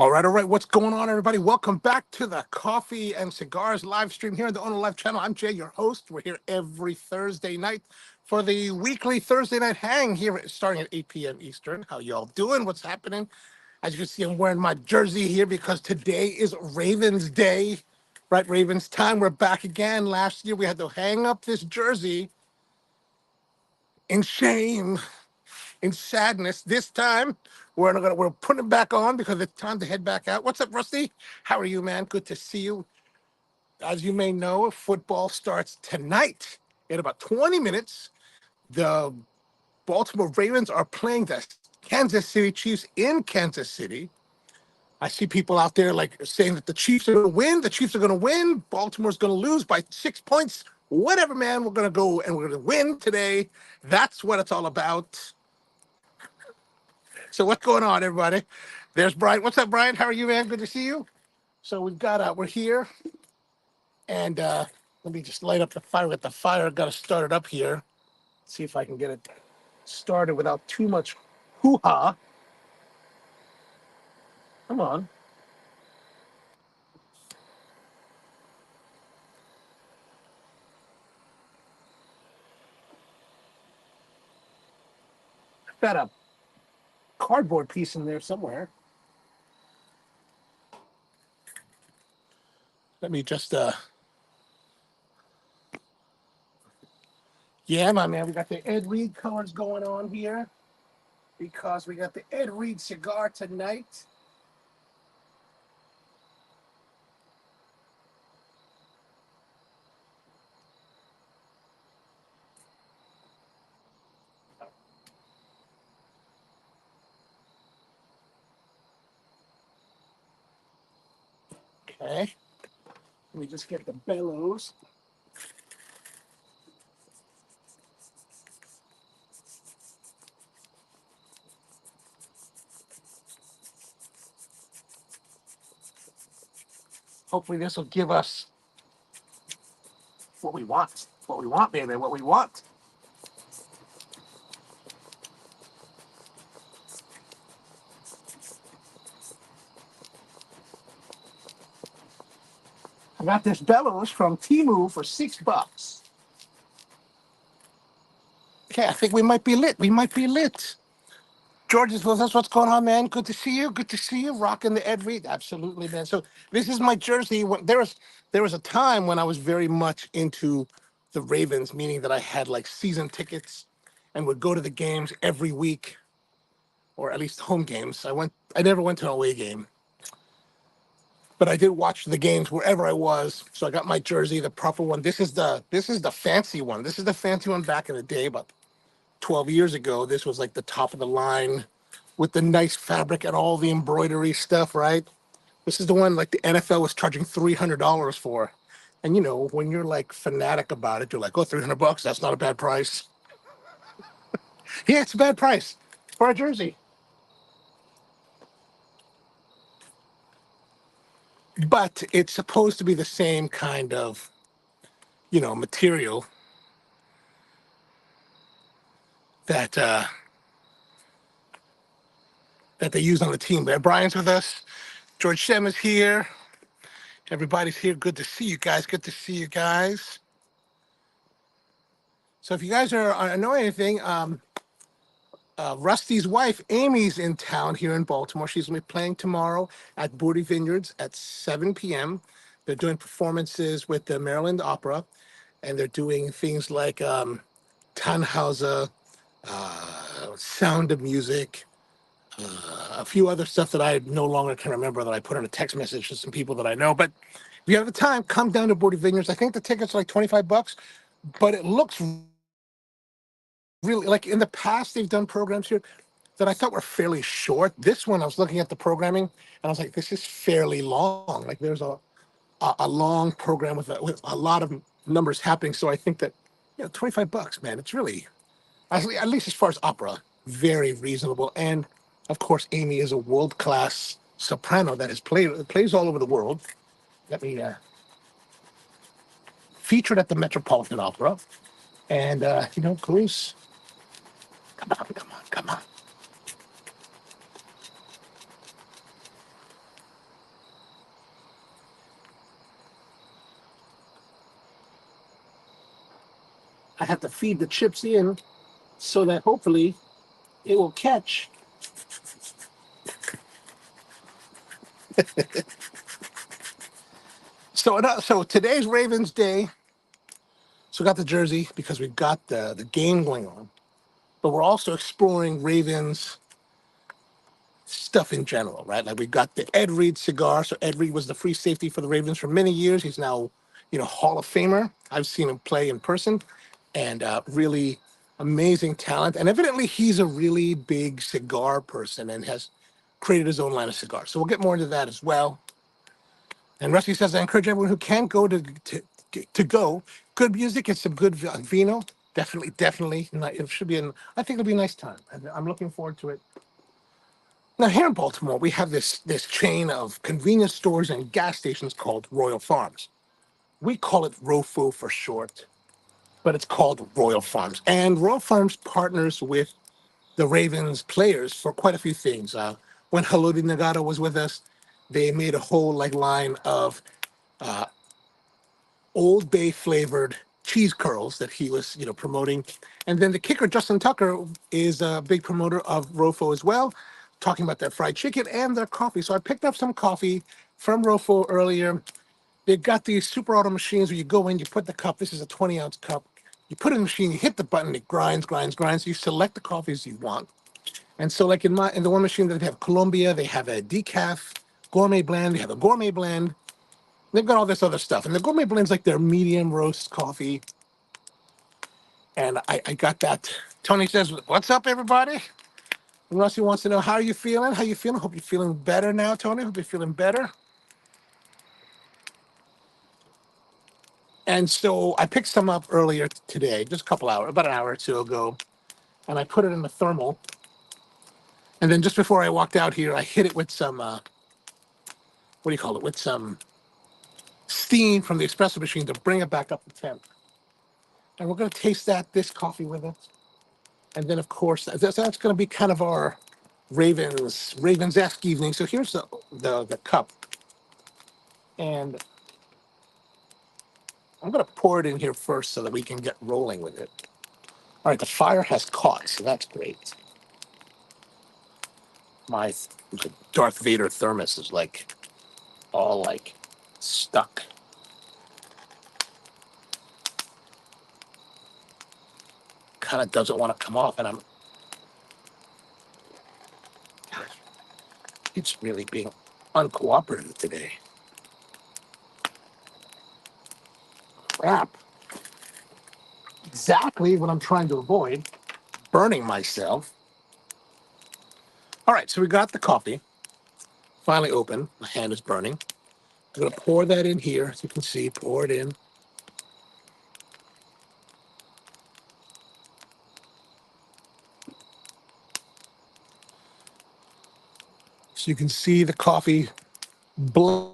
All right. What's going on, everybody? Welcome back to the Coffee and Cigars live stream here on the Owner Live channel. I'm Jay, your host. We're here every Thursday night for the weekly Thursday night hang here, starting at 8 p.m. Eastern. How y'all doing? What's happening? As you can see, I'm wearing my jersey here because today is Ravens Day, right? Ravens time. We're back again. Last year, we had to hang up this jersey in shame, in sadness. This time, we're putting it back on because it's time to head back out. What's up, Rusty? How are you, man? Good to see you. As you may know, football starts tonight in about 20 minutes. The Baltimore Ravens are playing the Kansas City Chiefs in Kansas City. I see people out there like saying that the Chiefs are going to win. The Chiefs are going to win. Baltimore's going to lose by 6 points. Whatever, man. We're going to go and we're going to win today. That's what it's all about. So what's going on, everybody? There's Brian. What's up, Brian? How are you, man? Good to see you. So we're here, and let me just light up the fire. With the fire, got to start it up here. See if I can get it started without too much hoo-ha. Come on. I've got a cardboard piece in there somewhere. Let me just yeah, my man. We got the Ed Reed colors going on here because we got the Ed Reed cigar tonight. Okay. Let me just get the bellows. Hopefully this will give us what we want. What we want, baby. What we want. I got this bellows from Timu for $6. Okay, I think we might be lit. We might be lit. George's with us. What's going on, man? Good to see you. Good to see you. Rocking the Ed Reed. Absolutely, man. So this is my jersey. There was a time when I was very much into the Ravens, meaning that I had like season tickets and would go to the games every week, or at least home games. I never went to an away game, but I did watch the games wherever I was. So I got my jersey, the proper one. This is the fancy one. This is the fancy one back in the day, about 12 years ago. This was like the top of the line with the nice fabric and all the embroidery stuff, right? This is the one like the NFL was charging $300 for. And when you're like fanatic about it, you're like, oh, $300, that's not a bad price. Yeah, it's a bad price for a jersey. But it's supposed to be the same kind of, material that that they use on the team. But Brian's with us. George Shem is here. Everybody's here. Good to see you guys. Good to see you guys. So if you guys know anything, Rusty's wife, Amy's in town here in Baltimore. She's going to be playing tomorrow at Boordy Vineyards at 7 p.m. They're doing performances with the Maryland Opera, and they're doing things like Tannhauser, Sound of Music, a few other stuff that I no longer can remember that I put in a text message to some people that I know. But if you have the time, come down to Boordy Vineyards. I think the tickets are like $25, but it looks really like in the past they've done programs here that I thought were fairly short. This one, I was looking at the programming and I was like, this is fairly long. Like there's a long program with a lot of numbers happening. So I think that $25, man, it's really at least as far as opera, very reasonable. And of course, Amy is a world class soprano that has plays all over the world. Let me featured at the Metropolitan Opera, and Cruz. Come on, come on, come on. I have to feed the chips in so that hopefully it will catch. So today's Ravens Day. So we got the jersey because we've got the game going on, but we're also exploring Ravens stuff in general, right? Like we've got the Ed Reed cigar. So Ed Reed was the free safety for the Ravens for many years. He's now, Hall of Famer. I've seen him play in person, and really amazing talent. And evidently, he's a really big cigar person and has created his own line of cigars. So we'll get more into that as well. And Rusty says, I encourage everyone who can go to go. Good music and some good vino. Definitely, definitely. It should be I think it'll be a nice time. I'm looking forward to it. Now here in Baltimore, we have this chain of convenience stores and gas stations called Royal Farms. We call it ROFO for short, but it's called Royal Farms. And Royal Farms partners with the Ravens players for quite a few things. When Haloti Nagata was with us, they made a whole line of Old Bay flavored cheese curls that he was, promoting. And then the kicker, Justin Tucker, is a big promoter of Rofo as well, talking about their fried chicken and their coffee. So I picked up some coffee from Rofo earlier. They've got these super auto machines where you go in, you put the cup, this is a 20-ounce cup, you put it in the machine, you hit the button, it grinds, grinds, grinds. You select the coffees you want. And so like in the one machine that they have Colombia, they have a decaf gourmet blend, they have a gourmet blend. They've got all this other stuff. And the gourmet blend's like their medium roast coffee. And I got that. Tony says, what's up, everybody? And Rusty wants to know, how are you feeling? How you feeling? Hope you're feeling better now, Tony. Hope you're feeling better. And so I picked some up earlier today, just a couple hours, about an hour or two ago. And I put it in the thermal. And then just before I walked out here, I hit it with some, what do you call it? With some steam from the espresso machine to bring it back up to temp. And we're going to taste this coffee with it. And then, of course, that's going to be kind of our Ravens-esque evening. So here's the cup. And I'm going to pour it in here first so that we can get rolling with it. All right, the fire has caught, so that's great. My Darth Vader thermos is all stuck. Kind of doesn't want to come off, and it's really being uncooperative today. Crap. Exactly what I'm trying to avoid, burning myself. All right, so we got the coffee finally open. My hand is burning. I'm going to pour that in here, as you can see, pour it in. So you can see the coffee black.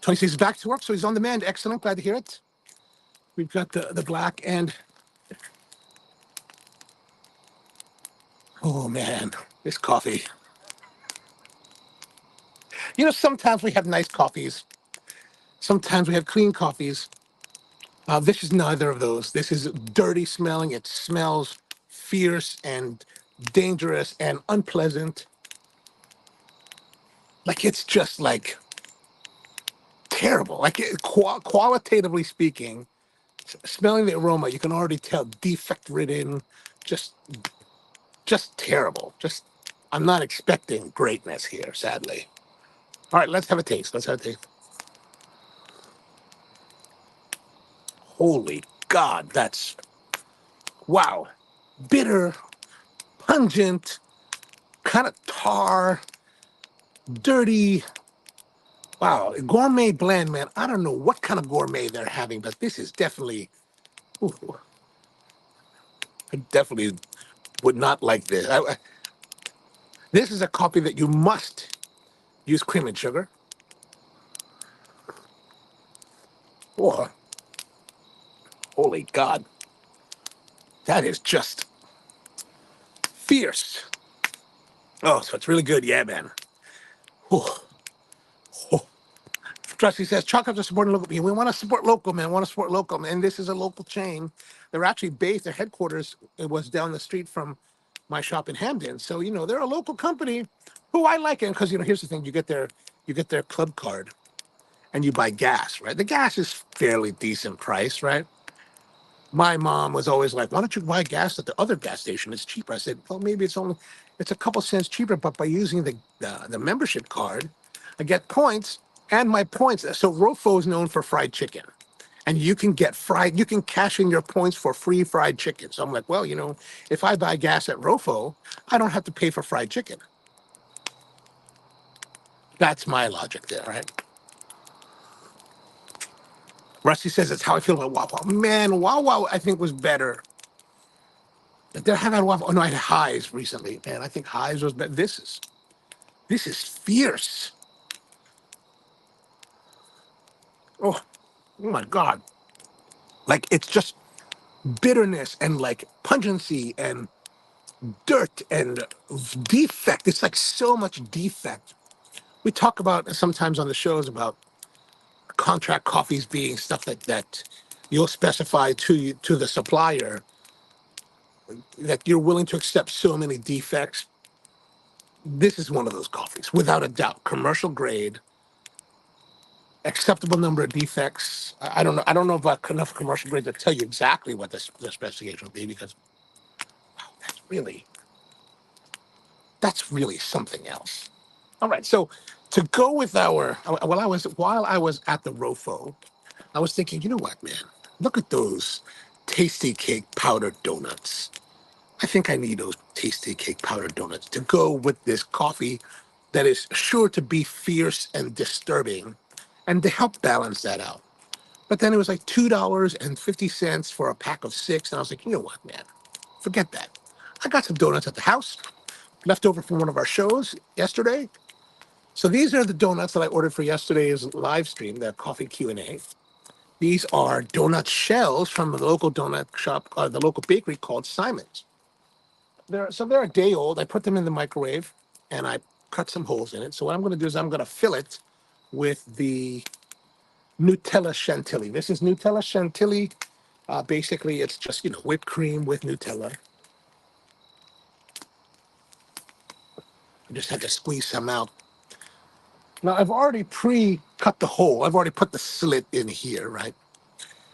Tony says he's back to work, so he's on demand. Excellent, glad to hear it. We've got the black and, oh man, this coffee. Sometimes we have nice coffees. Sometimes we have clean coffees. This is neither of those. This is dirty smelling. It smells fierce and dangerous and unpleasant. It's just terrible. Qualitatively speaking, smelling the aroma, you can already tell defect ridden, just terrible. I'm not expecting greatness here, sadly. All right, let's have a taste. Holy God, that's, wow. Bitter, pungent, kind of tar, dirty. Wow, gourmet blend, man. I don't know what kind of gourmet they're having, but this is definitely, ooh, I definitely would not like this. This is a coffee that you must use cream and sugar. Or, holy God, that is just fierce. Oh, so it's really good. Yeah, man. Oh, oh. Rusty says, chalk up to supporting local. We want to support local, man. We want to support local. And this is a local chain. They're actually based, their headquarters, it was down the street from my shop in Hamden. So, they're a local company who I like it because, here's the thing. You get their club card and you buy gas, right? The gas is fairly decent price, right? My mom was always like, why don't you buy gas at the other gas station? It's cheaper. I said, well, maybe it's a couple cents cheaper, but by using the membership card, I get points, and my points. So Rofo is known for fried chicken, and you can cash in your points for free fried chicken. So I'm like, well, if I buy gas at Rofo, I don't have to pay for fried chicken. That's my logic there, right? Rusty says that's how I feel about Wawa. Man, Wawa I think was better. Did I have had Wawa? Oh no, I had Highs recently, and I think Highs was better. This is fierce. Oh my God. Like it's just bitterness and like pungency and dirt and defect. It's like so much defect. We talk about sometimes on the shows about contract coffees being stuff like that you'll specify to the supplier that you're willing to accept so many defects. This is one of those coffees, without a doubt. Commercial grade, acceptable number of defects. I don't know. I don't know about enough commercial grade to tell you exactly what the specification will be because wow, that's really something else. All right, so to go with while I was at the Rofo, I was thinking, you know what, man? Look at those tasty cake powdered donuts. I think I need those tasty cake powdered donuts to go with this coffee that is sure to be fierce and disturbing, and to help balance that out. But then it was like $2.50 for a pack of six. And I was like, you know what, man? Forget that. I got some donuts at the house, left over from one of our shows yesterday. So these are the donuts that I ordered for yesterday's live stream, the coffee Q&A. These are donut shells from the local donut shop, the local bakery called Simon's. They're a day old. I put them in the microwave and I cut some holes in it. So what I'm going to do is I'm going to fill it with the Nutella Chantilly. This is Nutella Chantilly. Basically, it's just, whipped cream with Nutella. I just had to squeeze some out. Now, I've already pre-cut the hole. I've already put the slit in here, right?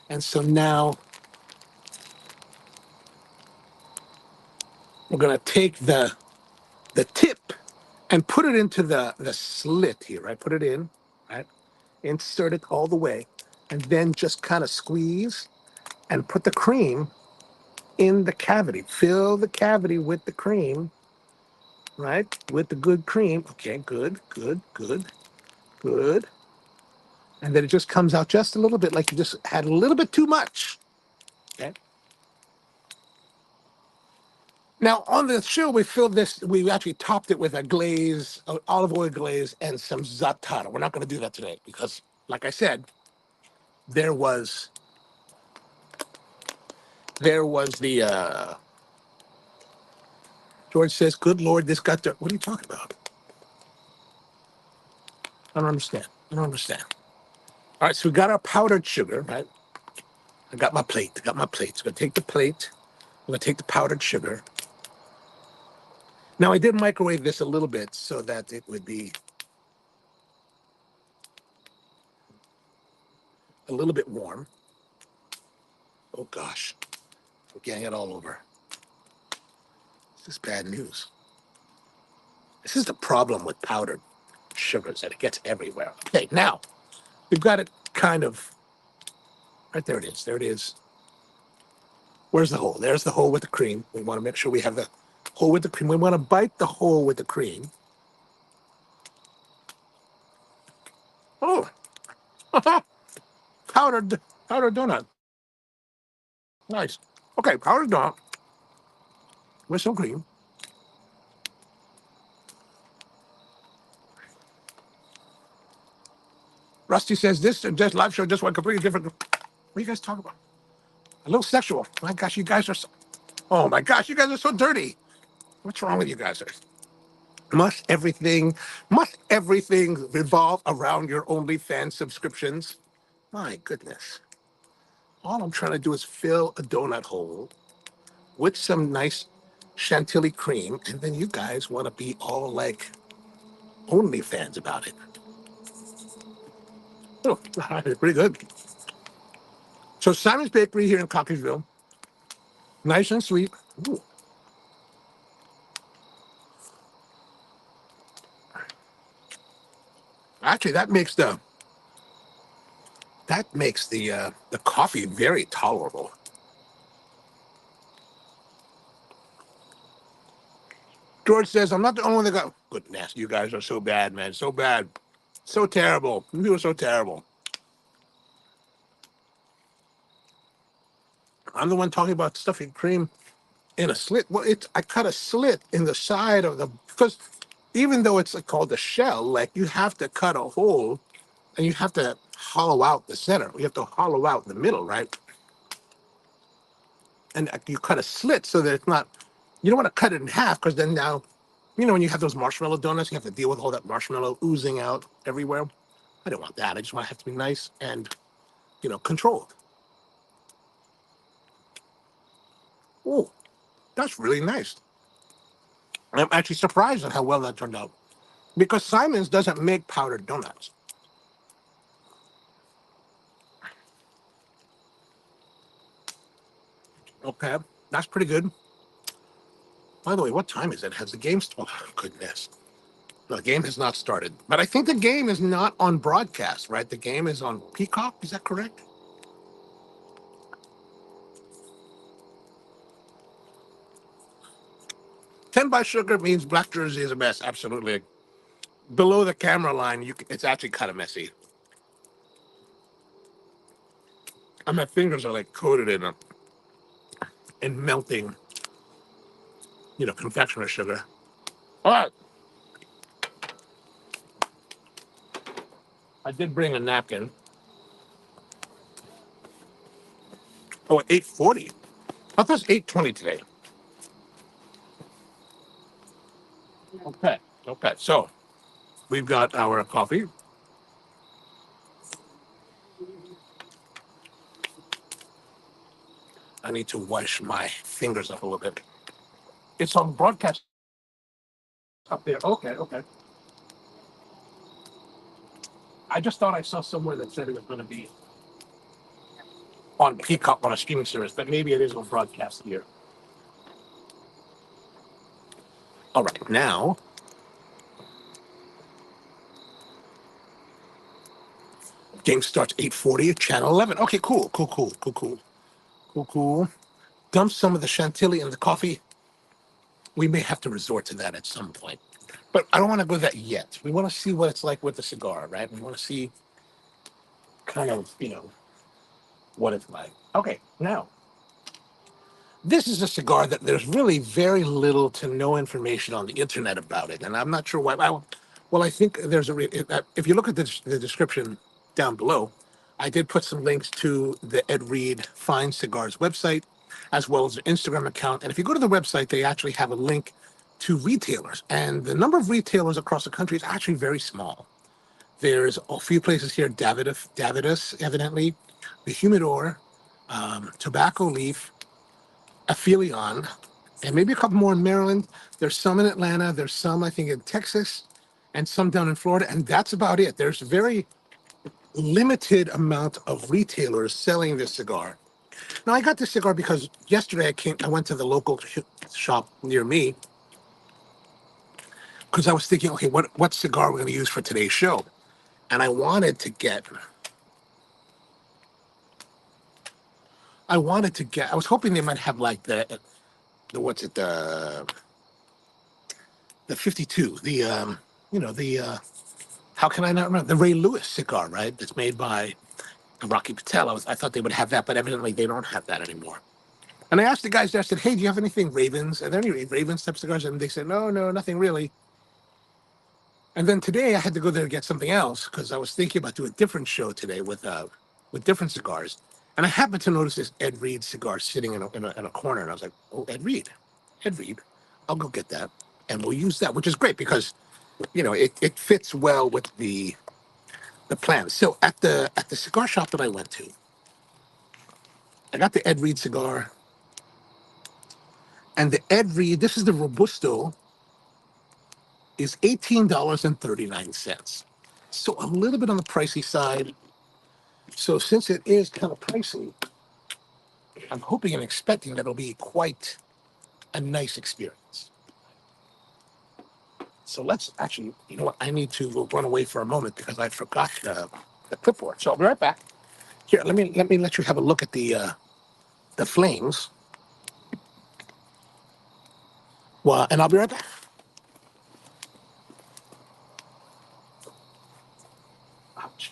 And so now we're going to take the tip and put it into the slit here, right? Put it in, right? Insert it all the way, and then just kind of squeeze and put the cream in the cavity. Fill the cavity with the cream, right? With the good cream. Okay, good, good, good, good. And then it just comes out just a little bit, like you just had a little bit too much. Okay. Now on the show, we filled this. We actually topped it with a glaze, olive oil glaze, and some za'atar. We're not going to do that today because, like I said, there was the George says, "Good Lord, this got the." What are you talking about? I don't understand. I don't understand. All right, so we got our powdered sugar, right? I got my plate. I got my plate. So I'm gonna take the plate. I'm gonna take the powdered sugar. Now I did microwave this a little bit so that it would be a little bit warm. Oh gosh, I'm getting it all over. This is bad news. This is the problem with powdered sugars, that it gets everywhere. Okay, now we've got it kind of right there. It is. There it is. Where's the hole? There's the hole with the cream. We want to make sure we have the hole with the cream. We want to bite the hole with the cream. Oh, powdered powdered donut. Nice. Okay, powdered donut with some cream. Rusty says this just live show just went completely different. What are you guys talking about? A little sexual. My gosh, you guys are so, oh my gosh, you guys are so dirty. What's wrong with you guys? Must everything, must everything revolve around your OnlyFans subscriptions? My goodness. All I'm trying to do is fill a donut hole with some nice chantilly cream, and then you guys want to be all like OnlyFans about it. Oh, it's pretty good. So Simon's Bakery here in Cockeysville, nice and sweet. Ooh. Actually, that makes the coffee very tolerable. George says, I'm not the only one that got goodness. You guys are so bad, man. So bad. So terrible. You are so terrible. I'm the one talking about stuffing cream in a slit. Well, it's I cut a slit in the side of the because even though it's called the shell, like you have to cut a hole and you have to hollow out the center. You have to hollow out the middle, right? And you cut a slit so that it's not. You don't want to cut it in half because then now, when you have those marshmallow donuts, you have to deal with all that marshmallow oozing out everywhere. I don't want that. I just want it to have to be nice and controlled. Oh, that's really nice. I'm actually surprised at how well that turned out because Simon's doesn't make powdered donuts. Okay, that's pretty good. By the way, what time is it? Has the game started? Oh, goodness. No, the game has not started. But I think the game is not on broadcast, right? The game is on Peacock. Is that correct? 10 by sugar means black jersey is a mess. Absolutely. Below the camera line, it's actually kind of messy. And my fingers are like coated in melting, confectioner sugar. All right. I did bring a napkin. Oh, 8:40. I thought it's 8:20 today. Okay. Okay. So we've got our coffee. I need to wash my fingers up a little bit. It's on broadcast up there. Okay. Okay. I just thought I saw somewhere that said it was going to be on Peacock on a streaming service, but maybe it is on broadcast here. All right. Now, game starts 8:40 at channel 11. Okay. Cool. Cool. Cool. Cool. Cool. Cool. Cool. Dump some of the chantilly in the coffee. We may have to resort to that at some point. But I don't want to go that yet. We want to see what it's like with the cigar, right? We want to see kind of, what it's like. Okay, now, this is a cigar that there's really very little to no information on the internet about it. And I'm not sure why. Well, I think there's if you look at the description down below, I did put some links to the Ed Reed Fine Cigars website, as well as their Instagram account. And if you go to the website, they actually have a link to retailers. And the number of retailers across the country is actually very small. There's a few places here, Davidas, evidently, the Humidor, Tobacco Leaf, Aphelion, and maybe a couple more in Maryland. There's some in Atlanta. There's some, I think, in Texas, and some down in Florida. And that's about it. There's a very limited amount of retailers selling this cigar. Now, I got this cigar because yesterday I went to the local shop near me because I was thinking, okay, what cigar are we going to use for today's show? And I was hoping they might have like what's it, the 52, how can I not remember? The Ray Lewis cigar, right? That's made by Rocky Patel. I thought they would have that, but evidently they don't have that anymore. And I asked the guys there, I said, hey, do you have anything Ravens? Are there any Ravens type cigars? And they said, no, nothing really. And then today I had to go there to get something else because I was thinking about doing a different show today with different cigars. And I happened to notice this Ed Reed cigar sitting in a corner. And I was like, oh, Ed Reed. I'll go get that. and we'll use that, which is great because it fits well with the plan. So at the cigar shop that I went to, I got the Ed Reed cigar, and the Ed Reed, this is the Robusto, is $18.39. So a little bit on the pricey side. So since it is kind of pricey, I'm hoping and expecting that it'll be quite a nice experience. So let's actually, you know what? I need to run away for a moment because I forgot the clipboard. So I'll be right back. Here, let you have a look at the flames. Well, and I'll be right back. Ouch.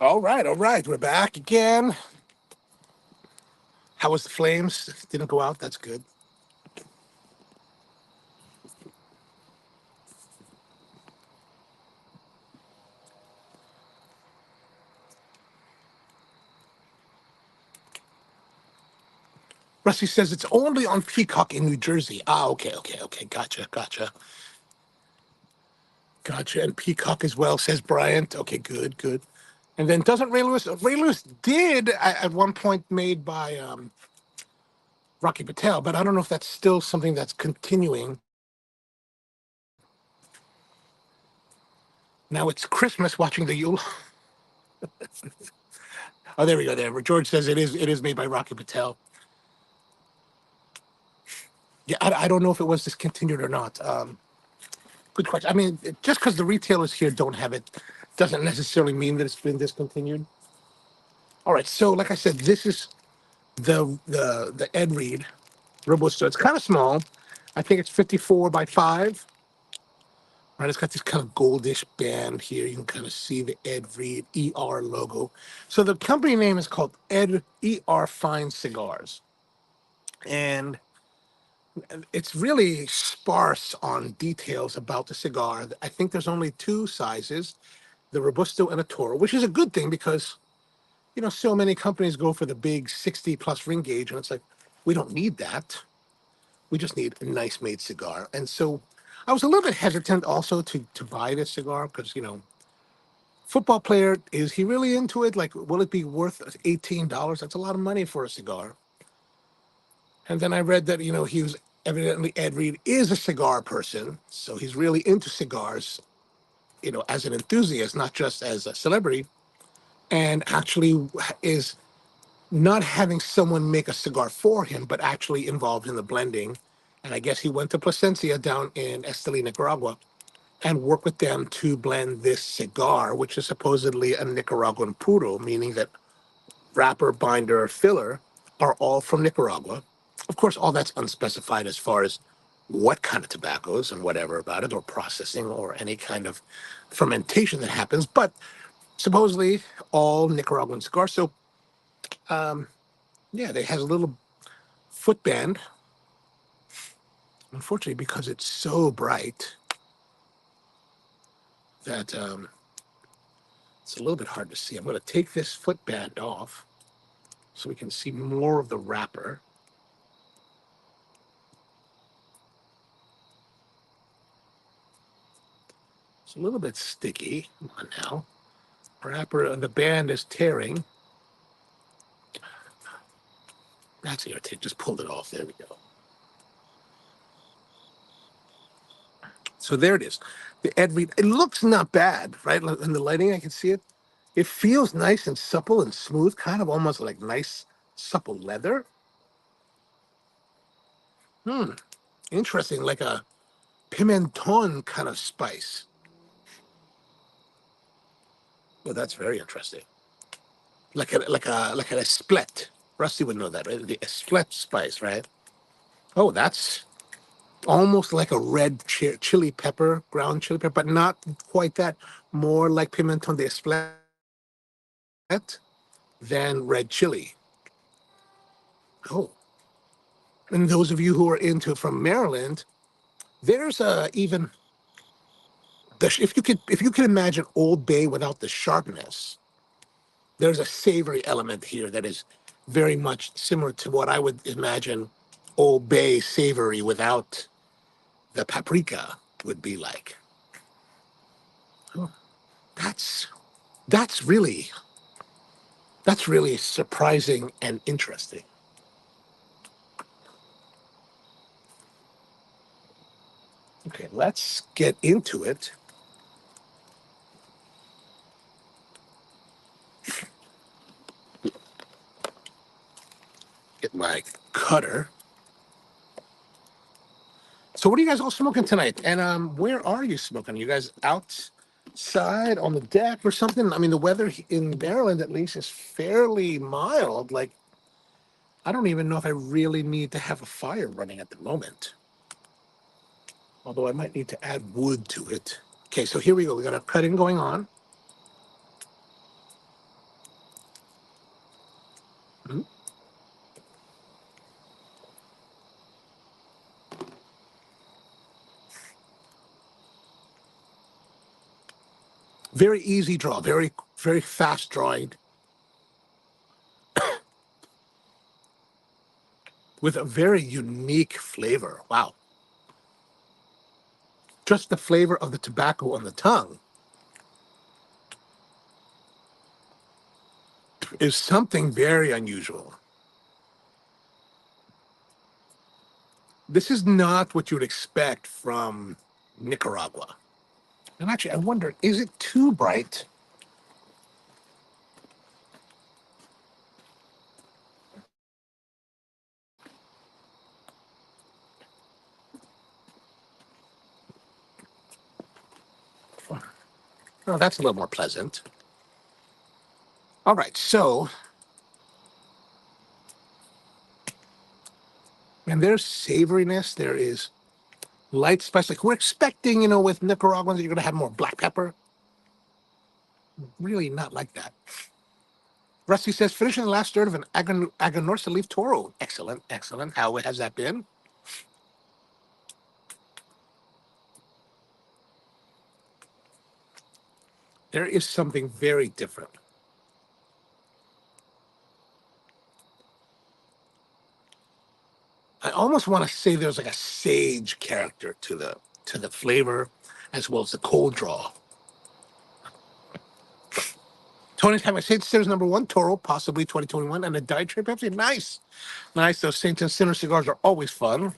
All right, all right. We're back again. How was the flames? Didn't go out. That's good. Rusty says it's only on Peacock in New Jersey. Ah, okay, okay, okay. Gotcha, gotcha, gotcha. And Peacock as well, says Bryant. Okay, good, good. And then doesn't Ray Lewis? Ray Lewis did at one point made by Rocky Patel, but I don't know if that's still something that's continuing. Now it's Christmas watching the Yule. Oh, there we go. There, George says it is made by Rocky Patel. Yeah, I don't know if it was discontinued or not. Good question. I mean, just because the retailers here don't have it doesn't necessarily mean that it's been discontinued. All right, so like I said, this is the Ed Reed Robusto. It's kind of small. I think it's 54 by 5. Right, it's got this kind of goldish band here. You can kind of see the Ed Reed ER logo. So the company name is called Ed Fine Cigars, and it's really sparse on details about the cigar. I think there's only two sizes, the Robusto and a Toro, which is a good thing because so many companies go for the big 60 plus ring gauge, and it's like we don't need that. We just need a nice made cigar. And so I was a little bit hesitant also to buy this cigar because football player, is he really into it? Like, will it be worth $18? That's a lot of money for a cigar. And then I read that he was evidently, Ed Reed is a cigar person, so he's really into cigars, as an enthusiast, not just as a celebrity, and actually is not having someone make a cigar for him, but actually involved in the blending. And I guess he went to Plasencia down in Esteli, Nicaragua, and worked with them to blend this cigar, which is supposedly a Nicaraguan Puro, meaning that wrapper, binder, filler are all from Nicaragua. Of course, all that's unspecified as far as what kind of tobaccos and whatever about it, or processing, or any kind of fermentation that happens, but supposedly all Nicaraguan cigars. So, yeah, they has a little footband. Unfortunately, because it's so bright that it's a little bit hard to see. I'm going to take this footband off so we can see more of the wrapper. It's a little bit sticky. Come on now. Wrapper, the band is tearing. That's irritating. Just pulled it off. There we go. So there it is. The Ed Reed. It looks not bad, right? In the lighting, I can see it. It feels nice and supple and smooth, kind of almost like nice, supple leather. Interesting, like a pimenton kind of spice. Well, that's very interesting. Like a esplet. Rusty would know that, right? The esplet spice, right? Oh, that's almost like a red chili pepper, ground chili pepper, but not quite that. More like pimenton de esplet than red chili. Oh, and those of you who are into from Maryland, there's even if you can imagine Old Bay without the sharpness, there's a savory element here that is very much similar to what I would imagine Old Bay savory without the paprika would be like. Oh, that's that's really that's really surprising and interesting. Okay, let's get into it. Get my cutter. So what are you guys all smoking tonight? And where are you smoking? Are you guys outside on the deck or something? I mean, the weather in Maryland at least is fairly mild. Like, I don't even know if I really need to have a fire running at the moment. Although I might need to add wood to it. Okay, so here we go. We got a cutting going on. Mhm. Very easy draw, very fast drawing with a very unique flavor. Wow. Just the flavor of the tobacco on the tongue is something very unusual. This is not what you would expect from Nicaragua. And actually, I wonder, is it too bright? Oh, that's a little more pleasant. All right, so, and there's savoriness, there is light spice. Like we're expecting, with Nicaraguans, that you're going to have more black pepper. Really not like that. Rusty says, finishing the last third of an Aganorsa leaf toro. Excellent, excellent. How has that been? There is something very different. I almost want to say there's like a sage character to the flavor as well as the cold draw. Tony's having a Saint Sinners #1 Toro, possibly 2021, and a Diet Tray Pepsi. Nice. Nice. Those Saint and Sinner cigars are always fun.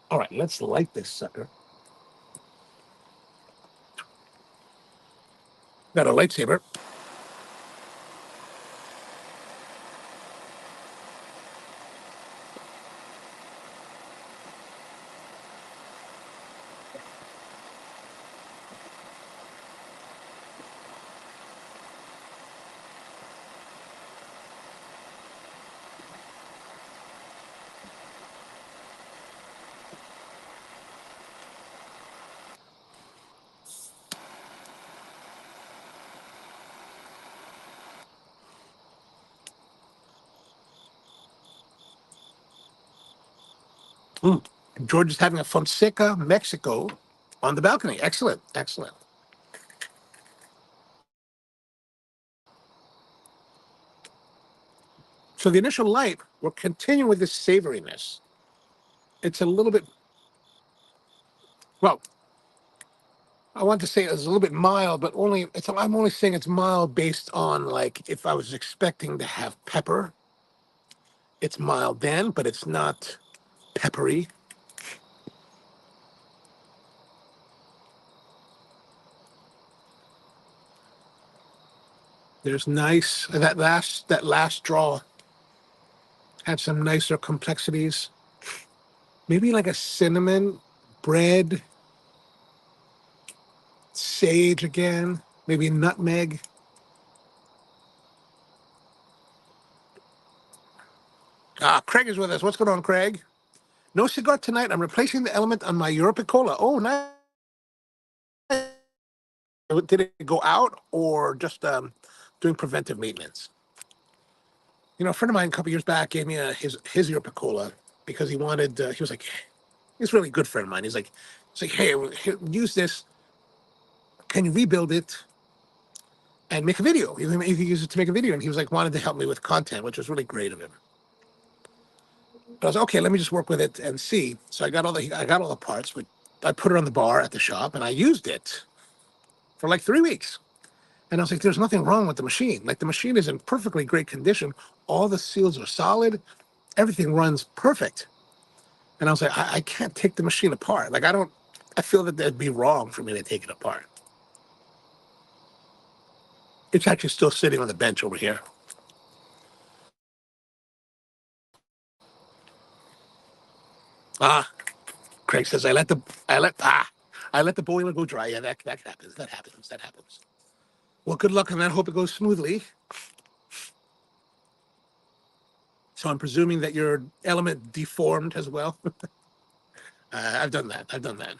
All right, let's light this sucker. Got a lightsaber. Mm. George is having a Fonseca Mexico on the balcony. Excellent, excellent. So the initial light, we're continuing with this savoriness. It's a little bit, well, I want to say it's a little bit mild, but I'm only saying it's mild based on like if I was expecting to have pepper, it's mild then, but it's not peppery. There's nice that last draw had some nicer complexities. Maybe like a cinnamon, bread, sage again, maybe nutmeg. Craig is with us. What's going on, Craig? No cigar tonight. I'm replacing the element on my Europicola. Oh, nice. Did it go out or just doing preventive maintenance? You know, a friend of mine a couple years back gave me his Europicola because he wanted. He was like, he's a really good friend of mine. He's like, hey, use this. Can you rebuild it and make a video? You can use it to make a video. And he was like, wanted to help me with content, which was really great of him. But I was like, okay, let me just work with it and see. So I got all the parts. But I put it on the bar at the shop and I used it for like 3 weeks. And I was like, there's nothing wrong with the machine. Like the machine is in perfectly great condition. All the seals are solid. Everything runs perfect. And I was like, I can't take the machine apart. Like I feel that that'd be wrong for me to take it apart. It's actually still sitting on the bench over here. Ah, Craig says I let the boiler go dry. Yeah, that happens. That happens. That happens. Well, good luck on that. Hope it goes smoothly. So I'm presuming that your element deformed as well. I've done that. I've done that.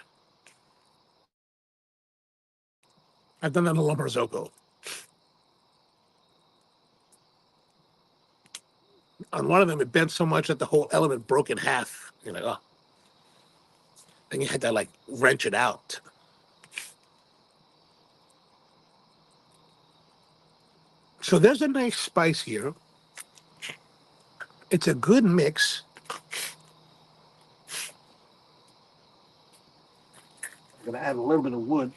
I've done that in a Lumberzoko. On one of them, it bent so much that the whole element broke in half. You're like, oh. Then you had to like wrench it out. So there's a nice spice here. It's a good mix. I'm gonna add a little bit of wood.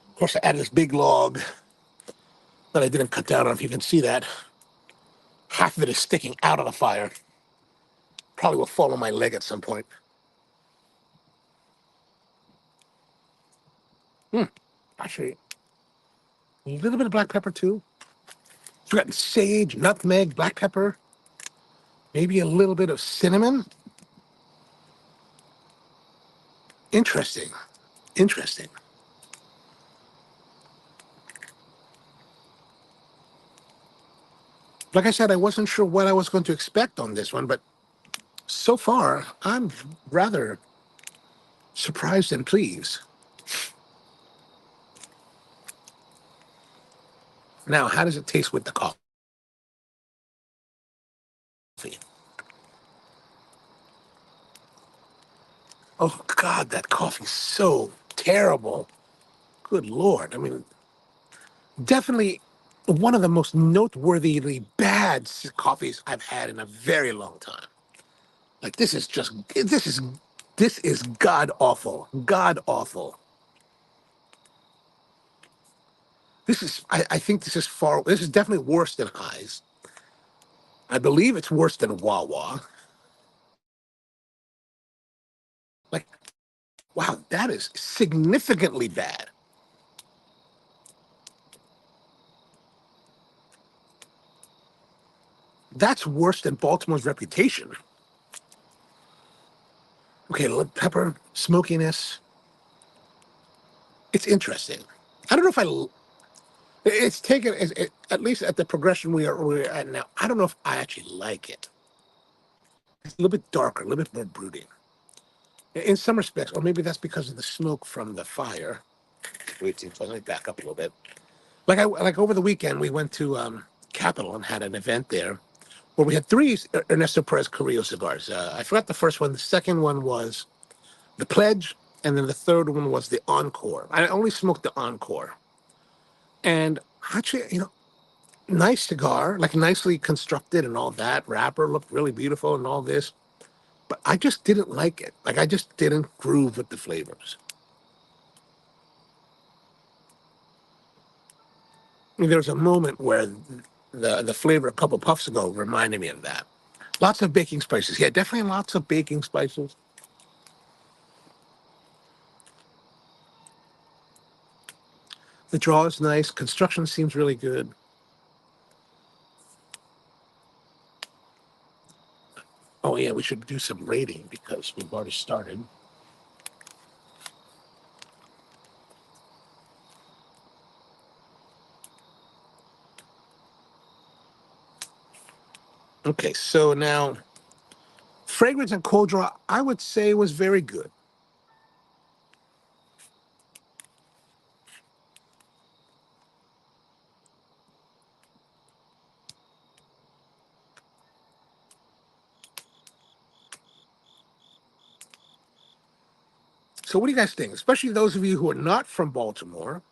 Of course, I added this big log that I didn't cut down. I don't know if you can see that. Half of it is sticking out of the fire. Probably will fall on my leg at some point. Actually, a little bit of black pepper too. So we got sage, nutmeg, black pepper, maybe a little bit of cinnamon. Interesting. Interesting. Like I said, I wasn't sure what I was going to expect on this one, but so far, I'm rather surprised and pleased. Now, how does it taste with the coffee? Oh, God, that coffee's so terrible. Good Lord. I mean, definitely one of the most noteworthily bad coffees I've had in a very long time. Like, this is god awful. God awful. I think this is definitely worse than Highs. I believe it's worse than Wawa. Like, wow, that is significantly bad. That's worse than Baltimore's reputation. Okay, pepper, smokiness. It's interesting. I don't know if it's taken, at least at the progression we're at now, I don't know if I actually like it. It's a little bit darker, a little bit more brooding. In some respects, or maybe that's because of the smoke from the fire. Wait, so let me back up a little bit. Like over the weekend, we went to Capitol and had an event there where we had three Ernesto Perez Carrillo cigars. I forgot the first one. The second one was the Pledge. and then the third one was the Encore. I only smoked the Encore, and actually, nice cigar, like nicely constructed and all that. Wrapper looked really beautiful and all this, but I just didn't like it. Like I just didn't groove with the flavors. I mean, there was a moment where the flavor a couple puffs ago reminded me of that. Lots of baking spices. Yeah, definitely lots of baking spices. The draw is nice. Construction seems really good. Oh yeah, we should do some rating because we've already started. Okay, so now fragrance and cold draw, I would say was very good. So what do you guys think? Especially those of you who are not from Baltimore,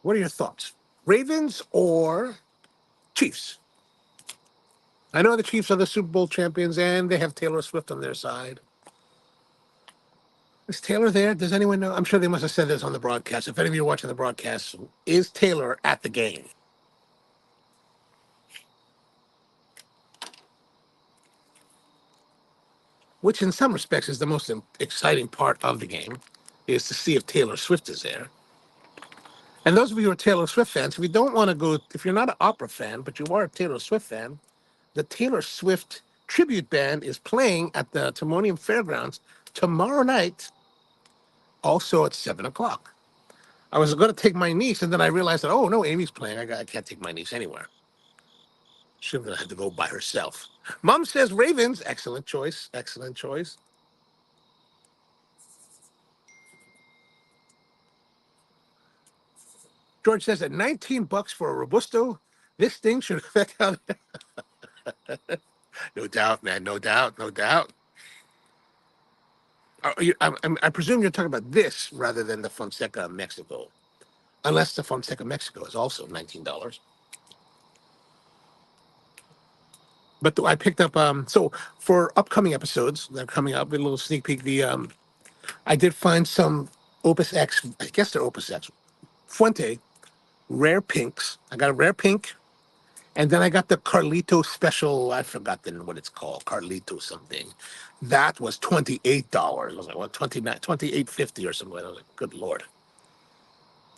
what are your thoughts? Ravens or Chiefs? I know the Chiefs are the Super Bowl champions and they have Taylor Swift on their side. Is Taylor there? Does anyone know? I'm sure they must have said this on the broadcast. If any of you are watching the broadcast, is Taylor at the game? Which, in some respects, is the most exciting part of the game, is to see if Taylor Swift is there. And those of you who are Taylor Swift fans, if you don't want to go, if you're not an opera fan, but you are a Taylor Swift fan, the Taylor Swift tribute band is playing at the Timonium Fairgrounds tomorrow night, also at 7 o'clock. I was going to take my niece, and then I realized that, oh, no, Amy's playing. I can't take my niece anywhere. She would have had to go by herself. Mom says Ravens. Excellent choice. Excellent choice. George says at 19 bucks for a Robusto, this thing should affect how. No doubt, man. No doubt. No doubt. I presume you're talking about this rather than the Fonseca Mexico, unless the Fonseca Mexico is also $19. But I picked up so for upcoming episodes that are coming up, a little sneak peek. I did find some Opus X. I guess they're Opus X Fuente rare pinks. I got a rare pink, and then I got the Carlito special. I forgot what it's called. Carlito something. That was $28. I was like, well, 28.50 or something. I was like, good lord.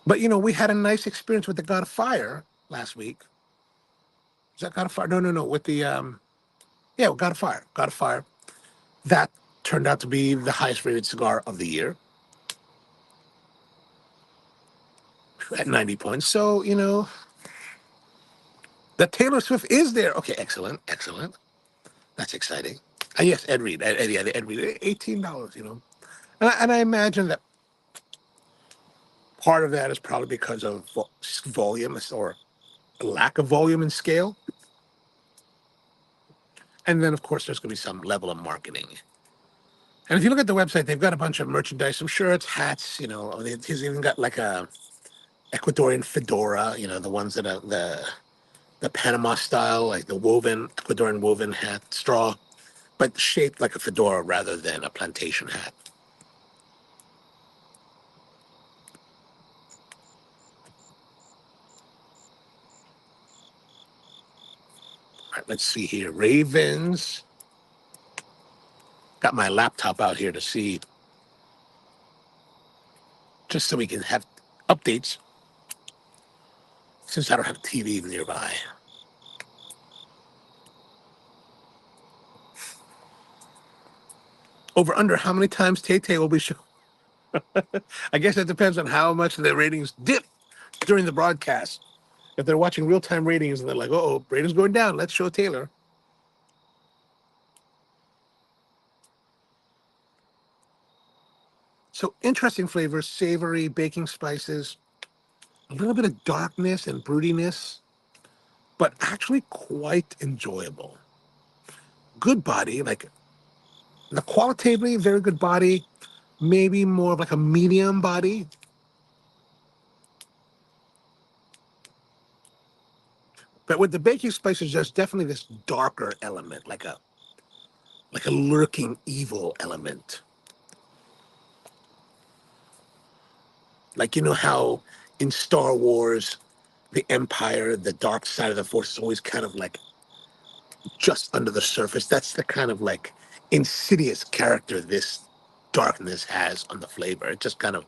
But we had a nice experience with the God of Fire last week. Is that God of Fire? No, no, no. With the yeah, God of Fire. God of Fire. That turned out to be the highest rated cigar of the year at 90 points. So, the Taylor Swift is there. Okay, excellent, excellent. That's exciting. Yes, Ed Reed. Yeah, the Ed Reed. $18, And I imagine that part of that is probably because of volume or lack of volume and scale. And then, of course, there's going to be some level of marketing. And if you look at the website, they've got a bunch of merchandise, some shirts, hats. He's even got like a Ecuadorian fedora. The ones that are the Panama style, like the woven Ecuadorian woven hat, straw, but shaped like a fedora rather than a plantation hat. All right, let's see here. Ravens. Got my laptop out here to see, just so we can have updates, since I don't have TV nearby. Over under how many times Tay Tay will be shown? I guess it depends on how much the ratings dip during the broadcast. If they're watching real time ratings and they're like, oh, ratings going down, let's show Taylor. So interesting flavors, savory, baking spices, a little bit of darkness and broodiness, but actually quite enjoyable. Good body, like The qualitatively, very good body, maybe more of like a medium body. But with the baking spices, there's definitely this darker element, like a lurking evil element. Like, you know how in Star Wars, the Empire, the dark side of the Force is always kind of like just under the surface. That's the kind of like insidious character this darkness has on the flavor. It's just kind of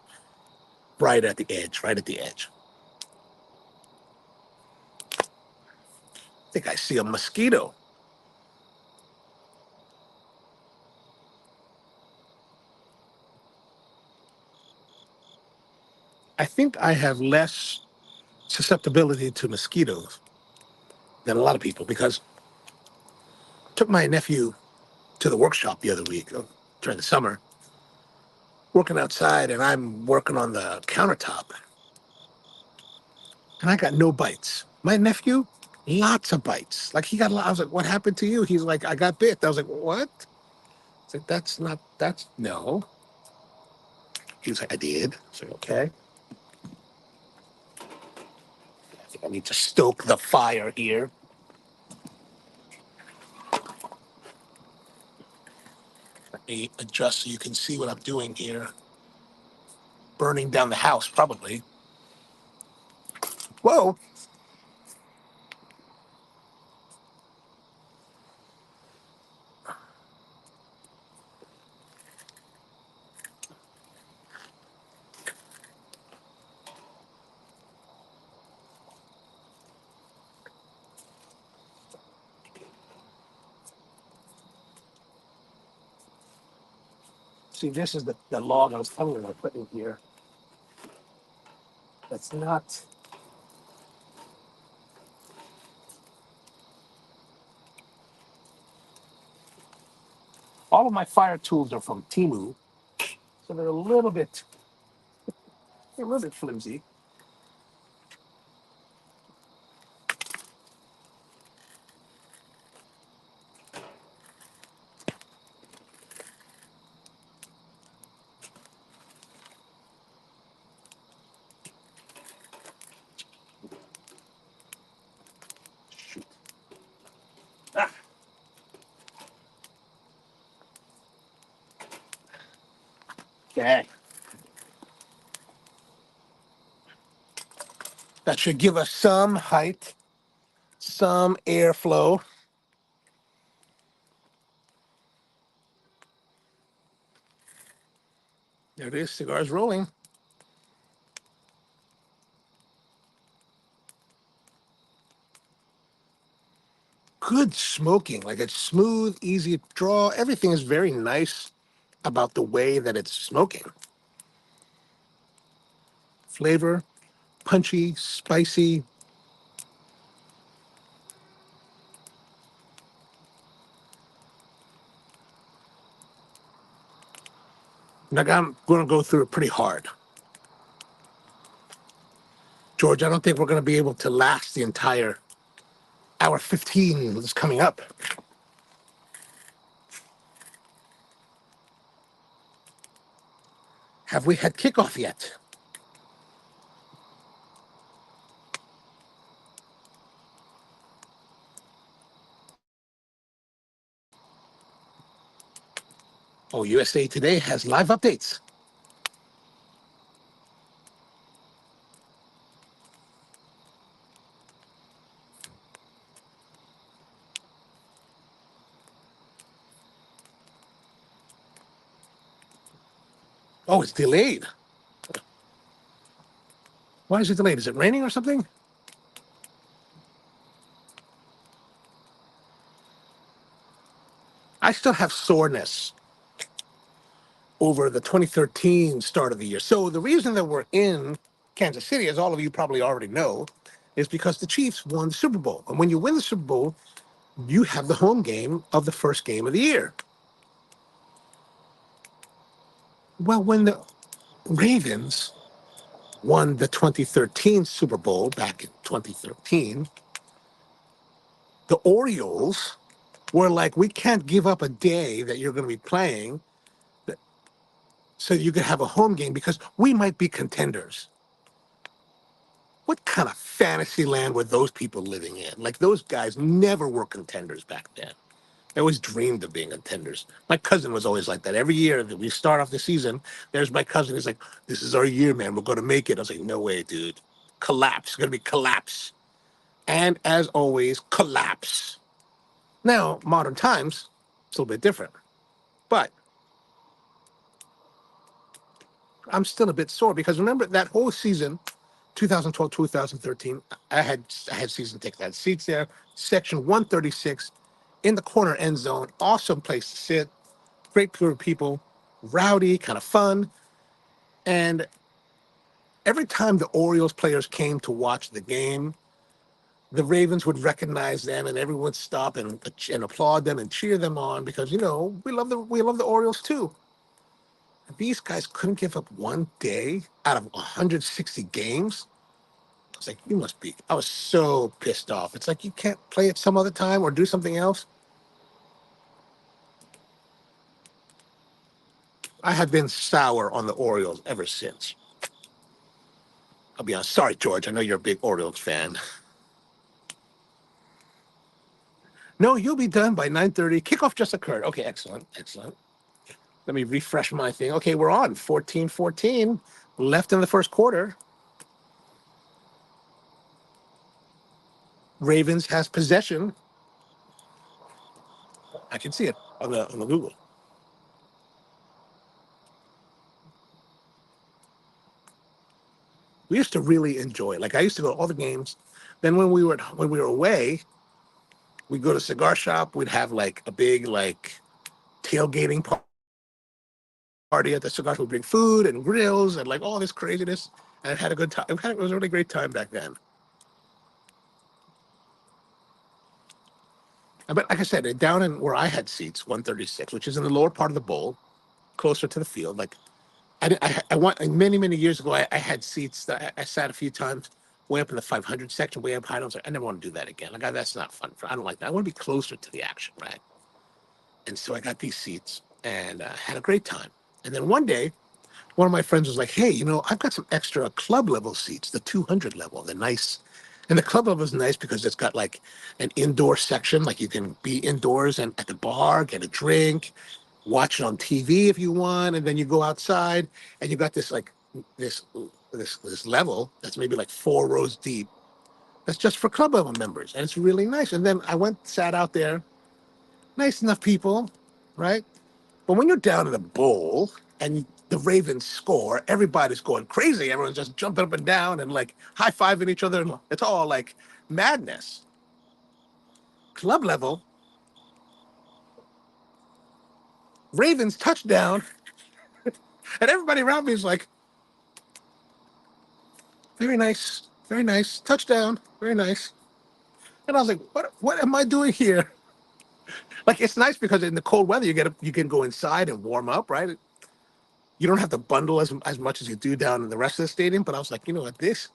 right at the edge, right at the edge. I think I see a mosquito. I think I have less susceptibility to mosquitoes than a lot of people because I took my nephew to the workshop the other week during the summer, working outside, and I'm working on the countertop, and I got no bites. My nephew, lots of bites. Like he got a lot. I was like, "What happened to you?" He's like, "I got bit." I was like, "What?" It's like, "That's not. That's no." He was like, "I did." I was like, "Okay." I think I need to stoke the fire here. Let me adjust so you can see what I'm doing here. Burning down the house, probably. Whoa. See, this is the log I was telling you I put in here. That's not. All of my fire tools are from Timu, so they're a little bit flimsy. Shoot. Ah, okay. That should give us some height, some airflow. There it is. Cigars rolling. Good smoking. Like it's smooth, easy to draw. Everything is very nice about the way that it's smoking. Flavor, punchy, spicy. Like I'm going to go through it pretty hard. George, I don't think we're going to be able to last the entire hour 15 that's coming up. Have we had kickoff yet? Oh, USA Today has live updates. Oh, it's delayed. Why is it delayed? Is it raining or something? I still have soreness over the 2013 start of the year. So the reason that we're in Kansas City, as all of you probably already know, is because the Chiefs won the Super Bowl. And when you win the Super Bowl, you have the home game of the first game of the year. Well, when the Ravens won the 2013 Super Bowl back in 2013, the Orioles We're like, we can't give up a day that you're going to be playing so you can have a home game because we might be contenders. What kind of fantasy land were those people living in? Like, those guys never were contenders back then. They always dreamed of being contenders. My cousin was always like that. Every year that we start off the season, there's my cousin. He's like, "This is our year, man. We're going to make it." I was like, "No way, dude. Collapse. It's going to be collapse." And as always, collapse. Now, modern times, it's a little bit different. But I'm still a bit sore because remember that whole season, 2012, 2013, I had season tickets. I had seats there, section 136, in the corner end zone. Awesome place to sit. Great group of people, rowdy, kind of fun. And every time the Orioles players came to watch the game, the Ravens would recognize them, and everyone would stop and applaud them and cheer them on because we love the Orioles too. These guys couldn't give up one day out of 160 games. I was like, you must be. I was so pissed off. It's like you can't play it some other time or do something else. I have been sour on the Orioles ever since. I'll be honest. Sorry, George. I know you're a big Orioles fan. No, you'll be done by 9:30. Kickoff just occurred. Okay, excellent, excellent. Let me refresh my thing. Okay, we're on 14-14 left in the first quarter. Ravens has possession. I can see it on the Google. We used to really enjoy it. Like I used to go to all the games. Then when we were away, we'd go to cigar shop. We'd have like a big like tailgating party at the cigar shop. We'd bring food and grills and like all this craziness. And it had a good time. It was a really great time back then. But like I said, down in where I had seats, 136, which is in the lower part of the bowl, closer to the field. Like I want many years ago, I had seats that I sat a few times way up in the 500 section, way up high. And I was like, I never want to do that again. Like that's not fun. I don't like that. I want to be closer to the action, right? And so I got these seats and had a great time. And then one day, one of my friends was like, "Hey, I've got some extra club level seats, the 200 level. They're nice." And the club level is nice because it's got like an indoor section, like you can be indoors and at the bar, get a drink, watch it on TV if you want, and then you go outside and you got this like this this level that's maybe like 4 rows deep. That's just for club level members, and it's really nice. And then I went, sat out there, nice enough people, right? But when you're down in the bowl and the Ravens score, everybody's going crazy. Everyone's just jumping up and down and like high fiving each other. And it's all like madness. Club level, Ravens touchdown, and everybody around me is like, very nice, touchdown, very nice. And I was like, what am I doing here? Like it's nice because in the cold weather you can go inside and warm up, right? You don't have to bundle as much as you do down in the rest of the stadium. But I was like, you know what, this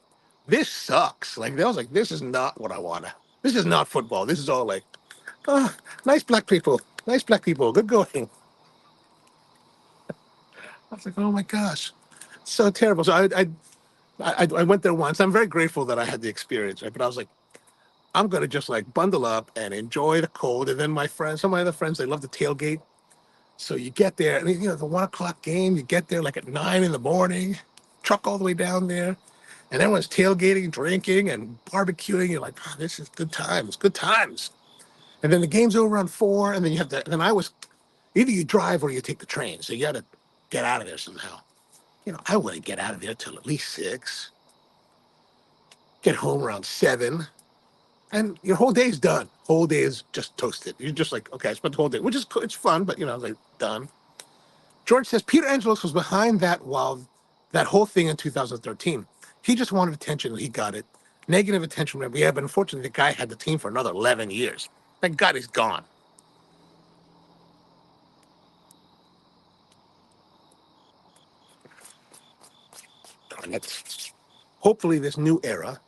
sucks. Like I was like, this is not what I want to. This is not football. This is all like, oh, nice black people, good going. I was like, oh my gosh, so terrible. So I went there once. I'm very grateful that I had the experience, right? But I was like, I'm gonna just like bundle up and enjoy the cold. And then my friends, some of my other friends, they love to tailgate. So you get there, and the 1 o'clock game, you get there like at 9 in the morning, truck all the way down there, and everyone's tailgating, drinking, and barbecuing. You're like, oh, this is good times, good times. And then the game's over around 4, and then you have to. And then either you drive or you take the train, so you got to get out of there somehow. I wouldn't get out of there till at least 6. Get home around 7, and your whole day's done. Whole day is just toasted. You're just like, okay, I spent the whole day, which is it's fun, but like done. George says Peter Angelos was behind that whole thing in 2013. He just wanted attention and he got it. Negative attention, yeah, but unfortunately, the guy had the team for another 11 years. Thank God he's gone. And hopefully, this new era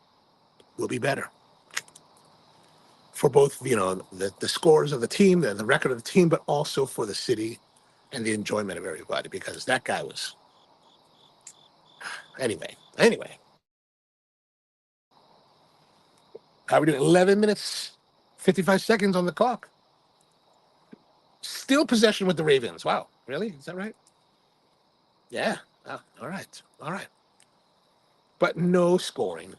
will be better. for both, the scores of the team, the record of the team, but also for the city and the enjoyment of everybody, because that guy was, anyway, how are we doing? 11 minutes, 55 seconds on the clock. Still possession with the Ravens. Wow. Really? Is that right? Yeah. Oh, all right. All right. But no scoring.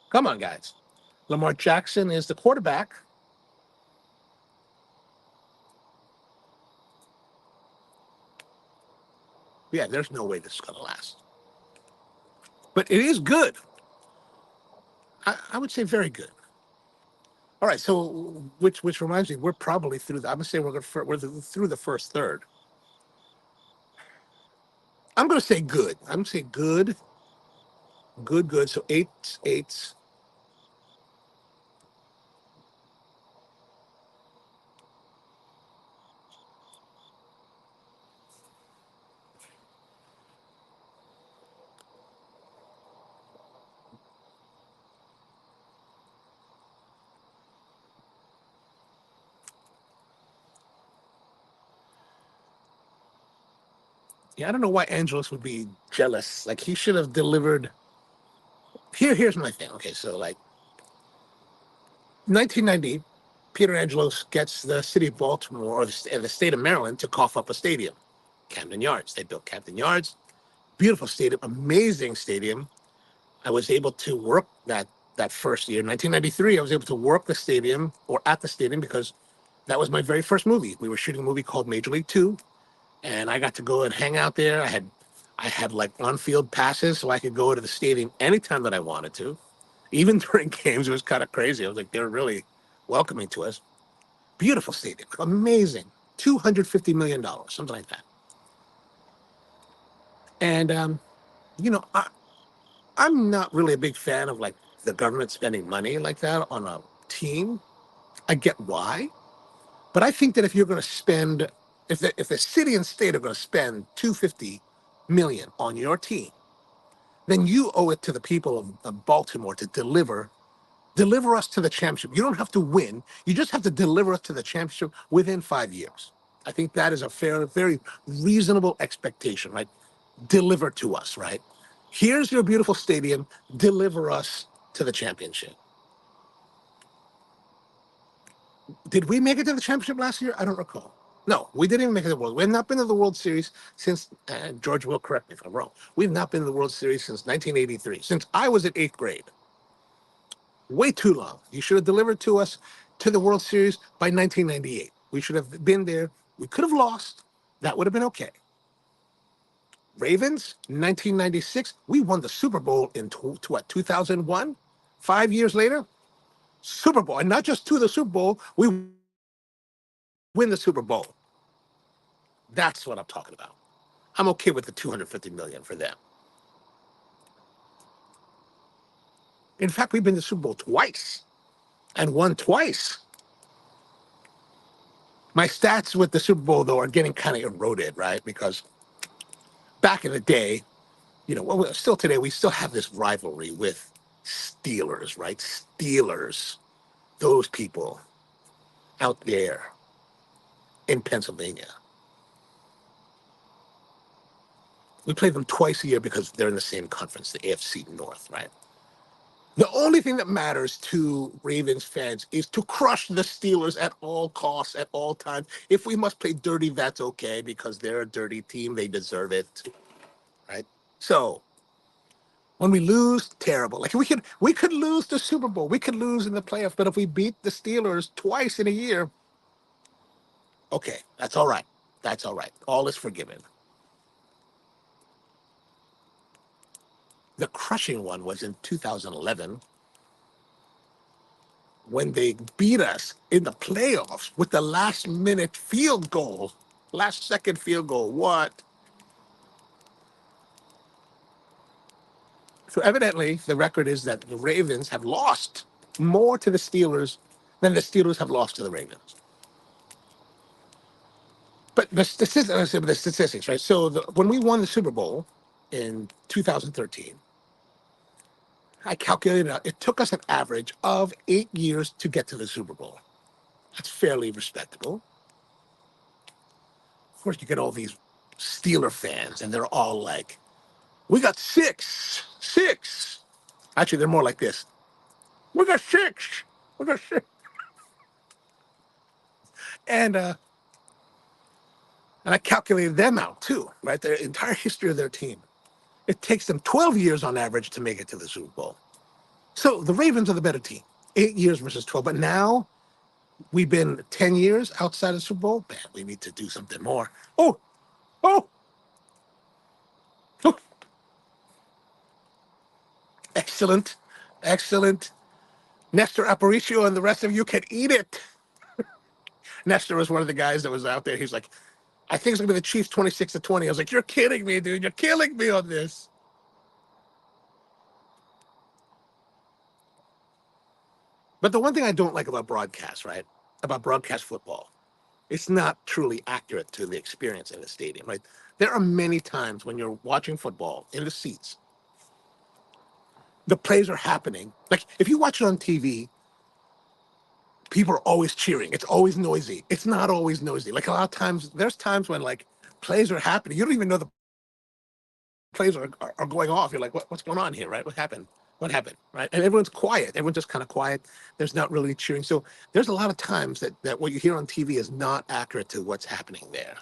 Come on, guys. Lamar Jackson is the quarterback. Yeah, there's no way this is going to last. But it is good. I would say very good. All right, so which reminds me, we're probably through. I'm gonna say we're through the first third. I'm gonna say good. I'm gonna say good, good. So eights. Yeah, I don't know why Angelos would be jealous. Like, he should have delivered. Here's my thing. Okay, so like 1990, Peter Angelos gets the city of Baltimore or the state of Maryland to cough up a stadium, Camden Yards. They built Camden Yards, beautiful stadium, amazing stadium. I was able to work that first year, 1993. I was able to work the stadium or at the stadium because that was my very first movie. We were shooting a movie called Major League Two, and I got to go and hang out there. I had like on-field passes, so I could go to the stadium anytime that I wanted to. Even during games, it was kind of crazy. I was like, they were really welcoming to us. Beautiful stadium, amazing, $250 million, something like that. And you know, I'm not really a big fan of like the government spending money like that on a team. I get why, but I think that if you're going to spend, if the city and state are going to spend 250 million on your team, then you owe it to the people of Baltimore to deliver us to the championship. You don't have to win. You just have to deliver us to the championship within 5 years. I think that is a fair, very reasonable expectation, right? Deliver to us, right? Here's your beautiful stadium. Deliver us to the championship. Did we make it to the championship last year? I don't recall. No, we didn't even make it to the World. We have not been to the World Series since, George will correct me if I'm wrong. We've not been to the World Series since 1983, since I was in eighth grade. Way too long. You should have delivered to us to the World Series by 1998. We should have been there. We could have lost. That would have been okay. Ravens, 1996. We won the Super Bowl in what, 2001? 5 years later, Super Bowl. And not just to the Super Bowl, we win the Super Bowl. That's what I'm talking about. I'm okay with the 250 million for them. In fact, we've been to the Super Bowl twice and won twice. My stats with the Super Bowl, though, are getting kind of eroded, right? Because back in the day, well, still today, we still have this rivalry with Steelers, right? Steelers, those people out there in Pennsylvania. We play them twice a year because they're in the same conference, the AFC North, right? The only thing that matters to Ravens fans is to crush the Steelers at all costs, at all times. If we must play dirty, that's okay because they're a dirty team. They deserve it, right? So when we lose, terrible. Like we could lose the Super Bowl, we could lose in the playoffs, but if we beat the Steelers twice in a year, okay, that's all right. That's all right. All is forgiven. The crushing one was in 2011 when they beat us in the playoffs with the last minute field goal, last second field goal. What? So evidently, the record is that the Ravens have lost more to the Steelers than the Steelers have lost to the Ravens. But the statistics, right? So when we won the Super Bowl in 2013, I calculated out, it took us an average of 8 years to get to the Super Bowl. That's fairly respectable. Of course, you get all these Steeler fans, and they're all like, we got six. Actually, they're more like this. We got six. We got six. And I calculated them out too, right? Their entire history of their team. It takes them 12 years on average to make it to the Super Bowl. So the Ravens are the better team. 8 years versus 12. But now we've been 10 years outside of the Super Bowl. Man, we need to do something more. Oh, oh, oh. Excellent. Excellent. Nestor Aparicio and the rest of you can eat it. Nestor was one of the guys that was out there. He's like, I think it's going to be the Chiefs 26-20. I was like, you're kidding me, dude. You're killing me on this. But the one thing I don't like about broadcast, right, about broadcast football, it's not truly accurate to the experience in the stadium, right? There are many times when you're watching football in the seats, the plays are happening. Like if you watch it on TV, people are always cheering. It's always noisy. It's not always noisy. Like a lot of times, there's times when like plays are happening. You don't even know the plays are going off. You're like, what's going on here, right? What happened? What happened, right? And everyone's quiet. Everyone's just kind of quiet. There's not really cheering. So there's a lot of times that what you hear on TV is not accurate to what's happening there.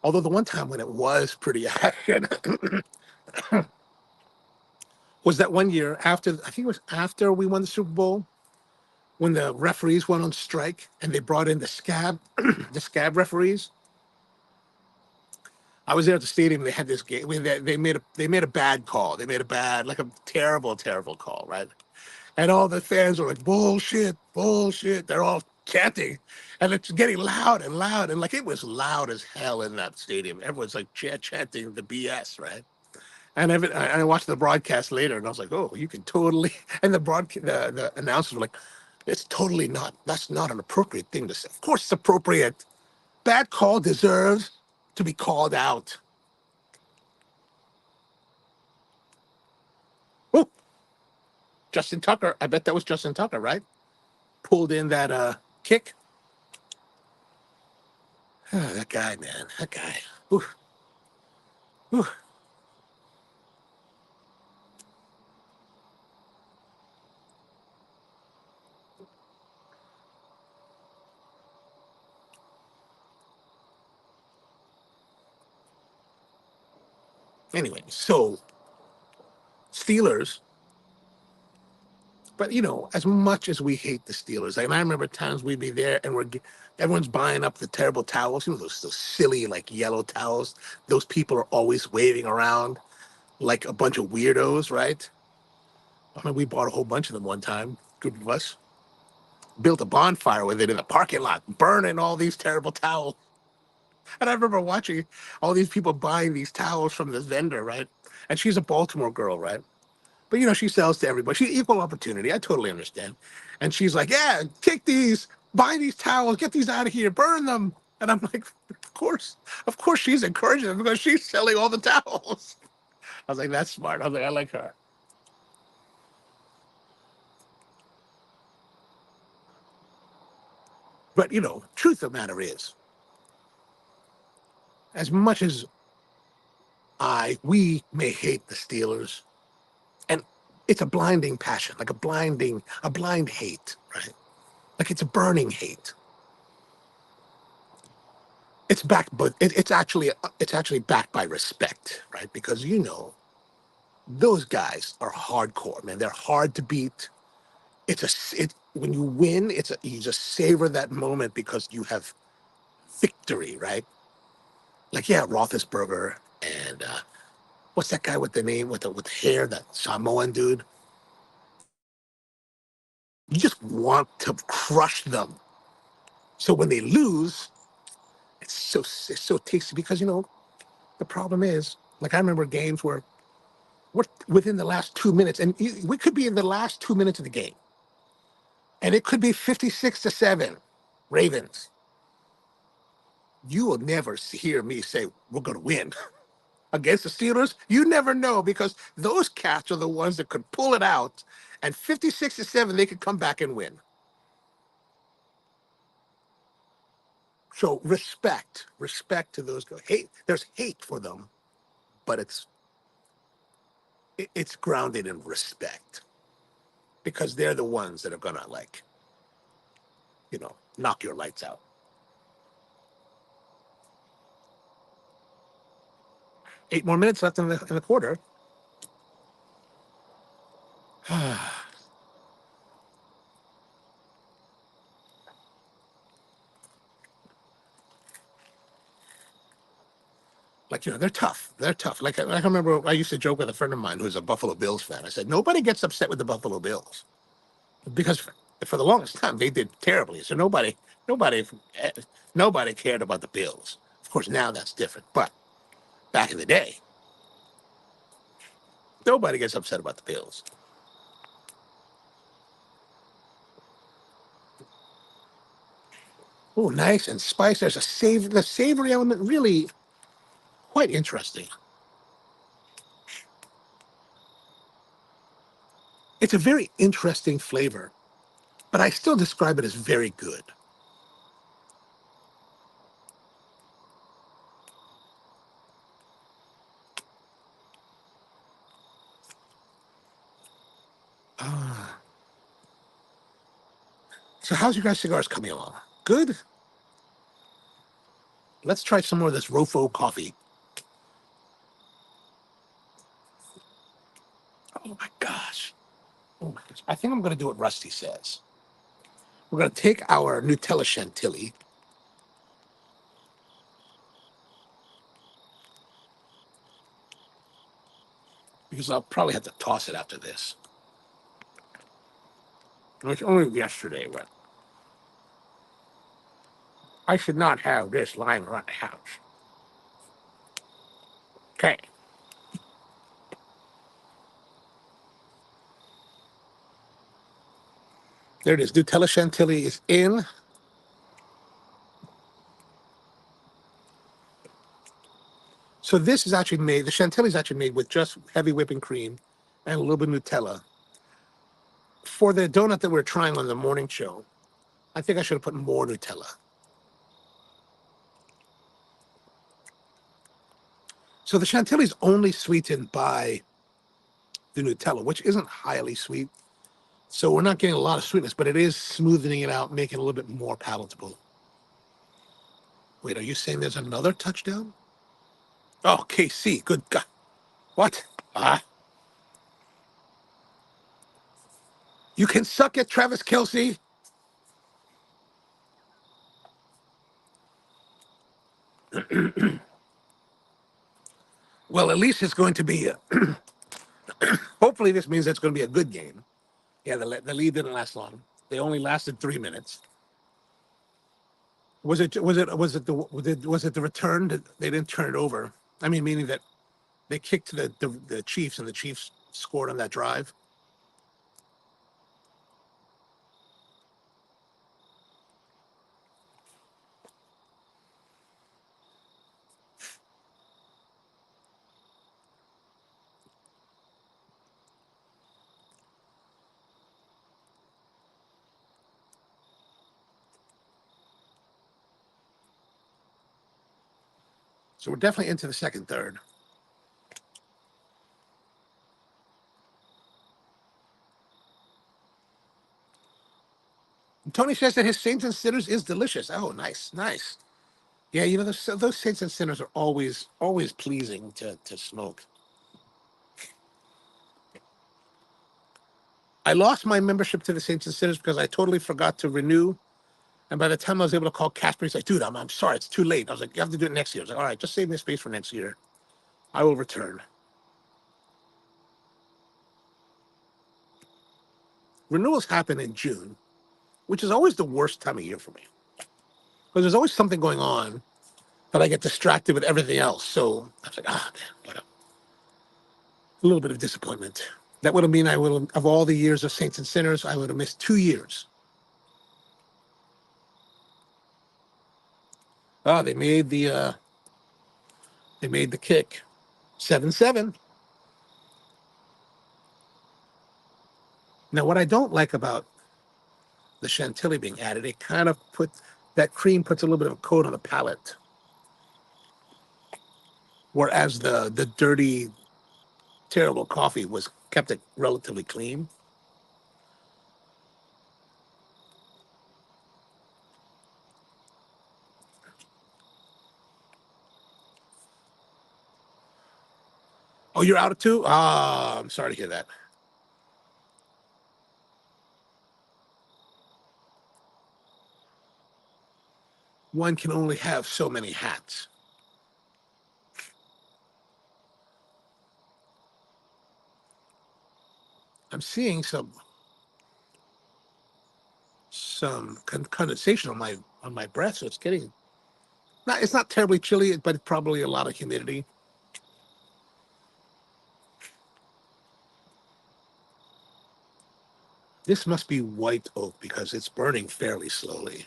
Although the one time when it was pretty accurate was that one year after, I think it was after we won the Super Bowl, when the referees went on strike and they brought in the scab, the scab referees. I was there at the stadium. They had this game. They made a bad call. They made a bad, like a terrible, terrible call, right? And all the fans were like, bullshit, bullshit. They're all chanting, and it's getting loud and loud, and like it was loud as hell in that stadium. Everyone's like chanting the BS, right? And I watched the broadcast later, and I was like, oh, you can totally. And the announcers were like, it's totally not. That's not an appropriate thing to say. Of course, it's appropriate. Bad call deserves to be called out. Oh, Justin Tucker. I bet that was Justin Tucker, right? Pulled in that kick. That guy, man. That guy. Ooh, ooh. Anyway, so Steelers. But as much as we hate the Steelers, and I remember times we'd be there and everyone's buying up the terrible towels, those silly like yellow towels. Those people are always waving around like a bunch of weirdos, right? I mean, we bought a whole bunch of them one time, group of us, built a bonfire with it in the parking lot, burning all these terrible towels. And I remember watching all these people buying these towels from this vendor, right? And she's a Baltimore girl, right? But she sells to everybody. She's equal opportunity. I totally understand. And she's like, yeah, take these, buy these towels, get these out of here, burn them. And I'm like, of course she's encouraging them because she's selling all the towels. I was like, that's smart. I was like, I like her. But truth of the matter is, as much as we may hate the Steelers, and it's a blinding passion, like a blind hate, right? Like it's a burning hate. It's backed, but it's actually backed by respect, right? Because those guys are hardcore, man. They're hard to beat. When you win, you just savor that moment because you have victory, right? Like yeah, Roethlisberger and what's that guy with the name with the hair, that Samoan dude? You just want to crush them. So when they lose, it's so tasty because the problem is, like I remember games where we're within the last 2 minutes, and we could be in the last 2 minutes of the game, and it could be 56-7, Ravens. You will never hear me say we're going to win. against the Steelers? You never know, because those cats are the ones that could pull it out, and 50-67, they could come back and win. So respect to those guys. There's hate for them, but it's grounded in respect, because they're the ones that are gonna, like, knock your lights out. 8 more minutes left in the quarter. Like, they're tough. They're tough. Like, I remember I used to joke with a friend of mine who's a Buffalo Bills fan. I said, nobody gets upset with the Buffalo Bills, because for the longest time they did terribly. So nobody, eh, nobody cared about the Bills. Of course, now that's different. But back in the day, nobody gets upset about the Bills. Oh, nice and spicy. There's the savory element, really quite interesting. It's a very interesting flavor, but I still describe it as very good. Ah. So how's your guys' cigars coming along? Good? Let's try some more of this Rofo coffee. Oh my gosh. Oh my gosh. I think I'm going to do what Rusty says. We're going to take our Nutella Chantilly. Because I'll probably have to toss it after this. It's only yesterday, but I should not have this lying around the house. Okay. There it is. Nutella Chantilly is in. So this is actually made, the Chantilly is actually made with just heavy whipping cream and a little bit of Nutella. For the donut that we're trying on the morning show, I think I should have put more Nutella. So the Chantilly is only sweetened by the Nutella, which isn't highly sweet. So we're not getting a lot of sweetness, but it is smoothing it out, making it a little bit more palatable. Wait, are you saying there's another touchdown? Oh, KC, good God. What? You can suck it, Travis Kelce. Well, at least it's going to be, hopefully this means it's going to be a good game. Yeah, the lead didn't last long. They only lasted 3 minutes. Was it the return that they didn't turn it over? I mean, meaning that they kicked to the Chiefs and the Chiefs scored on that drive. So we're definitely into the second third. And Tony says that his Saints and Sinners is delicious. Oh, nice, nice. Yeah, those Saints and Sinners are always pleasing to smoke. I lost my membership to the Saints and Sinners because I totally forgot to renew. And by the time I was able to call Casper, he's like, dude, I'm sorry, it's too late. I was like, you have to do it next year. I was like, all right, just save me space for next year. I will return. Renewals happen in June, which is always the worst time of year for me. Because there's always something going on, but I get distracted with everything else. So I was like, man, what a little bit of disappointment. That would have mean I would have, of all the years of Saints and Sinners, I would have missed 2 years. Oh, they made the kick. 7-7. Now, what I don't like about the chantilly being added, it kind of that cream puts a little bit of a coat on the palate. Whereas the dirty, terrible coffee was kept it relatively clean. Oh, you're out of two? Ah, I'm sorry to hear that. One can only have so many hats. I'm seeing some condensation on my breath, so it's not terribly chilly, but probably a lot of humidity. This must be white oak because it's burning fairly slowly.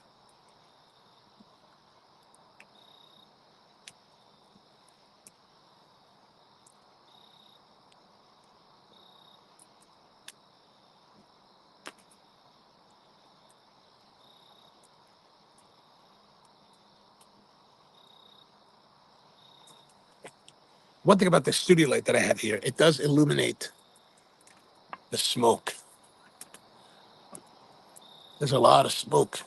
One thing about the studio light that I have here, it does illuminate the smoke. There's a lot of smoke.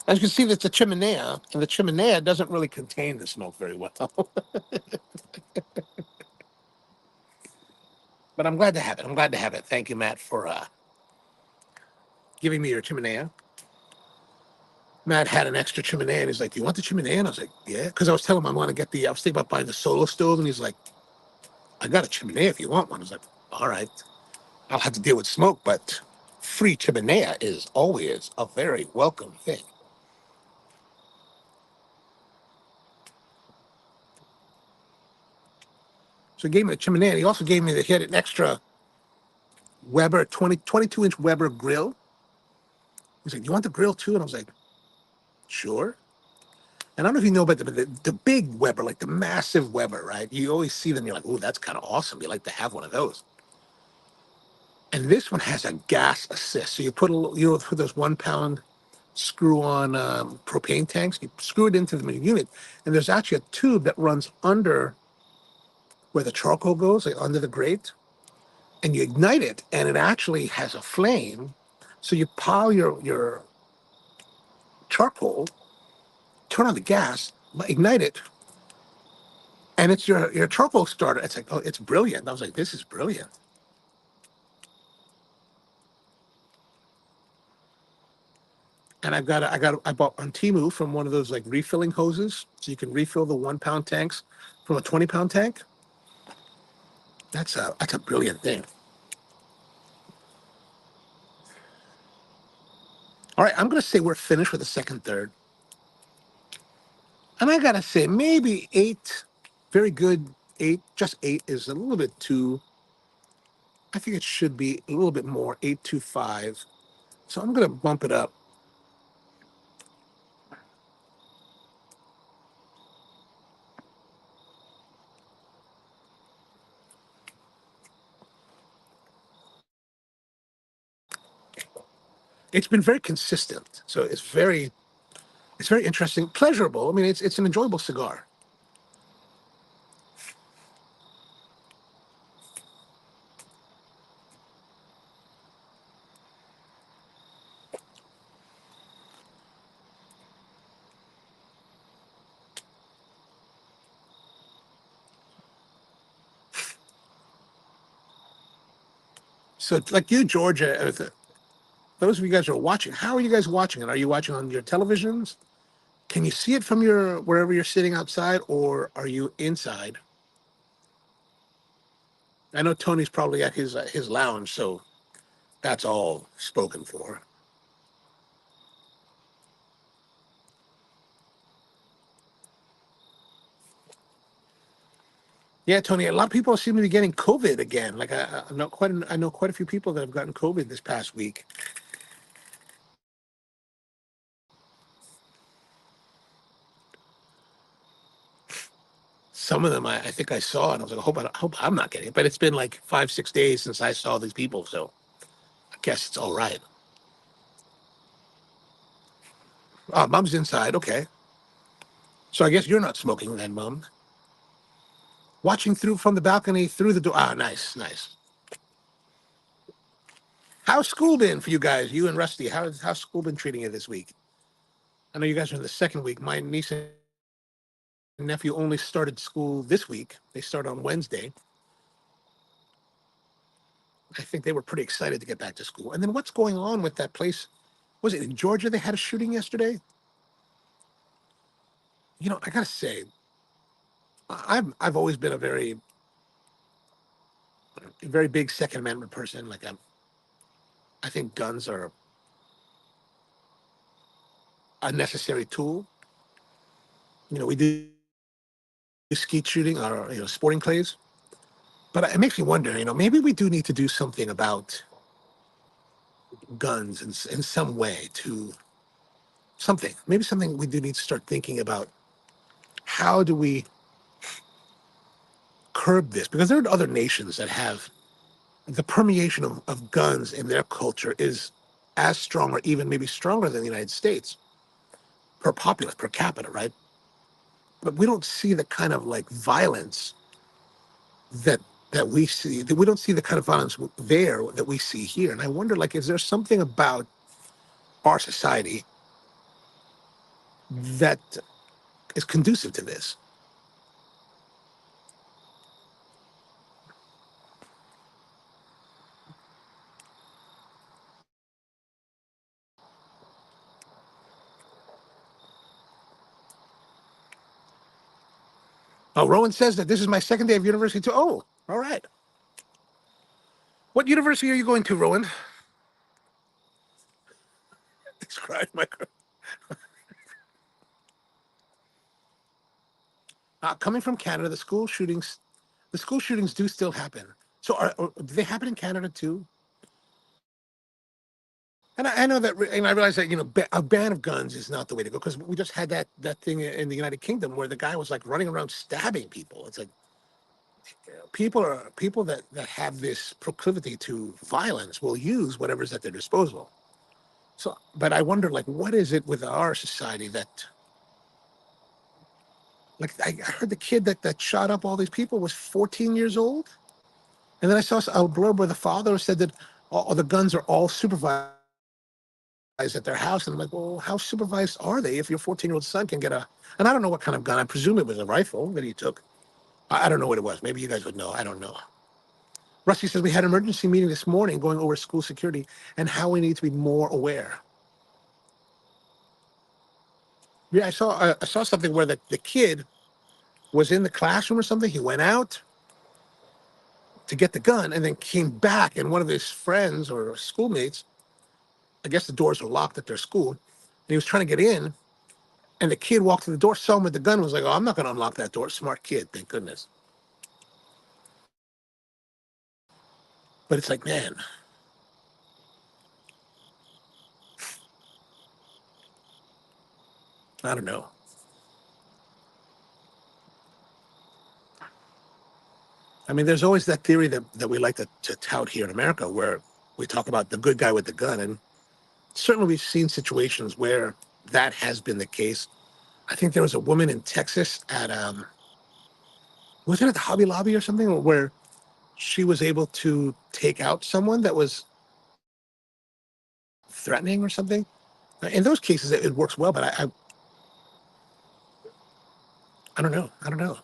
As you can see, it's a chimenea, and the chimenea doesn't really contain the smoke very well. But I'm glad to have it. I'm glad to have it. Thank you, Matt, for giving me your chimenea. Matt had an extra chimenea, and he's like, "Do you want the chimenea?" And I was like, "Yeah," because I was telling him I was thinking about buying the solo stove, and he's like, "I got a chimenea if you want one." I was like, "All right, I'll have to deal with smoke, but free chimenea is always a very welcome thing." So he gave me a chimenea, and he also gave me he had an extra Weber 22-inch Weber grill. He's like, "You want the grill too?" And I was like, "Sure." And I don't know if you know about the big Weber, like the massive Weber, right? You always see them, you're like, "Oh, that's kind of awesome. You like to have one of those." And this one has a gas assist. So put those 1 pound screw-on propane tanks. You screw it into the unit, and there's actually a tube that runs under where the charcoal goes, like under the grate, and you ignite it, and it actually has a flame. So you pile your charcoal, turn on the gas, ignite it, and it's your charcoal starter. It's like, oh, it's brilliant. I was like, this is brilliant. And I bought on Temu from one of those like refilling hoses, so you can refill the 1 pound tanks from a 20 pound tank. That's a brilliant thing. All right, I'm gonna say we're finished with the second third, and I gotta say maybe eight, very good eight, just eight is a little bit too. I think it should be a little bit more 8.25. So I'm gonna bump it up. It's been very consistent, so it's very interesting, pleasurable. I mean, it's an enjoyable cigar. So, like you, Georgia, those of you guys who are watching, how are you guys watching it? Are you watching on your televisions? Can you see it from your wherever you're sitting outside, or are you inside? I know Tony's probably at his lounge, so that's all spoken for. Yeah, Tony. A lot of people seem to be getting COVID again. Like I know quite a few people that have gotten COVID this past week. some of them I think I saw, and I was like, I hope I'm not getting it. But it's been like 5, 6 days since I saw these people, so I guess it's all right. Mom's inside. Okay, so I guess you're not smoking then, Mom. Watching through from the balcony through the door. Ah, nice, nice. How's school been for you guys? You and Rusty. How's school been treating you this week? I know you guys are in the second week. My niece and nephew only started school this week. They start on Wednesday. I think they were pretty excited to get back to school. And then what's going on with that place? Was it in Georgia they had a shooting yesterday? I gotta say, I've always been a very big Second Amendment person. Like I think guns are a necessary tool. We do skeet shooting or sporting clays, but it makes me wonder. Maybe we do need to do something about guns in some way to something. Maybe something we do need to start thinking about. How do we curb this? Because there are other nations that have the permeation of guns in their culture is as strong or even maybe stronger than the United States per populace, per capita, right? But we don't see the kind of like violence that we see. That we don't see the kind of violence there that we see here. And I wonder, like, is there something about our society that is conducive to this? Oh, Rowan says that this is my second day of university too. Oh, all right. What university are you going to, Rowan? Describe my. Coming from Canada, the school shootings do still happen. So, do they happen in Canada too? And I know that, and I realize that a ban of guns is not the way to go because we just had that thing in the United Kingdom where the guy was like running around stabbing people. It's like people that have this proclivity to violence will use whatever's at their disposal. So, but I wonder, like, what is it with our society that, like, I heard the kid that shot up all these people was 14 years old, and then I saw a blurb where the father said that all the guns are all supervised at their house, and I'm like, well, how supervised are they if your 14-year-old son can get a? And I don't know what kind of gun. I presume it was a rifle that he took. I don't know what it was. Maybe you guys would know. I don't know. Rusty says we had an emergency meeting this morning going over school security and how we need to be more aware. Yeah, I saw something where the kid was in the classroom or something. He went out to get the gun and then came back, and one of his friends or schoolmates, I guess the doors were locked at their school, and he was trying to get in, and the kid walked to the door, saw him with the gun, was like, "Oh, I'm not going to unlock that door." Smart kid, thank goodness. But it's like, man, I don't know. I mean, there's always that theory that we like to tout here in America where we talk about the good guy with the gun. And certainly we've seen situations where that has been the case. I think there was a woman in Texas at, was it at the Hobby Lobby or something, where she was able to take out someone that was threatening or something. In those cases, it works well, but I don't know. I don't know.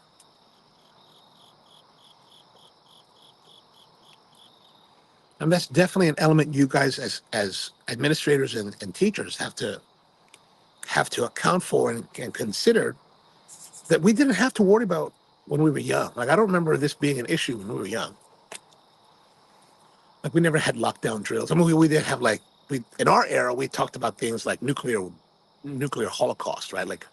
And that's definitely an element you guys as administrators and teachers have to account for and consider that we didn't have to worry about when we were young. Like I don't remember this being an issue when we were young. Like we never had lockdown drills. I mean, we did have like we in our era we talked about things like nuclear holocaust, right? Like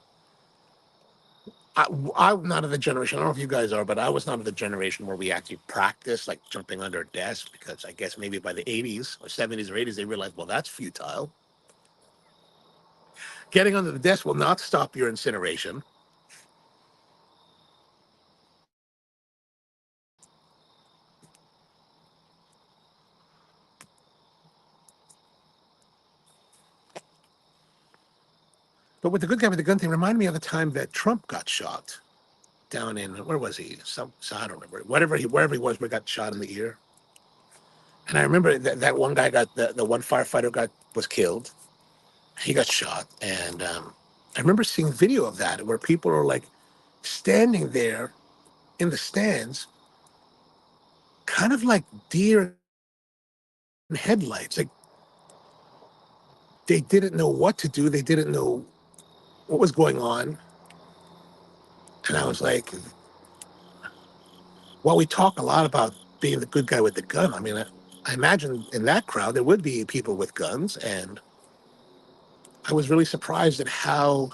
I'm not of the generation. I don't know if you guys are, but I was not of the generation where we actually practiced like jumping under a desk because I guess maybe by the 80s or 70s or 80s they realized, well, that's futile. Getting under the desk will not stop your incineration. But with the good guy with the gun thing, reminded me of the time that Trump got shot down in, where was he? So I don't remember. Wherever he was, but got shot in the ear. And I remember that one guy the one firefighter was killed. He got shot, and I remember seeing video of that where people are like standing there in the stands, kind of like deer in headlights. Like they didn't know what to do. They didn't know what was going on. And I was like, while we talk a lot about being the good guy with the gun, I mean, I imagine in that crowd there would be people with guns, and I was really surprised at how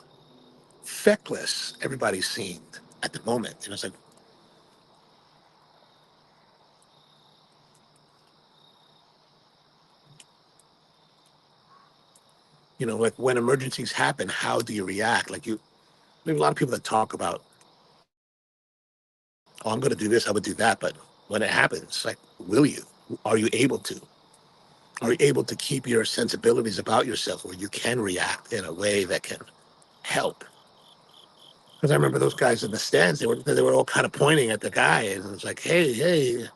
feckless everybody seemed at the moment. And it's like, like when emergencies happen, how do you react? Like there's a lot of people that talk about, oh, I'm going to do this, I would do that. But when it happens, like, will you? Are you able to? Are you able to keep your sensibilities about yourself where you can react in a way that can help? Because I remember those guys in the stands, they were all kind of pointing at the guy, and it was like, hey. I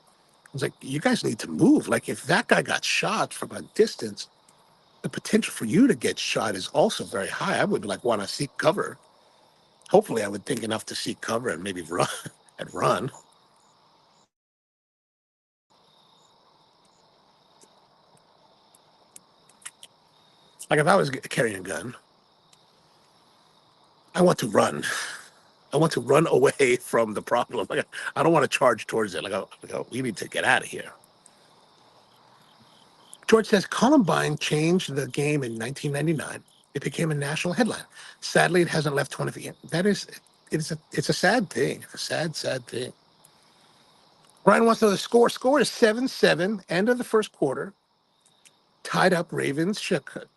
was like, you guys need to move. Like, if that guy got shot from a distance, the potential for you to get shot is also very high. I would like want to seek cover. Hopefully, I would think enough to seek cover and maybe run and run. Like if I was carrying a gun, I want to run. I want to run away from the problem. Like I don't want to charge towards it. We need to get out of here. George says Columbine changed the game in 1999. It became a national headline. Sadly, it hasn't left 20 feet. It's a sad thing. It's a sad, sad thing. Brian wants to know the score. Score is 7-7. End of the first quarter. Tied up Ravens,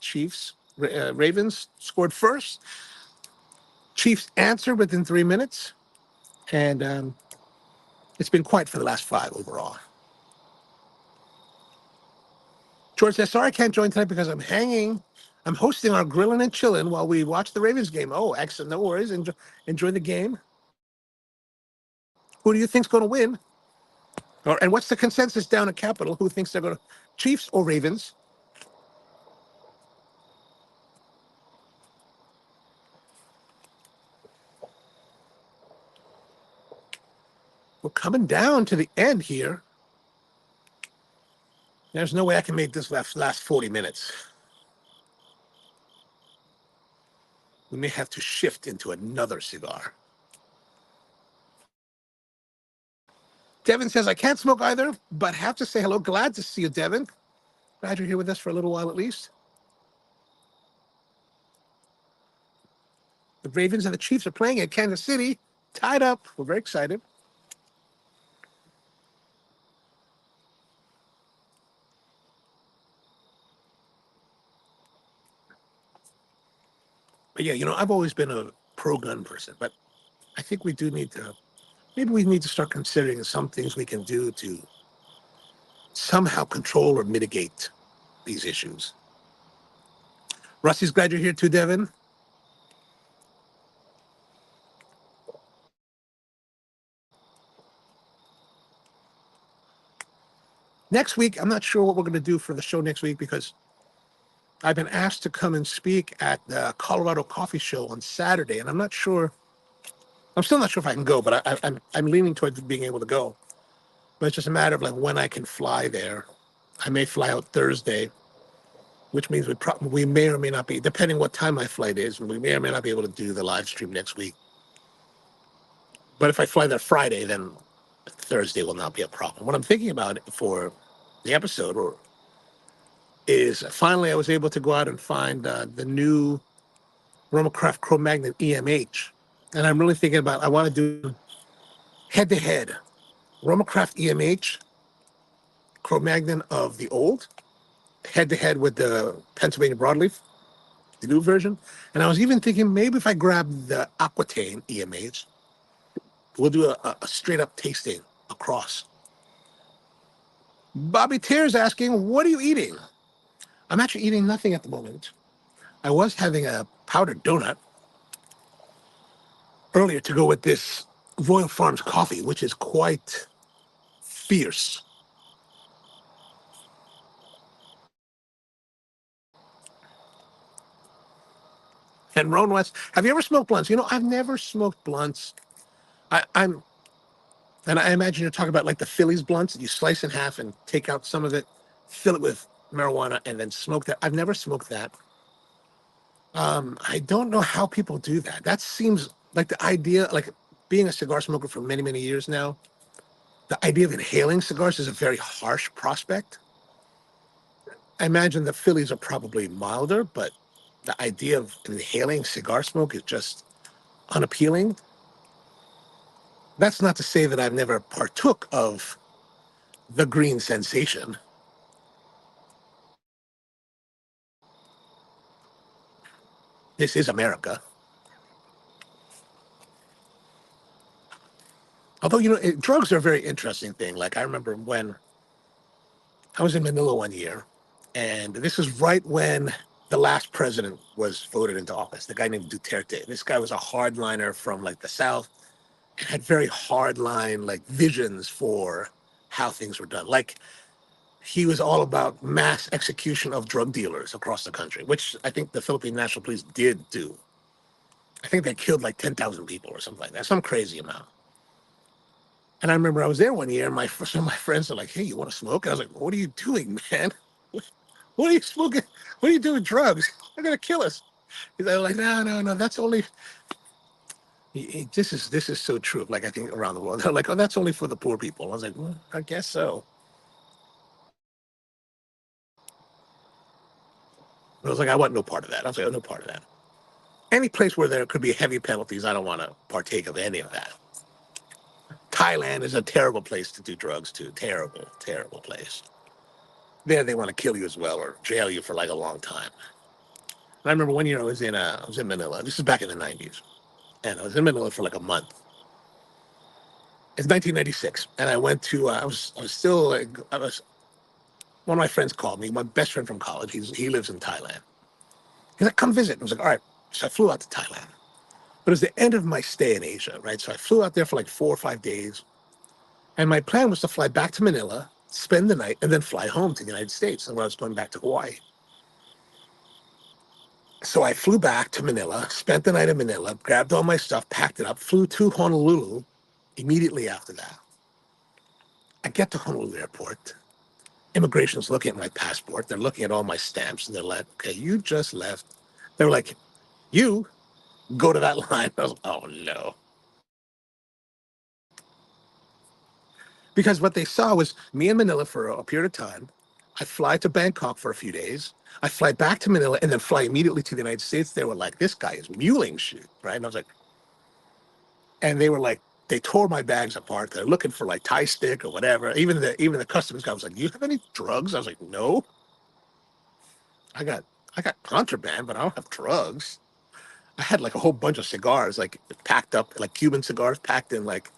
Chiefs. Ravens scored first. Chiefs answered within 3 minutes. And it's been quiet for the last 5 overall. George says, sorry I can't join tonight because I'm hosting our grilling and chilling while we watch the Ravens game. Oh, excellent. No worries. Enjoy the game. Who do you think's going to win? And what's the consensus down at Capitol? Who thinks they're going to, Chiefs or Ravens? We're coming down to the end here. There's no way I can make this last 40 minutes. We may have to shift into another cigar. Devin says, I can't smoke either, but have to say hello. Glad to see you, Devin. Glad you're here with us for a little while at least. The Ravens and the Chiefs are playing at Kansas City, tied up. We're very excited. But yeah, I've always been a pro-gun person, but I think maybe we need to start considering some things we can do to somehow control or mitigate these issues. Rusty's glad you're here too, Devin. Next week, I'm not sure what we're going to do for the show next week because I've been asked to come and speak at the Colorado Coffee Show on Saturday, and I'm still not sure if I can go, but I'm leaning towards being able to go. But it's just a matter of like when I can fly there. I may fly out Thursday, which means we may or may not be, depending what time my flight is, we may or may not be able to do the live stream next week. But if I fly there Friday, then Thursday will not be a problem. What I'm thinking about for the episode is finally I was able to go out and find the new Romacraft Cro-Magnon EMH. And I'm really thinking about, I want to do head-to-head Romacraft EMH Cro-Magnon of the old, head-to-head with the Pennsylvania Broadleaf, the new version. And I was even thinking maybe if I grab the Aquitaine EMH, we'll do a straight-up tasting across. Bobby Tears asking, what are you eating? I'm actually eating nothing at the moment. I was having a powdered donut, earlier to go with this Royal Farms coffee, which is quite fierce. And Ron West, have you ever smoked blunts? You know, I've never smoked blunts. I'm, and I imagine you're talking about like the Phillies blunts that you slice in half and take out some of it, fill it with marijuana, and then smoke that. I've never smoked that. I don't know how people do that. That seems like the idea, like being a cigar smoker for many, many years now, the idea of inhaling cigars is a very harsh prospect. I imagine the Phillies are probably milder, but the idea of inhaling cigar smoke is just unappealing. That's not to say that I've never partook of the green sensation. This is America. Although, you know, drugs are a very interesting thing. Like, I remember when I was in Manila one year, and this was right when the last president was voted into office, the guy named Duterte. This guy was a hardliner from like the South, and had very hardline like visions for how things were done. Like, he was all about mass execution of drug dealers across the country, which I think the Philippine National Police did do. I think they killed like 10,000 people or something like that, some crazy amount. And I remember I was there one year, and some of my friends are like, "Hey, you want to smoke?" And I was like, "What are you doing, man? What are you smoking? What are you doing? Drugs? They're gonna kill us." They're like, "No, no, no. That's only." This is so true. Like, I think around the world, they're like, "Oh, that's only for the poor people." I was like, well, "I guess so." I was like, "I want no part of that." I was like, "Oh, no part of that." Any place where there could be heavy penalties, I don't want to partake of any of that. Thailand is a terrible place to do drugs to. Terrible, terrible place. There, they want to kill you as well or jail you for like a long time. And I remember one year I was in Manila. This is back in the '90s, and I was in Manila for like a month. It's 1996, and I went to. I was still. Like, I was. One of my friends called me. My best friend from college. He lives in Thailand. He's like, "Come visit." I was like, "All right." So I flew out to Thailand. But it was the end of my stay in Asia, right? So I flew out there for like 4 or 5 days. And my plan was to fly back to Manila, spend the night, and then fly home to the United States. And when I was going back to Hawaii. So I flew back to Manila, spent the night in Manila, grabbed all my stuff, packed it up, flew to Honolulu immediately after that. I get to Honolulu Airport. Immigration's looking at my passport. They're looking at all my stamps, and they're like, "Okay, you just left." They're like, "You go to that line." I was like, "Oh, no." Because what they saw was me in Manila for a period of time. I fly to Bangkok for a few days. I fly back to Manila and then fly immediately to the United States. They were like, "This guy is muling shit," right? And I was like, and they were like, they tore my bags apart. They're looking for like Thai stick or whatever. Even the customs guy was like, "Do you have any drugs?" I was like, "No, I got I got contraband, but I don't have drugs." I had like a whole bunch of cigars, like packed up, like Cuban cigars packed in like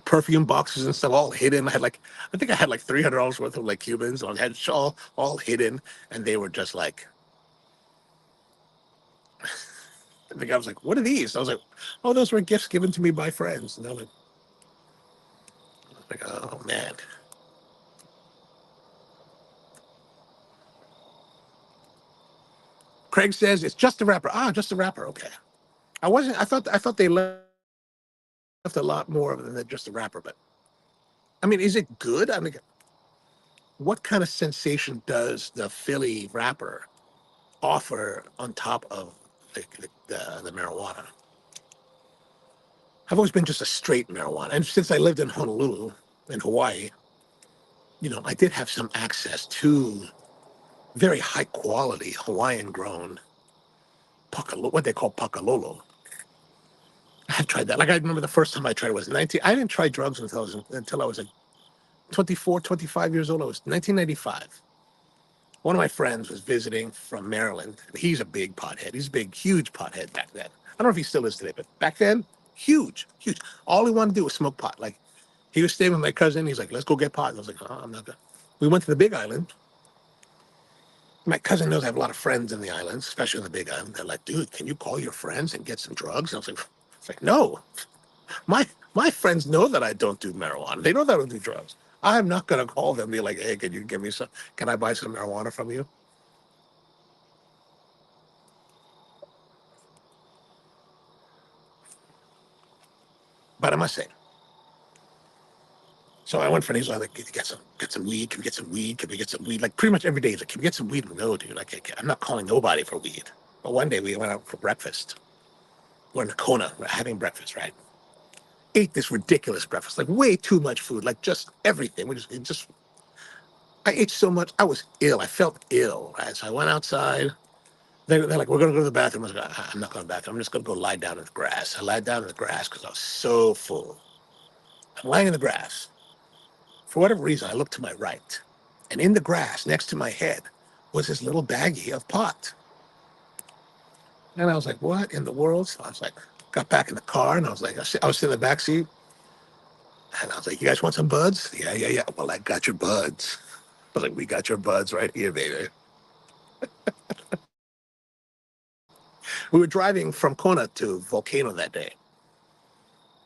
perfume boxes and stuff, all hidden. I think I had like $300 worth of like Cubans. I had all hidden, and they were just like, the guy was like, "What are these?" I was like, "Oh, those were gifts given to me by friends." And they're like, "Oh man." Craig says it's just a wrapper. Ah, just a wrapper. Okay. I wasn't. I thought they left a lot more of it than just a wrapper. But I mean, is it good? I mean, what kind of sensation does the Philly wrapper offer on top of the marijuana? I've always been just a straight marijuana. And since I lived in Honolulu, in Hawaii, I did have some access to very high quality Hawaiian grown what they call pakalolo. I have tried that. Like, I remember the first time I tried it was 19. I didn't try drugs until I was like 24, 25 years old. I was 1995. One of my friends was visiting from Maryland. He's a big pothead. He's a big, huge pothead back then. I don't know if he still is today, but back then, huge, huge. All he wanted to do was smoke pot. Like, he was staying with my cousin. He's like, "Let's go get pot." And I was like, "Oh, I'm not gonna." We went to the Big Island. My cousin knows I have a lot of friends in the islands, especially in the Big Island. They're like, "Dude, can you call your friends and get some drugs?" And I was like, It's like, no, my my friends know that I don't do marijuana. They know that I don't do drugs. I'm not gonna call them and be like, hey, can you give me some? Can I buy some marijuana from you? But I must say, so I went for these. I was like, can you get some weed? Can we get some weed? Can we get some weed? Like pretty much every day, he's like, can we get some weed? No, dude, I'm not calling nobody for weed. But one day we went out for breakfast. We're in Kona, we're having breakfast, right? Ate this ridiculous breakfast, like way too much food, like just everything. I ate so much, I was ill. I felt ill, right? So I went outside. They're like, we're going to go to the bathroom. I was like, I'm not going to the bathroom. I'm just going to go lie down in the grass. I lied down in the grass because I was so full. I'm lying in the grass. For whatever reason, I looked to my right. And in the grass next to my head was this little baggie of pot. And I was like, what in the world? So I was like, got back in the car and I was like, I was sitting in the back seat. And I was like, you guys want some buds? Yeah, yeah, yeah. Well, I got your buds. I was like, we got your buds right here, baby. We were driving from Kona to Volcano that day.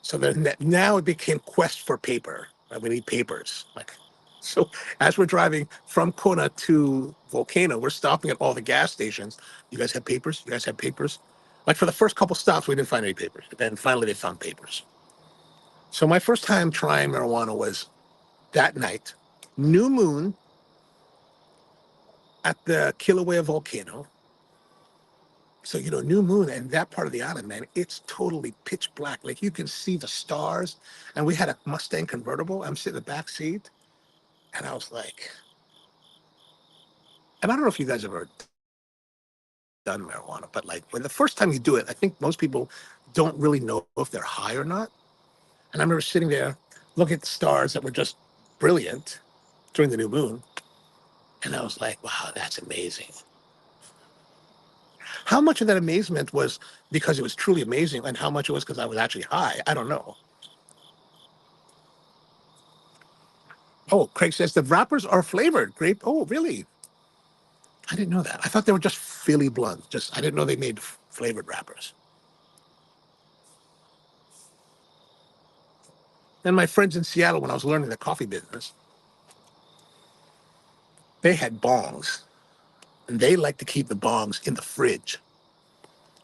So then now it became quest for paper. Right? We need papers. Like, so as we're driving from Kona to Volcano, we're stopping at all the gas stations. You guys have papers? You guys have papers? Like for the first couple stops, we didn't find any papers. Then finally they found papers. So my first time trying marijuana was that night, new moon at the Kilauea volcano. So, new moon and that part of the island, man, it's totally pitch black. Like you can see the stars. And we had a Mustang convertible. I'm sitting in the back seat. And I was like, and I don't know if you guys ever done marijuana, but like when the first time you do it, I think most people don't really know if they're high or not. And I remember sitting there looking at the stars that were just brilliant during the new moon. And I was like, wow, that's amazing. How much of that amazement was because it was truly amazing and how much it was because I was actually high? I don't know. Oh, Craig says the wrappers are flavored grape. Oh, really? I didn't know that. I thought they were just Philly blunts. Just I didn't know they made flavored wrappers. And my friends in Seattle, when I was learning the coffee business, they had bongs, and they like to keep the bongs in the fridge.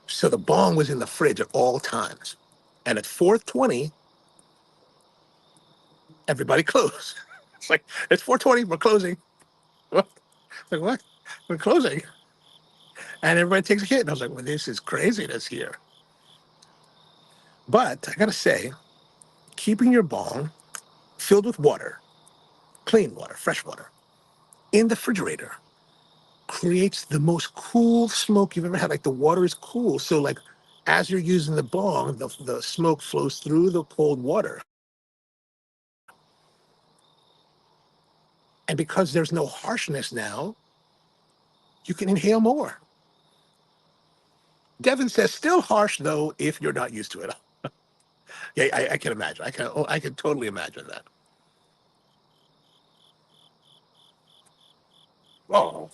So the bong was in the fridge at all times. And at 4:20, everybody closed. It's like it's 4:20, we're closing. What? Like what? We're closing. And everybody takes a hit. And I was like, well, this is craziness here. But I gotta say, keeping your bong filled with water, clean water, fresh water, in the refrigerator creates the most cool smoke you've ever had. Like the water is cool. So like as you're using the bong, the smoke flows through the cold water. And because there's no harshness now, you can inhale more. Devin says, still harsh though, if you're not used to it. Yeah, I can imagine. I can totally imagine that. Oh,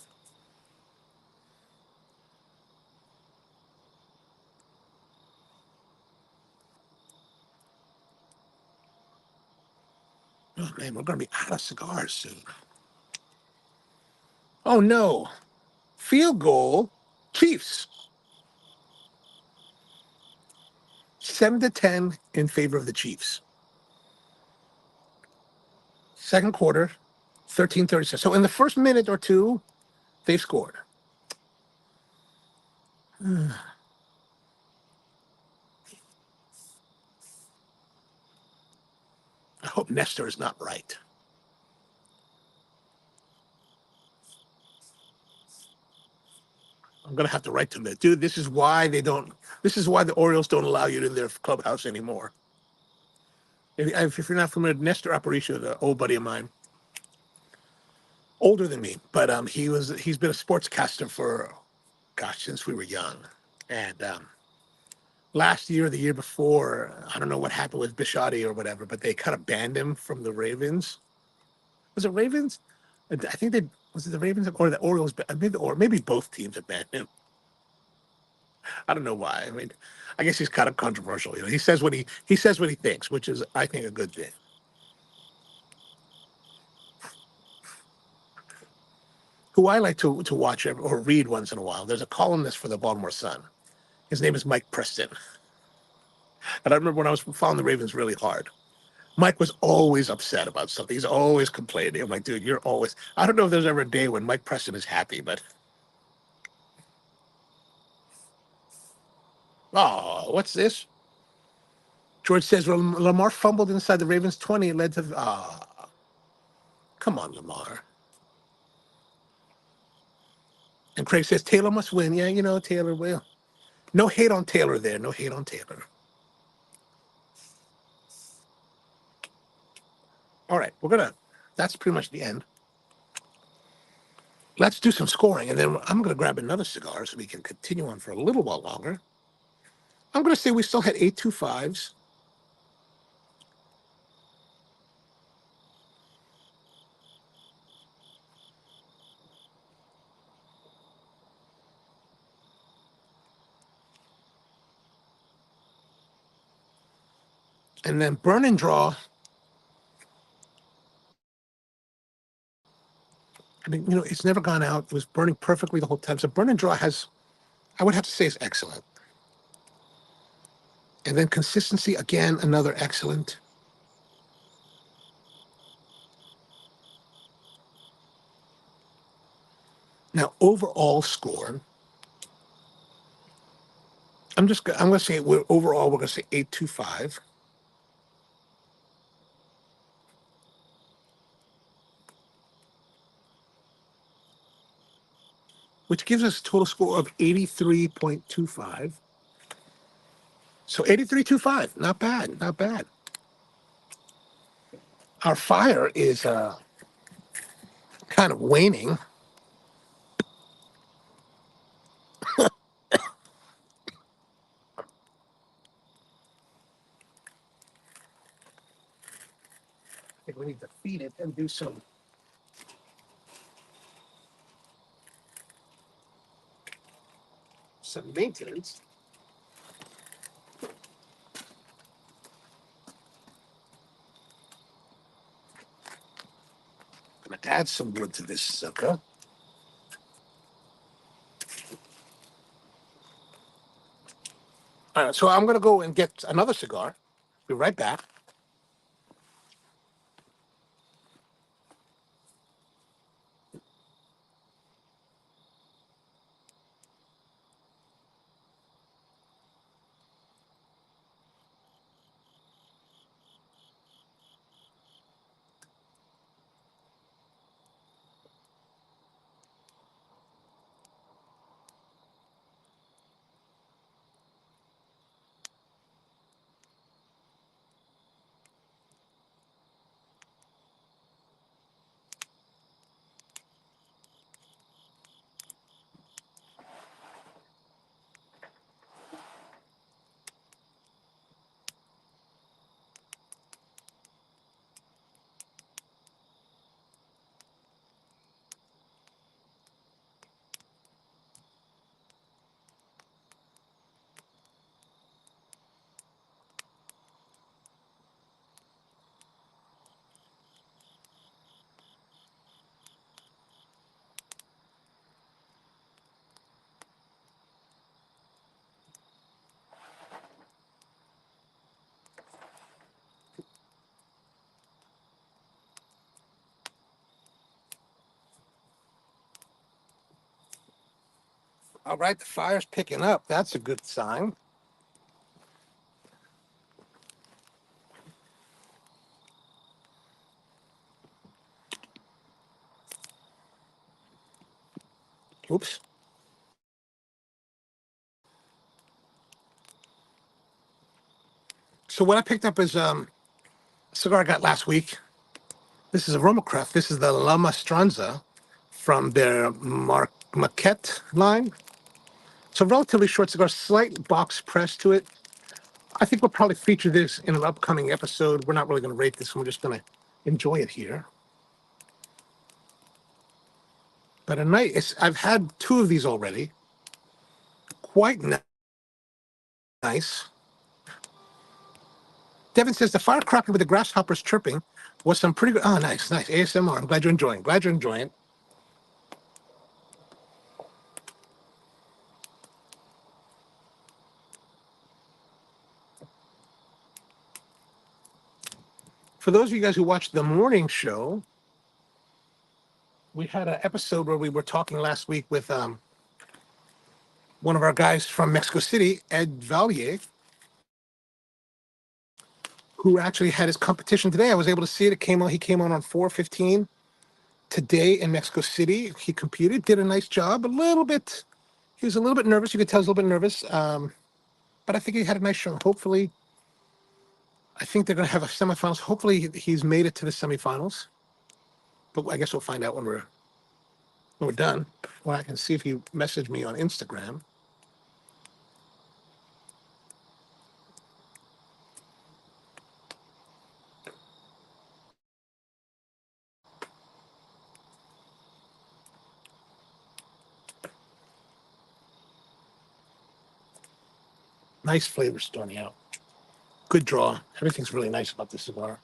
oh man, we're gonna be out of cigars soon. Oh no. Field goal, Chiefs. 7-10 in favor of the Chiefs. Second quarter, 13:36. So in the first minute or two, they've scored. I hope Nestor is not right. I'm gonna have to write to him, dude. This is why they don't. This is why the Orioles don't allow you in their clubhouse anymore. If you're not familiar, Nestor Aparicio, the old buddy of mine, older than me, but he's been a sportscaster for, gosh, since we were young. And last year, the year before, I don't know what happened with Bishotti or whatever, but they kind of banned him from the Ravens. Was it Ravens? I think they was it the Ravens or the Orioles? Maybe both teams had banned him. I don't know why. I mean, I guess he's kind of controversial. You know, he says what he thinks, which is, I think, a good thing. Who I like to watch or read once in a while. There's a columnist for the Baltimore Sun. His name is Mike Preston. And I remember when I was following the Ravens really hard, Mike was always upset about something. He's always complaining. I'm like, dude, you're always. I don't know if there's ever a day when Mike Preston is happy, but oh, what's this? George says, well, Lamar fumbled inside the Ravens 20 and led to. Come on, Lamar. And Craig says, Taylor must win. Yeah, you know, Taylor will. No hate on Taylor there. No hate on Taylor. All right, that's pretty much the end. Let's do some scoring, and then I'm gonna grab another cigar so we can continue on for a little while longer. I'm gonna say we still had 825s. And then burn and draw. I mean, you know, it's never gone out. It was burning perfectly the whole time. So burn and draw I would have to say, is excellent. And then consistency, again, another excellent. Now, overall score, I'm going to say overall we're going to say 825. Which gives us a total score of 83.25. So 83.25, not bad, not bad. Our fire is kind of waning. I think we need to feed it and do some maintenance. I'm going to add some wood to this sucker. All right, so I'm going to go and get another cigar. Be right back. All right, the fire's picking up. That's a good sign. Oops. So what I picked up is a cigar I got last week. This is a Romacraft. This is the La Mastranza from their Maquette line. It's a relatively short cigar, slight box press to it. I think we'll probably feature this in an upcoming episode. We're not really going to rate this. We're just going to enjoy it here. But I've had two of these already. Quite nice. nice. Devin says the firecracker with the grasshoppers chirping was some pretty good. Oh, nice, nice ASMR. I'm glad you're enjoying. Glad you're enjoying. For those of you guys who watched the morning show, we had an episode where we were talking last week with one of our guys from Mexico City, Ed Valier, who actually had his competition today. I was able to see it. It came on. He came on 4:15 today in Mexico City. He competed, did a nice job. A little bit. He was a little bit nervous. You could tell he was a little bit nervous. But I think he had a nice show. Hopefully, I think they're going to have a semifinals. Hopefully, he's made it to the semifinals. But I guess we'll find out when we're done. Well, I can see if he messaged me on Instagram. Nice flavor starting out. Good draw. Everything's really nice about this cigar.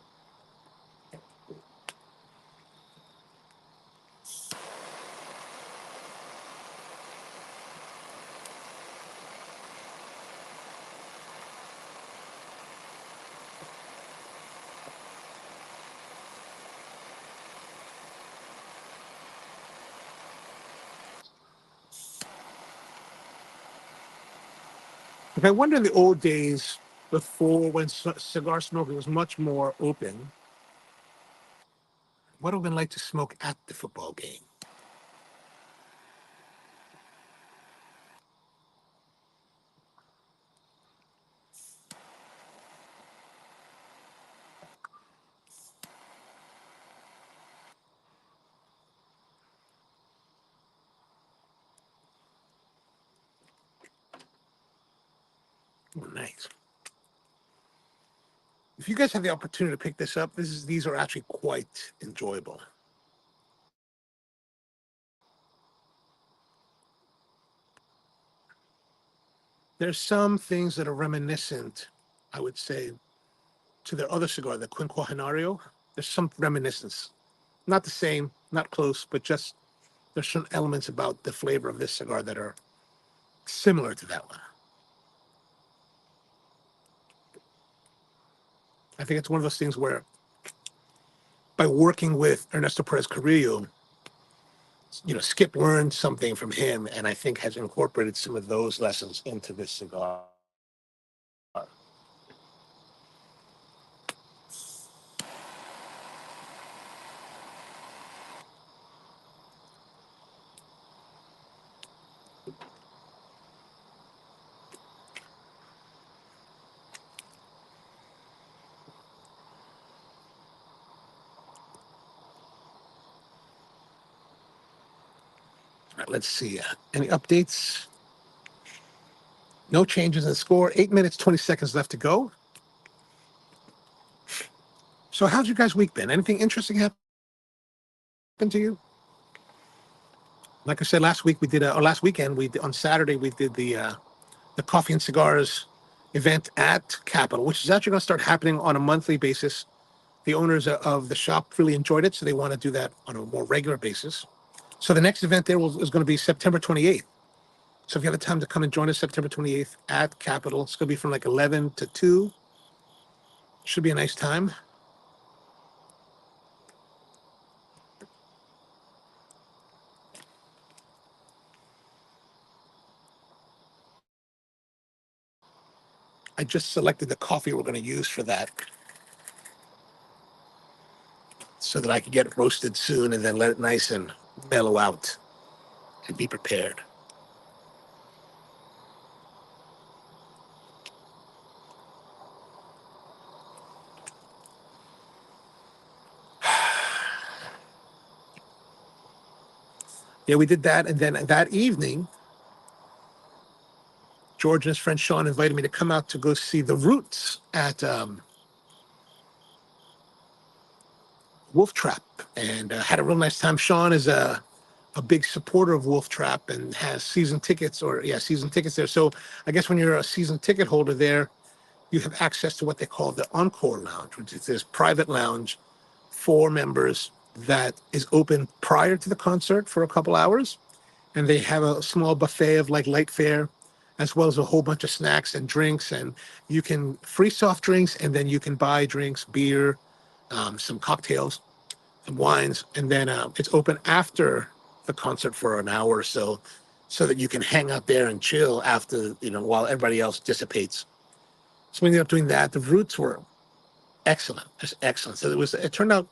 Like I wonder in the old days, before when cigar smoking was much more open, what it would have been like to smoke at the football game. Oh, nice. If you guys have the opportunity to pick this up, these are actually quite enjoyable. There's some things that are reminiscent, I would say, to their other cigar, the Quinquagenario. There's some reminiscence. Not the same, not close, but just there's some elements about the flavor of this cigar that are similar to that one. I think it's one of those things where by working with Ernesto Perez Carrillo, Skip learned something from him, and I think has incorporated some of those lessons into this cigar. All right, let's see. Any updates? No changes in the score. 8 minutes, 20 seconds left to go. So how's your guys' week been? Anything interesting happened to you? Like I said, last week we did, or last weekend, on Saturday, we did the Coffee and Cigars event at Capitol, which is actually going to start happening on a monthly basis. The owners of the shop really enjoyed it, so they want to do that on a more regular basis. So the next event there is going to be September 28th. So if you have the time to come and join us September 28th at Capitol, it's going to be from like 11 to 2. Should be a nice time. I just selected the coffee we're going to use for that so that I can get it roasted soon and then let it nice and mellow out and be prepared. Yeah, we did that. And then that evening, George and his friend Sean invited me to come out to go see the Roots at Wolf Trap, and had a real nice time. Sean is a a big supporter of Wolf Trap and has season tickets, or yeah, season tickets there. So I guess when you're a season ticket holder there, you have access to what they call the Encore Lounge, which is this private lounge for members that is open prior to the concert for a couple hours. And they have a small buffet of like light fare, as well as a whole bunch of snacks and drinks. And you can free soft drinks, and then you can buy drinks, beer, some cocktails, some wines. And then it's open after the concert for an hour or so that you can hang out there and chill after, while everybody else dissipates. So we ended up doing that. The Roots were excellent, just excellent. So it turned out,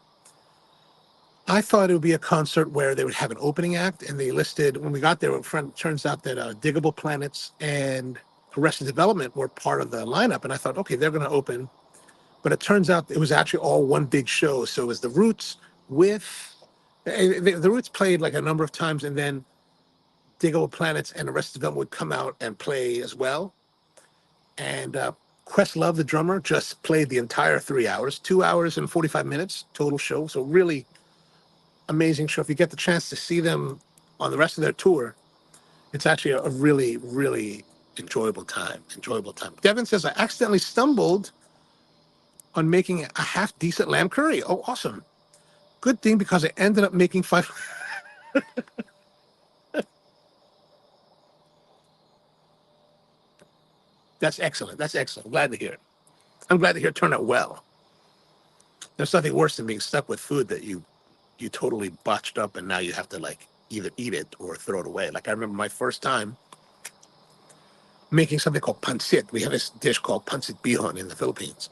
I thought it would be a concert where they would have an opening act, and they listed, when we got there, it turns out that Diggable Planets and Arrested Development were part of the lineup. And I thought, okay, they're going to open. But it turns out it was actually all one big show. So it was the Roots the Roots played like a number of times, and then Diggable Planets and Arrested Development would come out and play as well. And Questlove, the drummer, just played the entire 3 hours, 2 hours and 45 minutes total show. So really amazing show. If you get the chance to see them on the rest of their tour, it's actually a really, really enjoyable time. Enjoyable time. Devin says, I accidentally stumbled on making a half decent lamb curry. Oh, awesome. Good thing, because I ended up making five. That's excellent. That's excellent. I'm glad to hear it. I'm glad to hear it turned out well. There's nothing worse than being stuck with food that you totally botched up, and now you have to like either eat it or throw it away. Like I remember my first time making something called pancit. We have this dish called pancit bihon in the Philippines.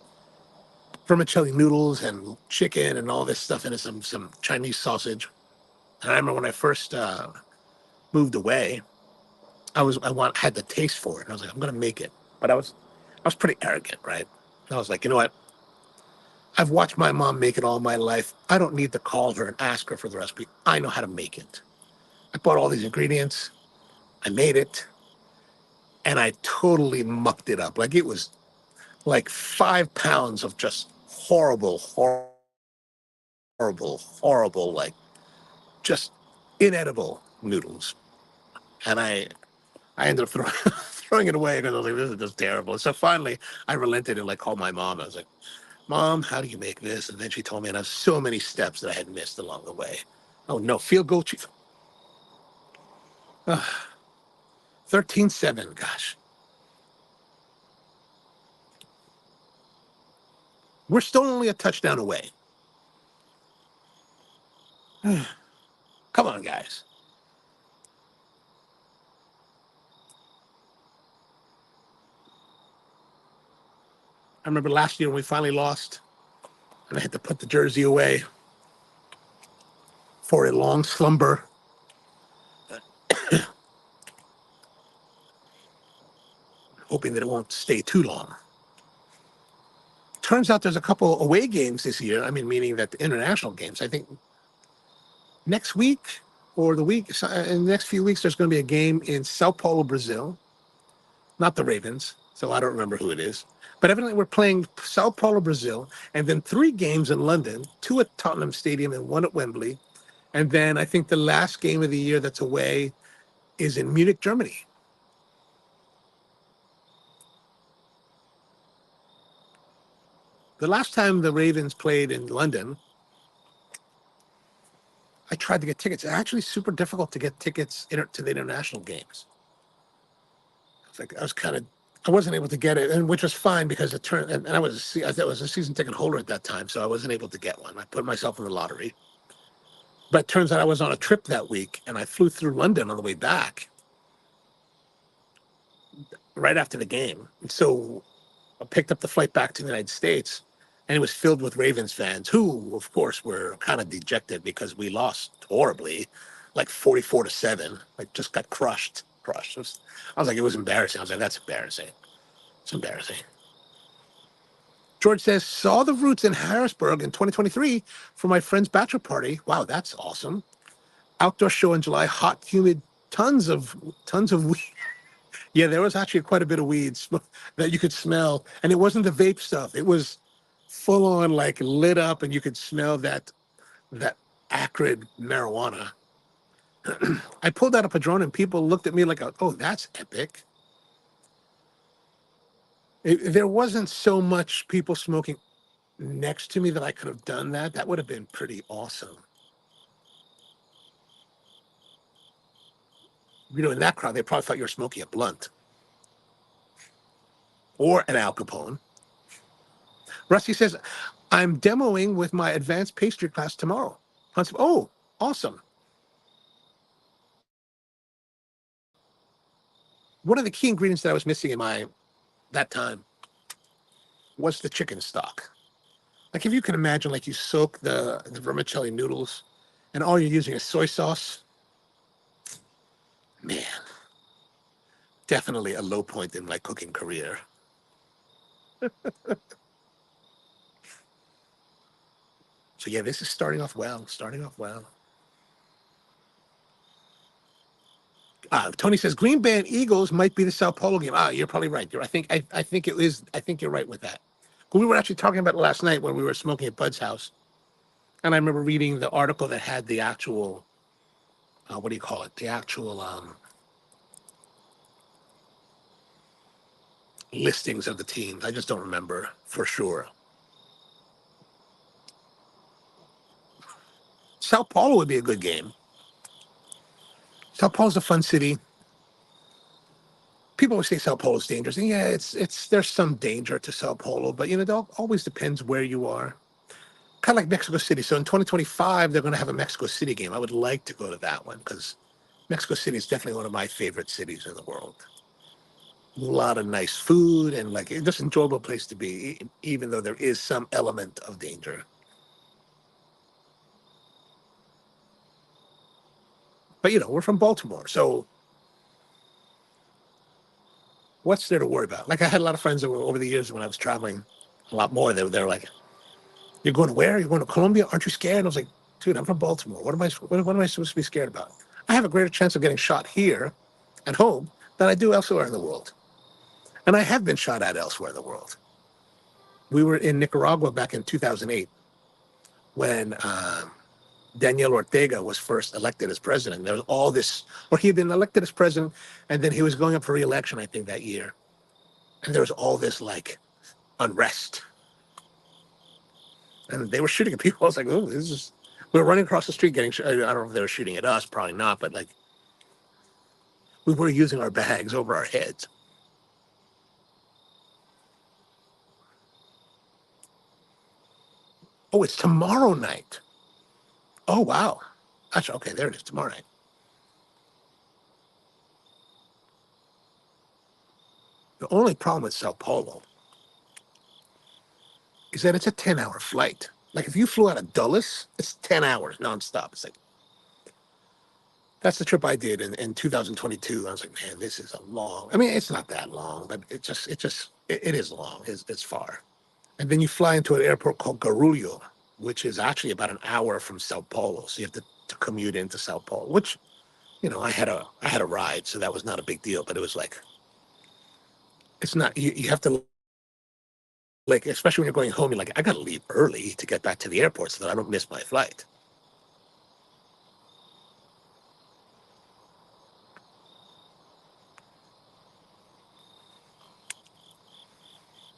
Vermicelli noodles and chicken and all this stuff, and some Chinese sausage. And I remember when I first moved away, had the taste for it. And I was like, I'm gonna make it. But I was pretty arrogant, right? And I was like, you know what? I've watched my mom make it all my life. I don't need to call her and ask her for the recipe. I know how to make it. I bought all these ingredients. I made it. And I totally mucked it up. Like it was like 5 pounds of just horrible, like just inedible noodles. And I ended up throwing it away because I was like, this is just terrible. So finally I relented and like called my mom. I was like, Mom, how do you make this? And then she told me, and I have so many steps that I had missed along the way. Oh no, field goal chief. 13-7, gosh. We're still only a touchdown away. Come on, guys. I remember last year when we finally lost, and I had to put the jersey away for a long slumber. Hoping that it won't stay too long. Turns out there's a couple away games this year. I mean, meaning that the international games. I think next week or in the next few weeks, there's going to be a game in Sao Paulo, Brazil. Not the Ravens, so I don't remember who it is. But evidently we're playing Sao Paulo, Brazil, and then 3 games in London, 2 at Tottenham Stadium and 1 at Wembley. And then I think the last game of the year that's away is in Munich, Germany. The last time the Ravens played in London, I tried to get tickets. It's actually super difficult to get tickets to the international games. It's like I wasn't able to get it, and which was fine because it turned. And I was a season ticket holder at that time, so I wasn't able to get one. I put myself in the lottery. But it turns out I was on a trip that week, and I flew through London on the way back right after the game. And so I picked up the flight back to the United States, and it was filled with Ravens fans who, of course, were kind of dejected because we lost horribly, like 44-7, like just got crushed. I was like, it was embarrassing. I was like, that's embarrassing. It's embarrassing. George says, saw the Roots in Harrisburg in 2023 for my friend's bachelor party. Wow, that's awesome. Outdoor show in July, hot, humid, tons of weed. Yeah, there was actually quite a bit of weeds that you could smell. And it wasn't the vape stuff. It was full on like lit up, and you could smell that acrid marijuana. I pulled out a Padron and people looked at me like, oh, that's epic. There wasn't so much people smoking next to me that I could have done that. That would have been pretty awesome. You know, in that crowd, they probably thought you were smoking a blunt or an Al Capone. Rusty says, I'm demoing with my advanced pastry class tomorrow. Oh, awesome. One of the key ingredients that I was missing in my that time was the chicken stock. Like if you can imagine, like you soak the vermicelli noodles and all you're using is soy sauce, man, definitely a low point in my cooking career. So yeah, this is starting off well, starting off well. Tony says Green Bay and Eagles might be the Sao Paulo game. You're probably right. I think it is. I think you're right with that. We were actually talking about it last night when we were smoking at Bud's house, and I remember reading the article that had the actual, what do you call it? The actual listings of the teams. I just don't remember for sure. Sao Paulo would be a good game. Sao Paulo's a fun city. People always say Sao Paulo's dangerous, and yeah, it's there's some danger to Sao Paulo, but you know, it always depends where you are. Kind of like Mexico City. So in 2025, they're going to have a Mexico City game. I would like to go to that one because Mexico City is definitely one of my favorite cities in the world. A lot of nice food and like it's just an enjoyable place to be, even though there is some element of danger. But you know, we're from Baltimore, so what's there to worry about? Like I had a lot of friends that were over the years when I was traveling a lot more. They're like, "You're going to where? You're going to Colombia? Aren't you scared?" And I was like, "Dude, I'm from Baltimore. What am I supposed to be scared about? I have a greater chance of getting shot here at home than I do elsewhere in the world. And I have been shot at elsewhere in the world." We were in Nicaragua back in 2008 when Daniel Ortega was first elected as president. There was all this, or he had been elected as president, and then he was going up for re-election, I think, that year. And there was all this like unrest, and they were shooting at people. I was like, "Oh, this is." We were running across the street getting. I don't know if they were shooting at us, probably not, but like we were using our bags over our heads. Oh, it's tomorrow night. Oh wow, that's okay. There it is, tomorrow night. The only problem with Sao Paulo is that it's a 10-hour flight. Like if you flew out of Dulles, it's 10 hours nonstop. It's like that's the trip I did in 2022. I was like, man, this is a long. I mean, it's not that long, but it is long. It's far. And then you fly into an airport called Garullo, which is actually about an hour from Sao Paulo. So you have to commute into Sao Paulo, which, you know, I had a ride, so that was not a big deal. But it was like, it's not. You have to like, especially when you're going home. You're like, I got to leave early to get back to the airport so that I don't miss my flight.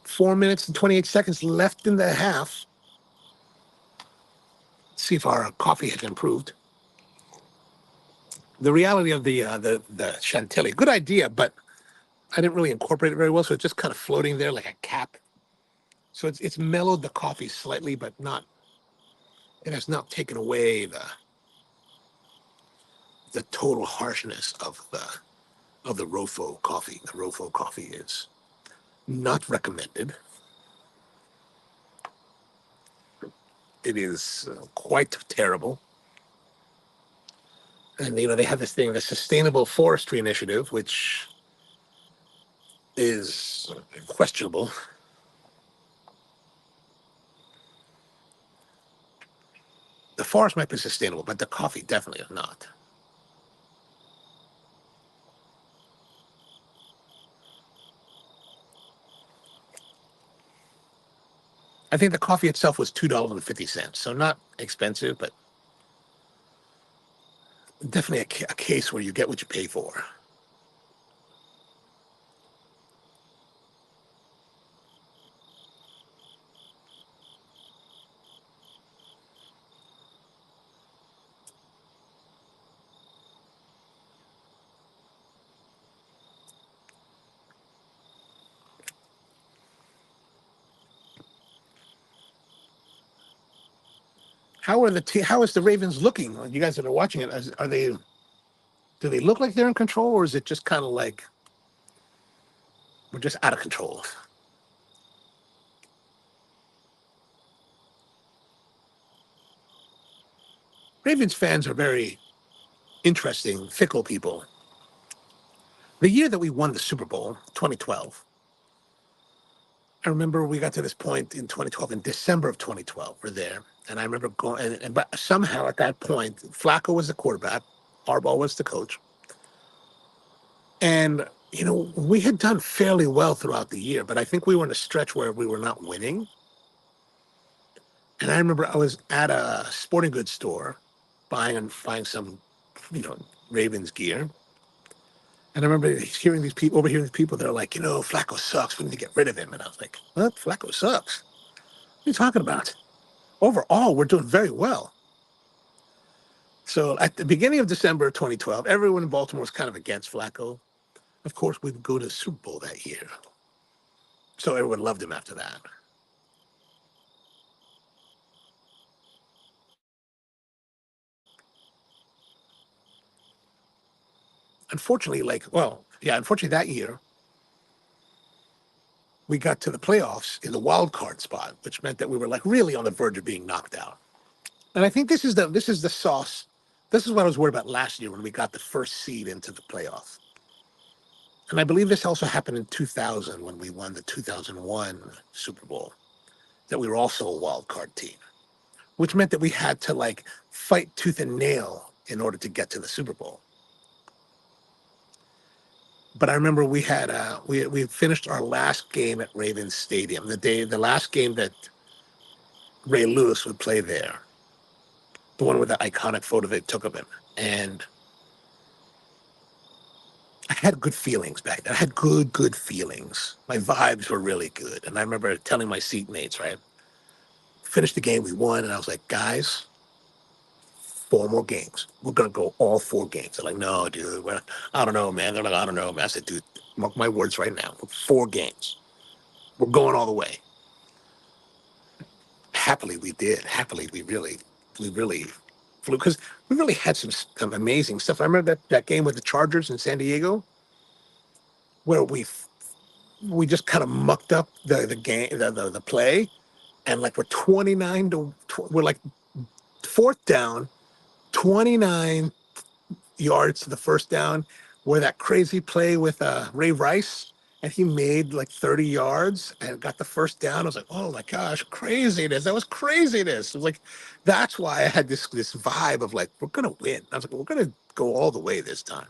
4 minutes and 28 seconds left in the half. Let's see if our coffee has improved. The reality of the Chantilly, good idea, but I didn't really incorporate it very well, so it's just kind of floating there like a cap. So it's mellowed the coffee slightly, but not. It has not taken away the total harshness of the Rofo coffee. The Rofo coffee is not recommended. It is quite terrible. And you know they have this thing, the Sustainable Forestry Initiative, which is questionable. The forest might be sustainable, but the coffee definitely is not. I think the coffee itself was $2.50, so not expensive, but definitely a case where you get what you pay for. How is the Ravens looking? You guys that are watching it, are they, do they look like they're in control, or is it just kind of like we're just out of control? Ravens fans are very interesting, fickle people. The year that we won the Super Bowl, 2012, I remember we got to this point in 2012, in December of 2012, we're there. And I remember going, but somehow at that point, Flacco was the quarterback, Harbaugh was the coach. And, we had done fairly well throughout the year, but I think we were in a stretch where we were not winning. And I remember I was at a sporting goods store buying some, you know, Ravens gear. And I remember overhearing these people that are like, Flacco sucks. We need to get rid of him. And I was like, what? Flacco sucks? What are you talking about? Overall, we're doing very well. So at the beginning of December 2012, everyone in Baltimore was kind of against Flacco. Of course, we would go to the Super Bowl that year. So everyone loved him after that. Unfortunately, unfortunately that year, we got to the playoffs in the wild card spot, which meant that we were like really on the verge of being knocked out. And I think this is the sauce. This is what I was worried about last year when we got the first seed into the playoffs. And I believe this also happened in 2000 when we won the 2001 Super Bowl, that we were also a wild card team, which meant that we had to like fight tooth and nail in order to get to the Super Bowl. But I remember we finished our last game at Ravens Stadium, the last game that Ray Lewis would play there, the one with the iconic photo they took of him. And I had good feelings back then. I had good feelings. My vibes were really good. And I remember telling my seatmates, right, finished the game, we won, and I was like, guys, four more games. We're gonna go all four games. They're like, no, dude, I don't know, man. They're like, I don't know, man. I said, dude, mark my words right now. Four games. We're going all the way. Happily, we did. Happily, we really flew because we really had some amazing stuff. I remember that game with the Chargers in San Diego, where we just kind of mucked up the game, the play, and like we're 29 to we're like fourth down, 29 yards to the first down, where that crazy play with Ray Rice, and he made like 30 yards and got the first down. I was like, oh my gosh, craziness! That was craziness. It was like that's why I had this vibe of like we're gonna win. I was like, we're gonna go all the way this time.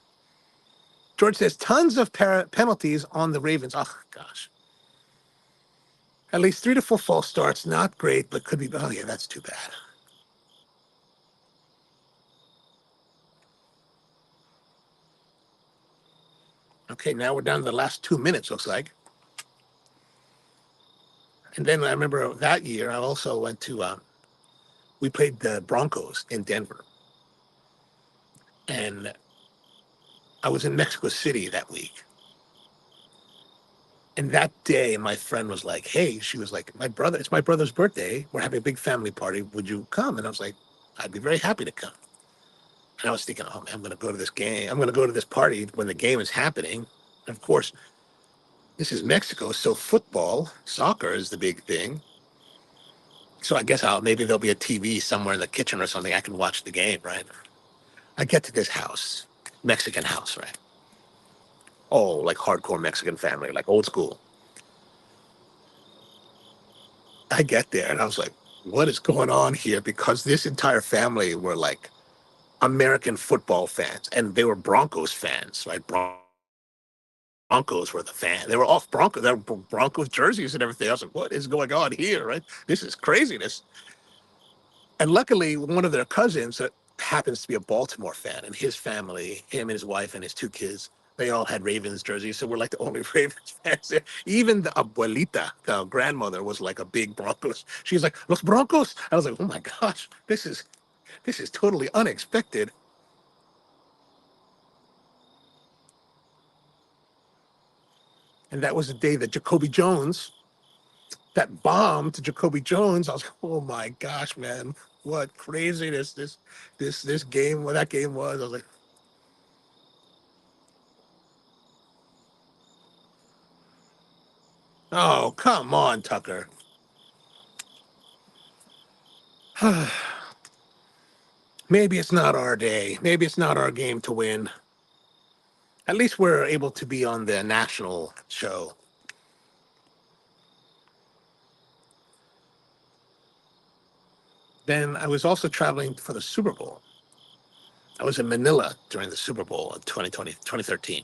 George says tons of penalties on the Ravens. Oh gosh. At least 3 to 4 false starts. Not great, but could be. Oh, yeah, that's too bad. Okay, now we're down to the last 2 minutes, looks like. And then I remember that year, I also went to, we played the Broncos in Denver. And I was in Mexico City that week. And that day, my friend was like, hey, she was like, it's my brother's birthday. We're having a big family party. Would you come? And I was like, I'd be very happy to come. And I was thinking, oh man, I'm going to go to this game. I'm going to go to this party when the game is happening. And of course, this is Mexico, so football, soccer is the big thing. So I guess maybe there'll be a TV somewhere in the kitchen or something. I can watch the game, right? I get to this house, Mexican house, right? Oh, like hardcore Mexican family, like old school. I get there and I was like, what is going on here? Because this entire family were like American football fans and they were Broncos fans, right? Broncos were the fan. They were off Broncos. They were Broncos jerseys and everything. I was like, what is going on here, right? This is craziness. And luckily, one of their cousins, happens to be a Baltimore fan, and his family, him and his wife and his two kids, they all had Ravens jerseys, so we're like the only Ravens fans there. Even the abuelita, the grandmother, was like a big Broncos. She's like, "Los Broncos." I was like, "Oh my gosh, this is totally unexpected." And that was the day that Jacoby Jones, that bomb to Jacoby Jones. I was like, "Oh my gosh, man, what craziness this game, what that game was." I was like, "Oh, come on, Tucker." Maybe it's not our day. Maybe it's not our game to win. At least we're able to be on the national show. Then I was also traveling for the Super Bowl. I was in Manila during the Super Bowl in 2020, 2013.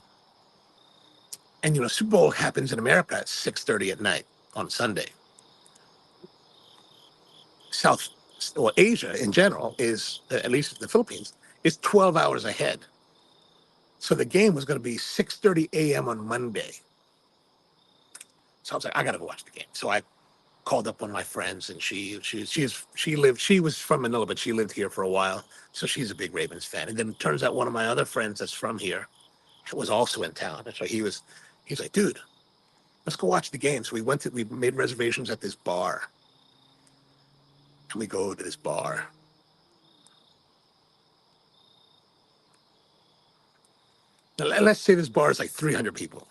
And Super Bowl happens in America at 6:30 at night on Sunday. South or Asia in general is, at least the Philippines, is 12 hours ahead. So the game was going to be 6:30 a.m. on Monday. So I was like, I gotta go watch the game. So I called up one of my friends, and she was from Manila, but she lived here for a while, so she's a big Ravens fan. And then it turns out one of my other friends that's from here was also in town, and so he's like, dude, let's go watch the game. So we made reservations at this bar, and we go to this bar. Now, let's say this bar is like 300 people.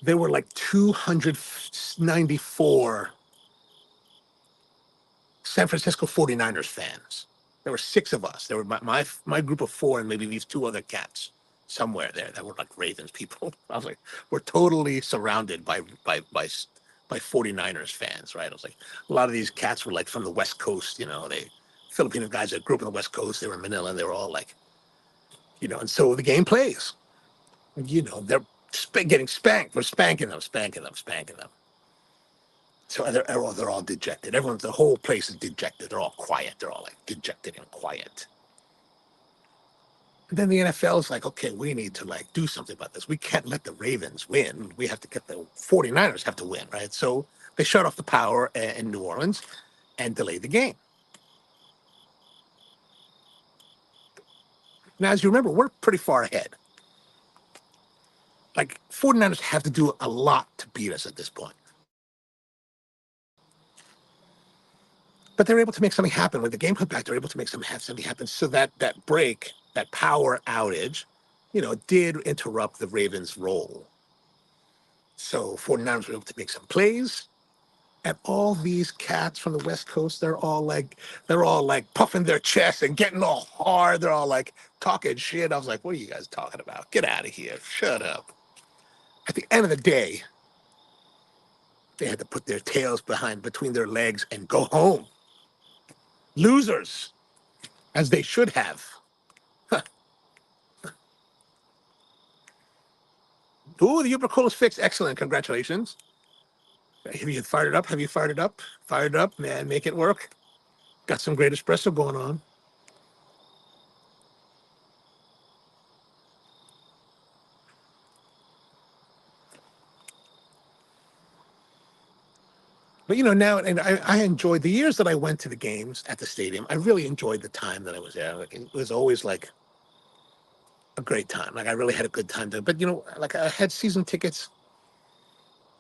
There were like 294 San Francisco 49ers fans. There were six of us. There were my group of four and maybe these two other cats somewhere there that were like Ravens people. I was like, we're totally surrounded by 49ers fans, right? I was like, a lot of these cats were like from the West Coast, they Filipino guys that grew up on the West Coast. They were in Manila, and they were all like, and so the game plays. They're getting spanked. We're spanking them, spanking them, spanking them. So they're all dejected. The whole place is dejected. They're all quiet. They're all like dejected and quiet. And then the NFL is like, okay, we need to like do something about this. We can't let the Ravens win. We have to get the 49ers have to win, right? So they shut off the power in New Orleans and delayed the game. Now, as you remember, we're pretty far ahead. Like 49ers have to do a lot to beat us at this point. But they're able to make something happen. When the game comes back, they're able to make something happen. So that break, that power outage, did interrupt the Ravens' roll. So 49ers were able to make some plays. And all these cats from the West Coast, they're all like puffing their chests and getting all hard. They're all like talking shit. I was like, what are you guys talking about? Get out of here. Shut up. At the end of the day, they had to put their tails between their legs and go home. Losers, as they should have. Ooh, the Uber is fixed. Excellent. Congratulations. Have you fired it up? Have you fired it up? Fire it up, man. Make it work. Got some great espresso going on. But now, and I enjoyed the years that I went to the games at the stadium. I really enjoyed the time that I was there. Like, it was always like a great time. Like I really had a good time there. But like I had season tickets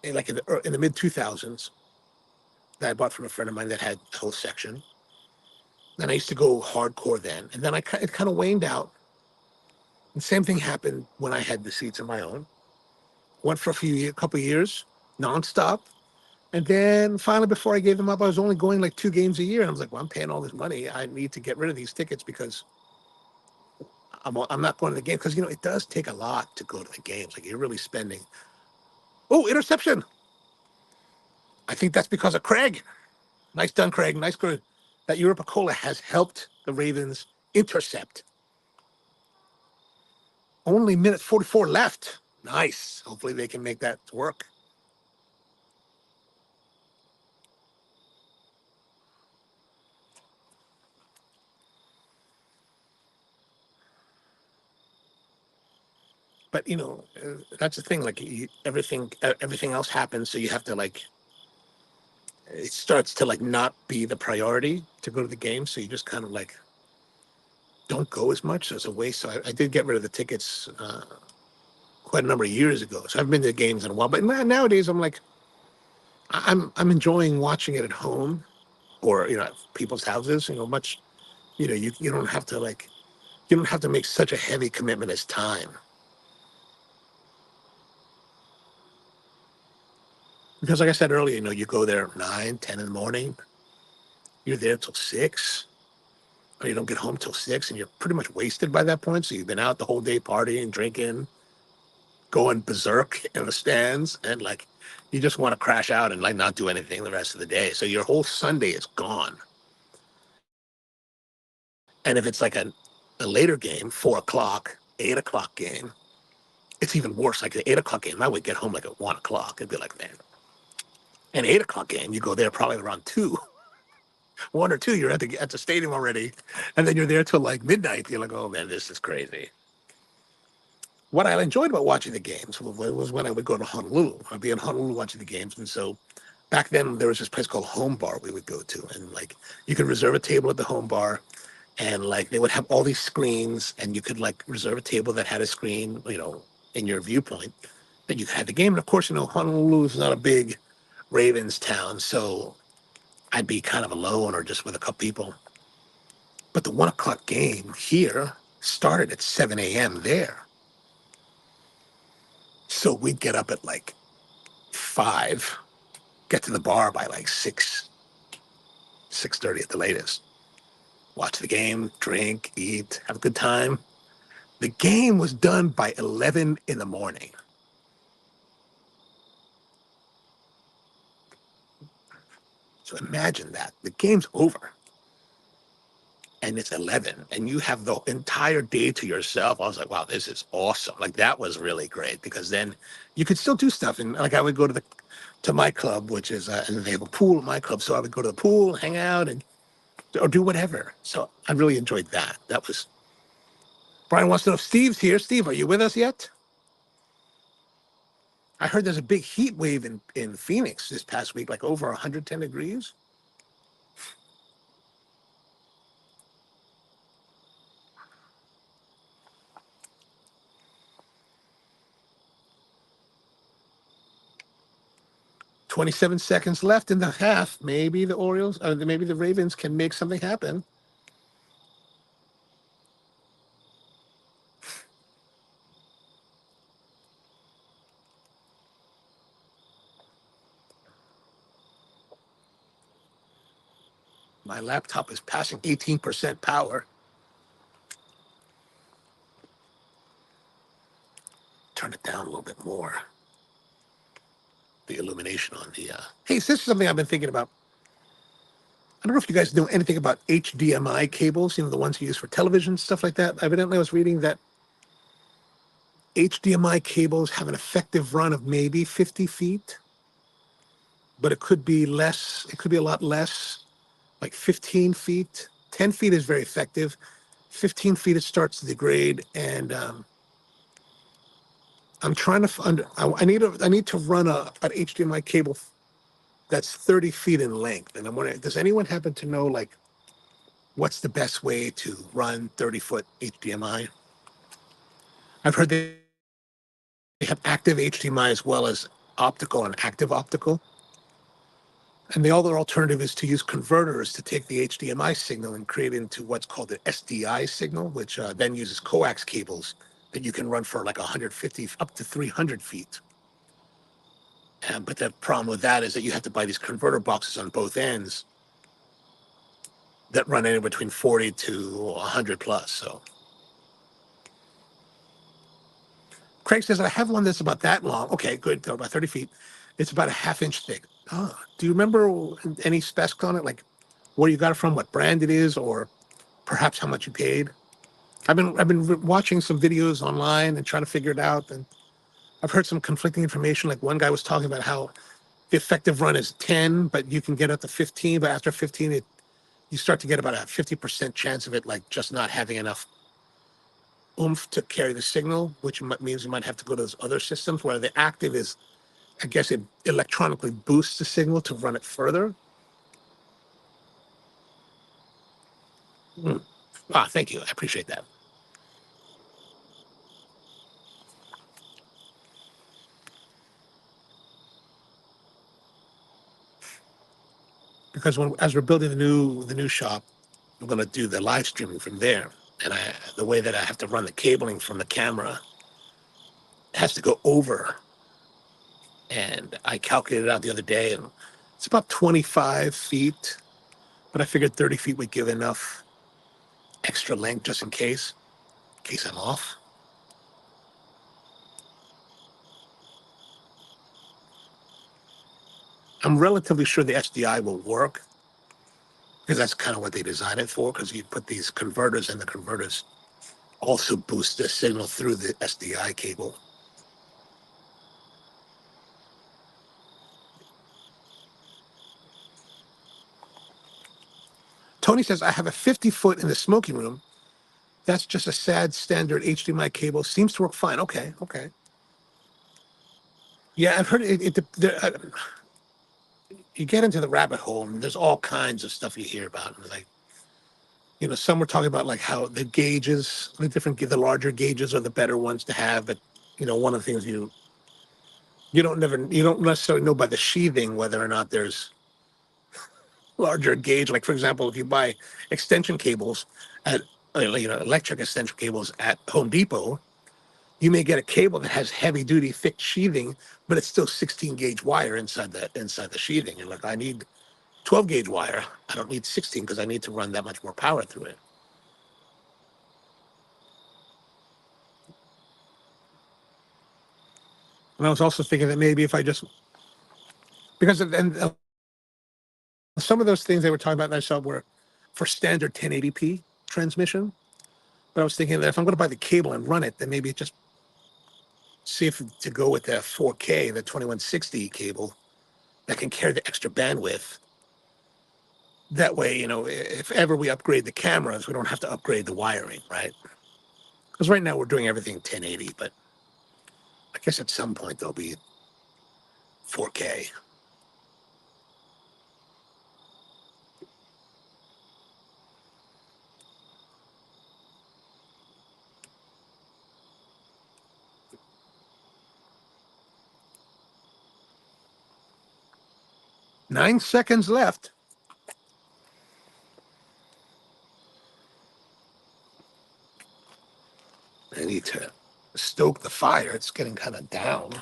in the mid 2000s that I bought from a friend of mine that had the whole section. And I used to go hardcore then, and then it kind of waned out. And same thing happened when I had the seats of my own. Went for a couple of years, nonstop. And then finally, before I gave them up, I was only going like 2 games a year. And I was like, well, I'm paying all this money. I need to get rid of these tickets because I'm not going to the game. Because, it does take a lot to go to the games. Like, you're really spending. Oh, interception. I think that's because of Craig. Nice done, Craig. Nice good. That Europe has helped the Ravens intercept. Only minute 44 left. Nice. Hopefully they can make that work. But that's the thing. Like everything else happens, so you have to like it starts to like not be the priority to go to the game. So you just kind of like don't go as much. So it's a waste. So I did get rid of the tickets quite a number of years ago. So I've been to the games in a while. But nowadays I'm like I'm enjoying watching it at home or at people's houses. Much you don't have to like you don't have to make such a heavy commitment as time. Because like I said earlier, you go there at 9, 10 in the morning, you're there till 6, or you don't get home till 6, and you're pretty much wasted by that point. So you've been out the whole day partying, drinking, going berserk in the stands, and like you just want to crash out and like not do anything the rest of the day. So your whole Sunday is gone. And if it's like a later game, 4 o'clock, 8 o'clock game, it's even worse. Like the 8 o'clock game, I would get home like at 1 o'clock. It'd be like, man, an 8 o'clock game, you go there probably around 2, 1 or 2. You're at the stadium already, and then you're there till like midnight. You're like, oh man, this is crazy. What I enjoyed about watching the games was when I would go to Honolulu. I'd be in Honolulu watching the games, and so back then there was this place called Home Bar we would go to, and like you could reserve a table at the Home Bar, and like they would have all these screens, and you could like reserve a table that had a screen, in your viewpoint, that you had the game. And of course, Honolulu is not a big Ravens town, so I'd be kind of alone or just with a couple people. But the 1 o'clock game here started at 7 a.m. there. So we'd get up at like 5, get to the bar by like 6, 6:30 at the latest. Watch the game, drink, eat, have a good time. The game was done by 11 in the morning. So imagine that. The game's over and it's 11 and you have the entire day to yourself. I was like, wow, this is awesome. Like that was really great because then you could still do stuff. And like I would go to my club, which is, and they have a pool at my club. So I would go to the pool, hang out or do whatever. So I really enjoyed that. That was, Brian wants to know if Steve's here. Steve, are you with us yet? I heard there's a big heat wave in Phoenix this past week, like over 110 degrees. 27 seconds left in the half. Maybe the Orioles, or maybe the Ravens can make something happen. My laptop is passing 18% power. Turn it down a little bit more. The illumination on the. Hey, this is something I've been thinking about. I don't know if you guys know anything about HDMI cables, the ones you use for television, stuff like that. Evidently, I was reading that HDMI cables have an effective run of maybe 50 feet, but it could be less. It could be a lot less, like 15 feet. 10 feet is very effective. 15 feet, it starts to degrade. And I'm trying to find, I need to run an HDMI cable that's 30 feet in length. And I'm wondering, does anyone happen to know, like, what's the best way to run 30-foot HDMI? I've heard they have active HDMI as well as optical and active optical. And the other alternative is to use converters to take the HDMI signal and create it into what's called an SDI signal, which then uses coax cables that you can run for like 150 up to 300 feet. But the problem with that is that you have to buy these converter boxes on both ends that run anywhere between 40 to 100 plus. So Craig says, I have one that's about that long. Okay, good. About 30 feet. It's about a half-inch thick. Oh, do you remember any specs on it? Like where you got it from, what brand it is, or perhaps how much you paid? I've been watching some videos online and trying to figure it out. And I've heard some conflicting information. Like one guy was talking about how the effective run is 10, but you can get up to 15. But after 15, you start to get about a 50% chance of it, like just not having enough oomph to carry the signal, which means you might have to go to those other systems where the active is, I guess it electronically boosts the signal to run it further. Mm. Ah, thank you. I appreciate that. Because as we're building the new shop, I'm going to do the live streaming from there, and the way that I have to run the cabling from the camera has to go over, and I calculated it out the other day, and it's about 25 feet, but I figured 30 feet would give enough extra length just in case I'm off. I'm relatively sure the SDI will work because that's kind of what they designed it for. Because you put these converters, and the converters also boost the signal through the SDI cable. Tony says, I have a 50-foot in the smoking room. That's just a sad standard HDMI cable. Seems to work fine. Okay, okay. Yeah, I've heard you get into the rabbit hole, and there's all kinds of stuff you hear about. And like, some were talking about like how the gauges, the larger gauges are the better ones to have. But one of the things you don't necessarily know by the sheathing whether or not there's larger gauge. Like for example, if you buy extension cables at electric extension cables at Home Depot, you may get a cable that has heavy duty thick sheathing, but it's still 16 gauge wire inside the sheathing. You're like, I need 12 gauge wire. I don't need 16 because I need to run that much more power through it. And I was also thinking that maybe if I just because then some of those things they were talking about that I saw were for standard 1080p transmission. But I was thinking that if I'm going to buy the cable and run it, then maybe just see if to go with the 4K, the 2160 cable that can carry the extra bandwidth. That way, if ever we upgrade the cameras, we don't have to upgrade the wiring, right? Because right now we're doing everything 1080, but I guess at some point there'll be 4K. Nine seconds left. I need to stoke the fire. It's getting kind of down.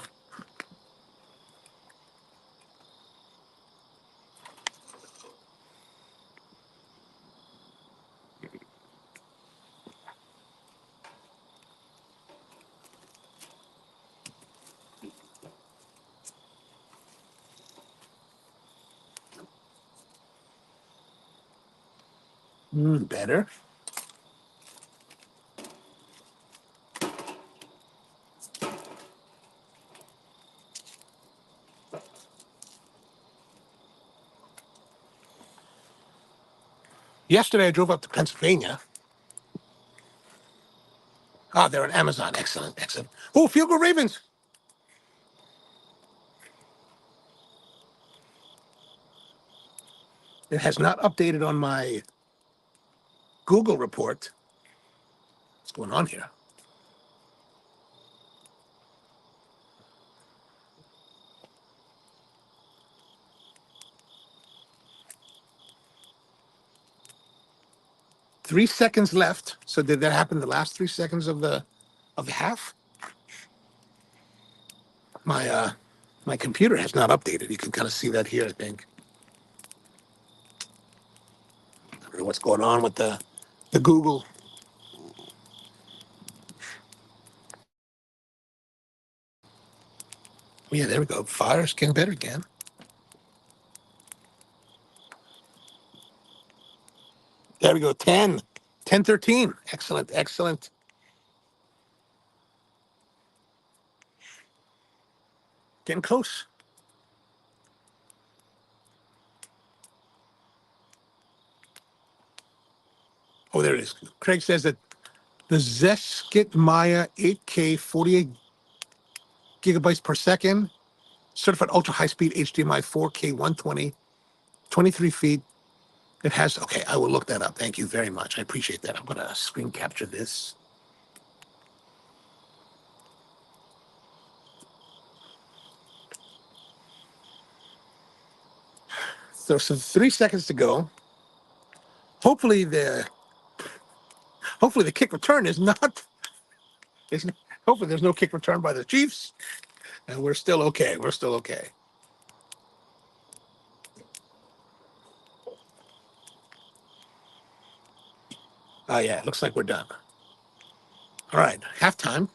Better. Yesterday I drove up to Pennsylvania. Ah, they're on Amazon. Excellent, excellent. Oh, Field Goal Ravens. It has not updated on my Google report. What's going on here? 3 seconds left. So did that happen the last 3 seconds of the half? My computer has not updated. You can kind of see that here, I think. I don't know what's going on with the Google. Yeah, there we go. Fire's getting better again. There we go. 10. 10-13. Excellent, excellent. Getting close. Oh, there it is. Craig says that The Zeskit Maya 8K 48 gigabytes per second, certified ultra high speed HDMI 4K 120, 23 feet. It has, okay, I will look that up. Thank you very much. I appreciate that. I'm going to screen capture this. So 3 seconds to go. Hopefully the kick return is not, is, hopefully there's no kick return by the Chiefs, and we're still okay. We're still okay. Oh, yeah, it looks like we're done. All right, halftime.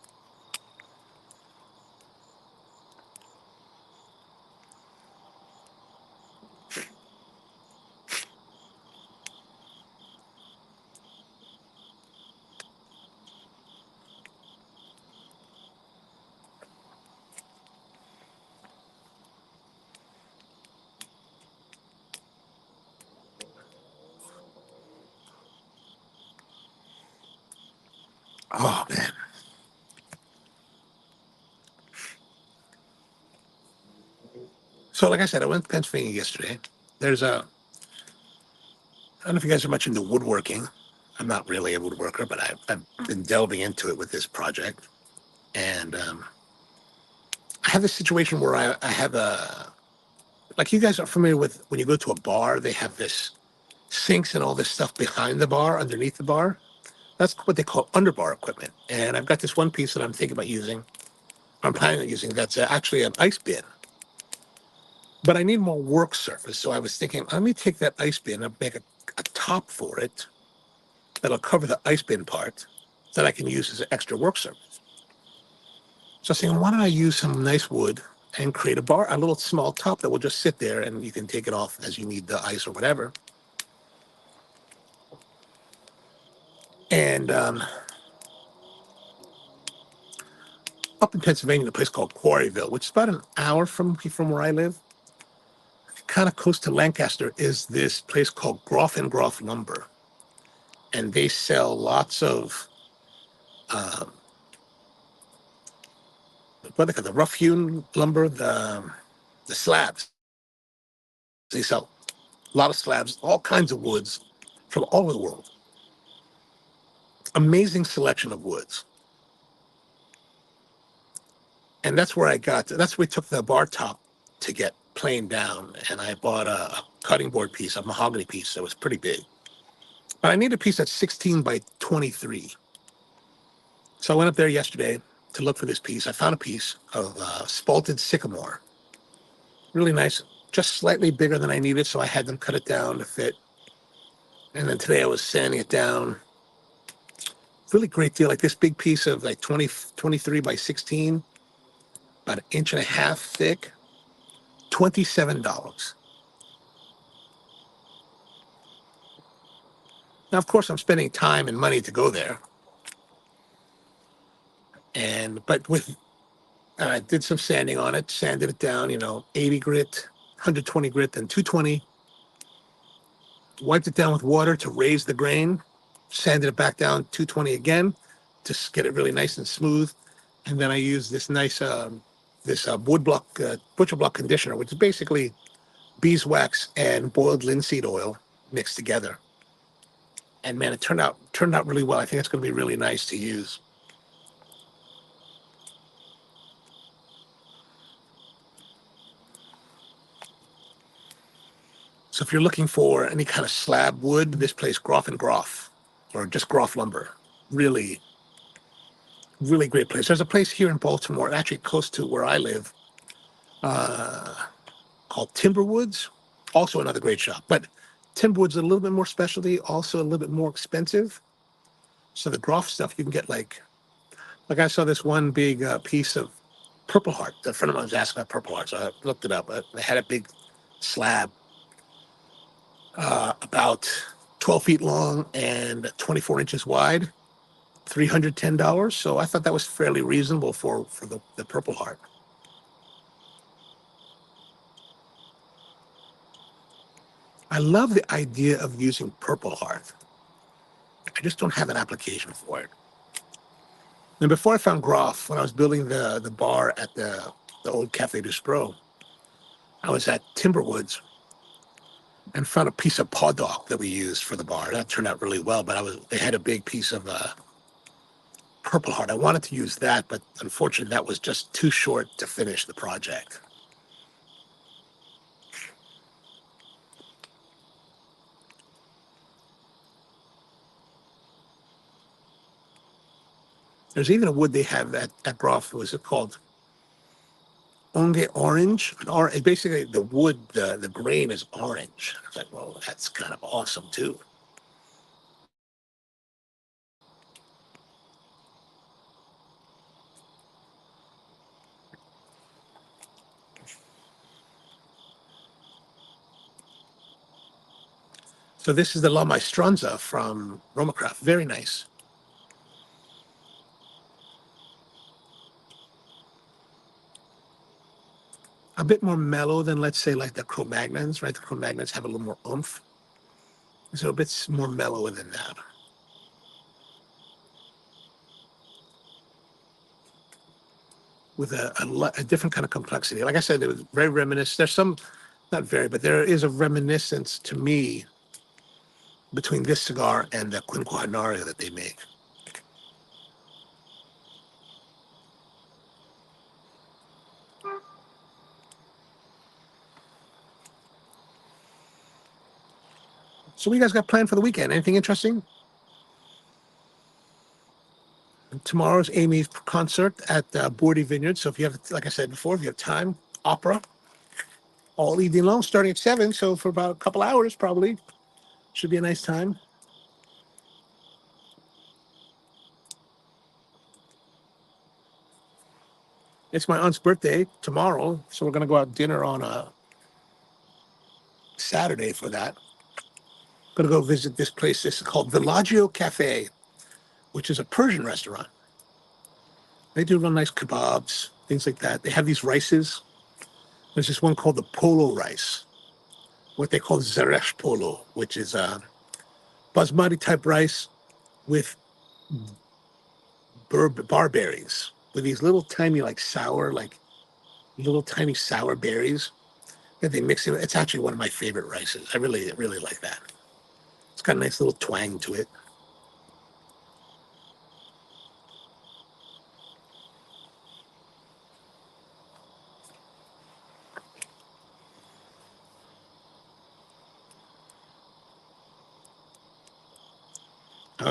Oh, man. So, like I said, I went to Pennsylvania yesterday. There's a, I don't know if you guys are much into woodworking. I'm not really a woodworker, but I've been delving into it with this project. And I have this situation where I have a, like you guys are familiar with when you go to a bar, they have this sinks and all this stuff behind the bar, underneath the bar. That's what they call underbar equipment. And I've got this one piece that I'm thinking about using, I'm planning on using, that's actually an ice bin. But I need more work surface. So I was thinking, let me take that ice bin and make a top for it that'll cover the ice bin part that I can use as an extra work surface. So I was thinking, why don't I use some nice wood and create a little small top that will just sit there and you can take it off as you need the ice or whatever. And up in Pennsylvania, a place called Quarryville, which is about an hour from where I live, kind of close to Lancaster, is this place called Groff and Groff Lumber. And they sell lots of what they call the rough hewn lumber, the slabs. They sell a lot of slabs, all kinds of woods from all over the world. Amazing selection of woods. And that's where that's where we took the bar top to get planed down. And I bought a cutting board piece, a mahogany piece that was pretty big. But I need a piece that's 16 by 23. So I went up there yesterday to look for this piece. I found a piece of spalted sycamore. Really nice, just slightly bigger than I needed. So I had them cut it down to fit. And then today I was sanding it down. Really great deal. Like this big piece of like 23 by 16, about an inch and a half thick, $27. Now, of course, I'm spending time and money to go there. But I did some sanding on it, sanded it down, 80 grit, 120 grit, then 220. Wiped it down with water to raise the grain, sanded it back down 220 again to get it really nice and smooth. And then I used this nice, butcher block conditioner, which is basically beeswax and boiled linseed oil mixed together. And man, it turned out really well. I think it's going to be really nice to use. So if you're looking for any kind of slab wood, this place, Groff and Groff, or just Groff Lumber, really, really great place. There's a place here in Baltimore, actually close to where I live, called Timberwoods, also another great shop. But Timberwoods is a little bit more specialty, also a little bit more expensive. So the Groff stuff you can get like I saw this one big piece of Purple Heart. A friend of mine was asking about Purple Heart, so I looked it up. They had a big slab, about 12 feet long and 24 inches wide, $310. So I thought that was fairly reasonable for the Purple Heart. I love the idea of using Purple Heart. I just don't have an application for it. And before I found Groff, when I was building the bar at the old Cafe du Spro, I was at Timberwoods and found a piece of paw dog that we used for the bar. That turned out really well, but they had a big piece of Purple Heart. I wanted to use that, but unfortunately, that was just too short to finish the project. There's even a wood they have at Groff. Was it called Onge Orange? Basically, the wood, the grain is orange. I was like, well, that's kind of awesome too. So this is the La Maestranza from Romacraft. Very nice. A bit more mellow than, let's say, like the Cro-Magnons, right? The Cro-Magnons have a little more oomph. So a bit more mellow than that. With a different kind of complexity. Like I said, it was very reminiscent. There's some, not very, but there is a reminiscence to me between this cigar and the Quinquaganario that they make. So what you guys got planned for the weekend? Anything interesting? Tomorrow's Amy's concert at Bordy Vineyard. So if you have, like I said before, if you have time, opera all evening long, starting at 7. So for about a couple hours, probably should be a nice time. It's my aunt's birthday tomorrow, so we're gonna go out to dinner on a Saturday for that. Gonna go visit this place. This is called Villaggio Cafe, which is a Persian restaurant. They do real nice kebabs, things like that. They have these rices. There's this one called the polo rice, what they call zeresh polo, which is a basmati type rice with barberries, with these little tiny, like sour, like little tiny sour berries that they mix in. It's actually one of my favorite rices. I really, really like that. It's got a nice little twang to it.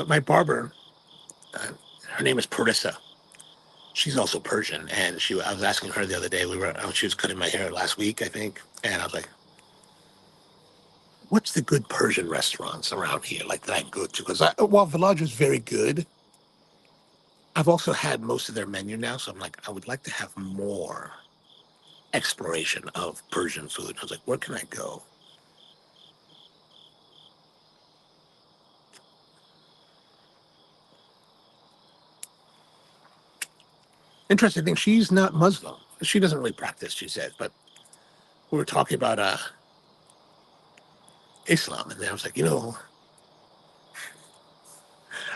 My barber, uh, her name is Parissa. She's also Persian, and I was asking her the other day. She was cutting my hair last week, I think, and I was like, "What's the good Persian restaurants around here, like that I go to?" Because while Village is very good, I've also had most of their menu now, so I'm like, I would like to have more exploration of Persian food. I was like, where can I go? Interesting thing, she's not Muslim. She doesn't really practice, she said, but we were talking about Islam, and then I was like,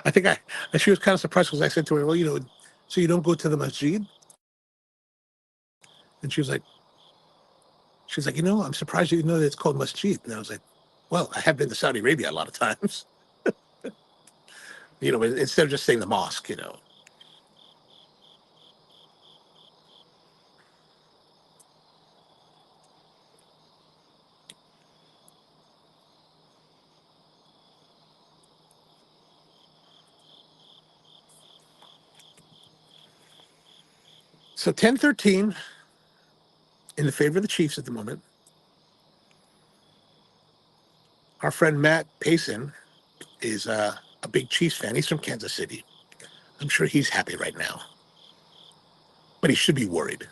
I think and she was kind of surprised because I said to her, well, so you don't go to the masjid? And she's like, I'm surprised you know that it's called masjid. And I was like, well, I have been to Saudi Arabia a lot of times, instead of just saying the mosque. So 10-13 in the favor of the Chiefs at the moment. Our friend Matt Payson is a big Chiefs fan. He's from Kansas City. I'm sure he's happy right now, but he should be worried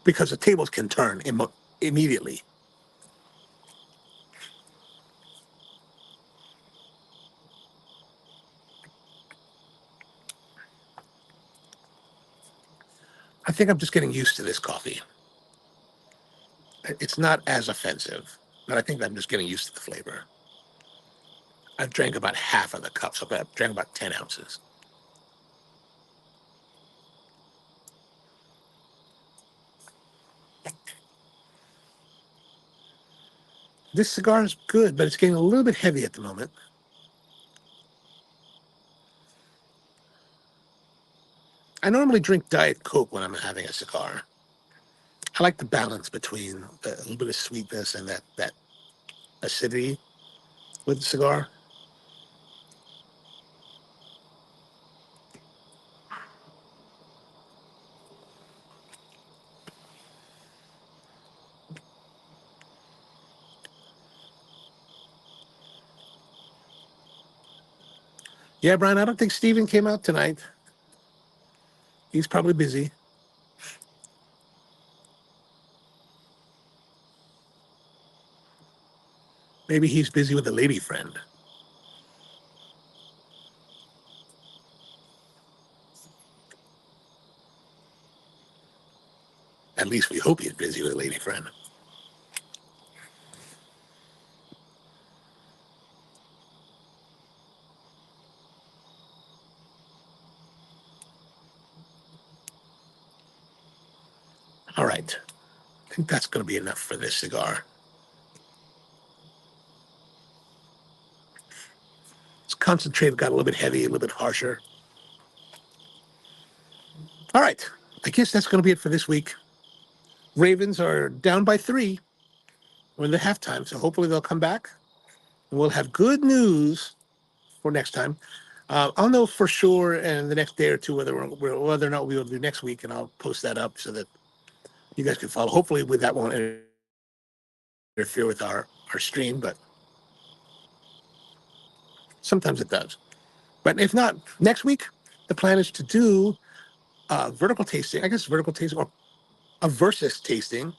because the tables can turn immediately. I think I'm just getting used to this coffee. It's not as offensive, but I think I'm just getting used to the flavor. I've drank about half of the cup, so I've drank about 10 ounces. This cigar is good, but it's getting a little bit heavy at the moment. I normally drink Diet Coke when I'm having a cigar. I like the balance between a little bit of sweetness and that acidity with the cigar. Yeah, Brian, I don't think Steven came out tonight. He's probably busy. Maybe he's busy with a lady friend. At least we hope he's busy with a lady friend. All right. I think that's going to be enough for this cigar. It's concentrated, got a little bit heavy, a little bit harsher. All right. I guess that's going to be it for this week. Ravens are down by 3. We're in the halftime, so hopefully they'll come back. And we'll have good news for next time. I'll know for sure in the next day or two whether or not we'll be able to do next week, and I'll post that up so that you guys can follow. Hopefully, with that won't interfere with our stream, but sometimes it does. But if not, next week the plan is to do vertical tasting. I guess vertical tasting or a versus tasting.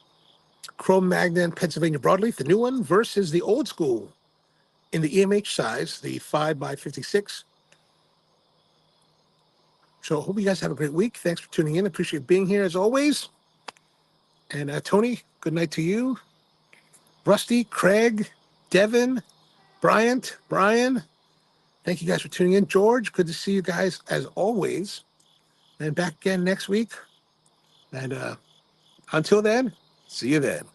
Cro-Magnon Pennsylvania broadleaf, the new one, versus the old school in the EMH size, the 5x56. So I hope you guys have a great week. Thanks for tuning in. Appreciate being here as always. And Tony, good night to you. Rusty, Craig, Devin, Brian, thank you guys for tuning in. George, good to see you guys as always. And back again next week. And until then, see you then.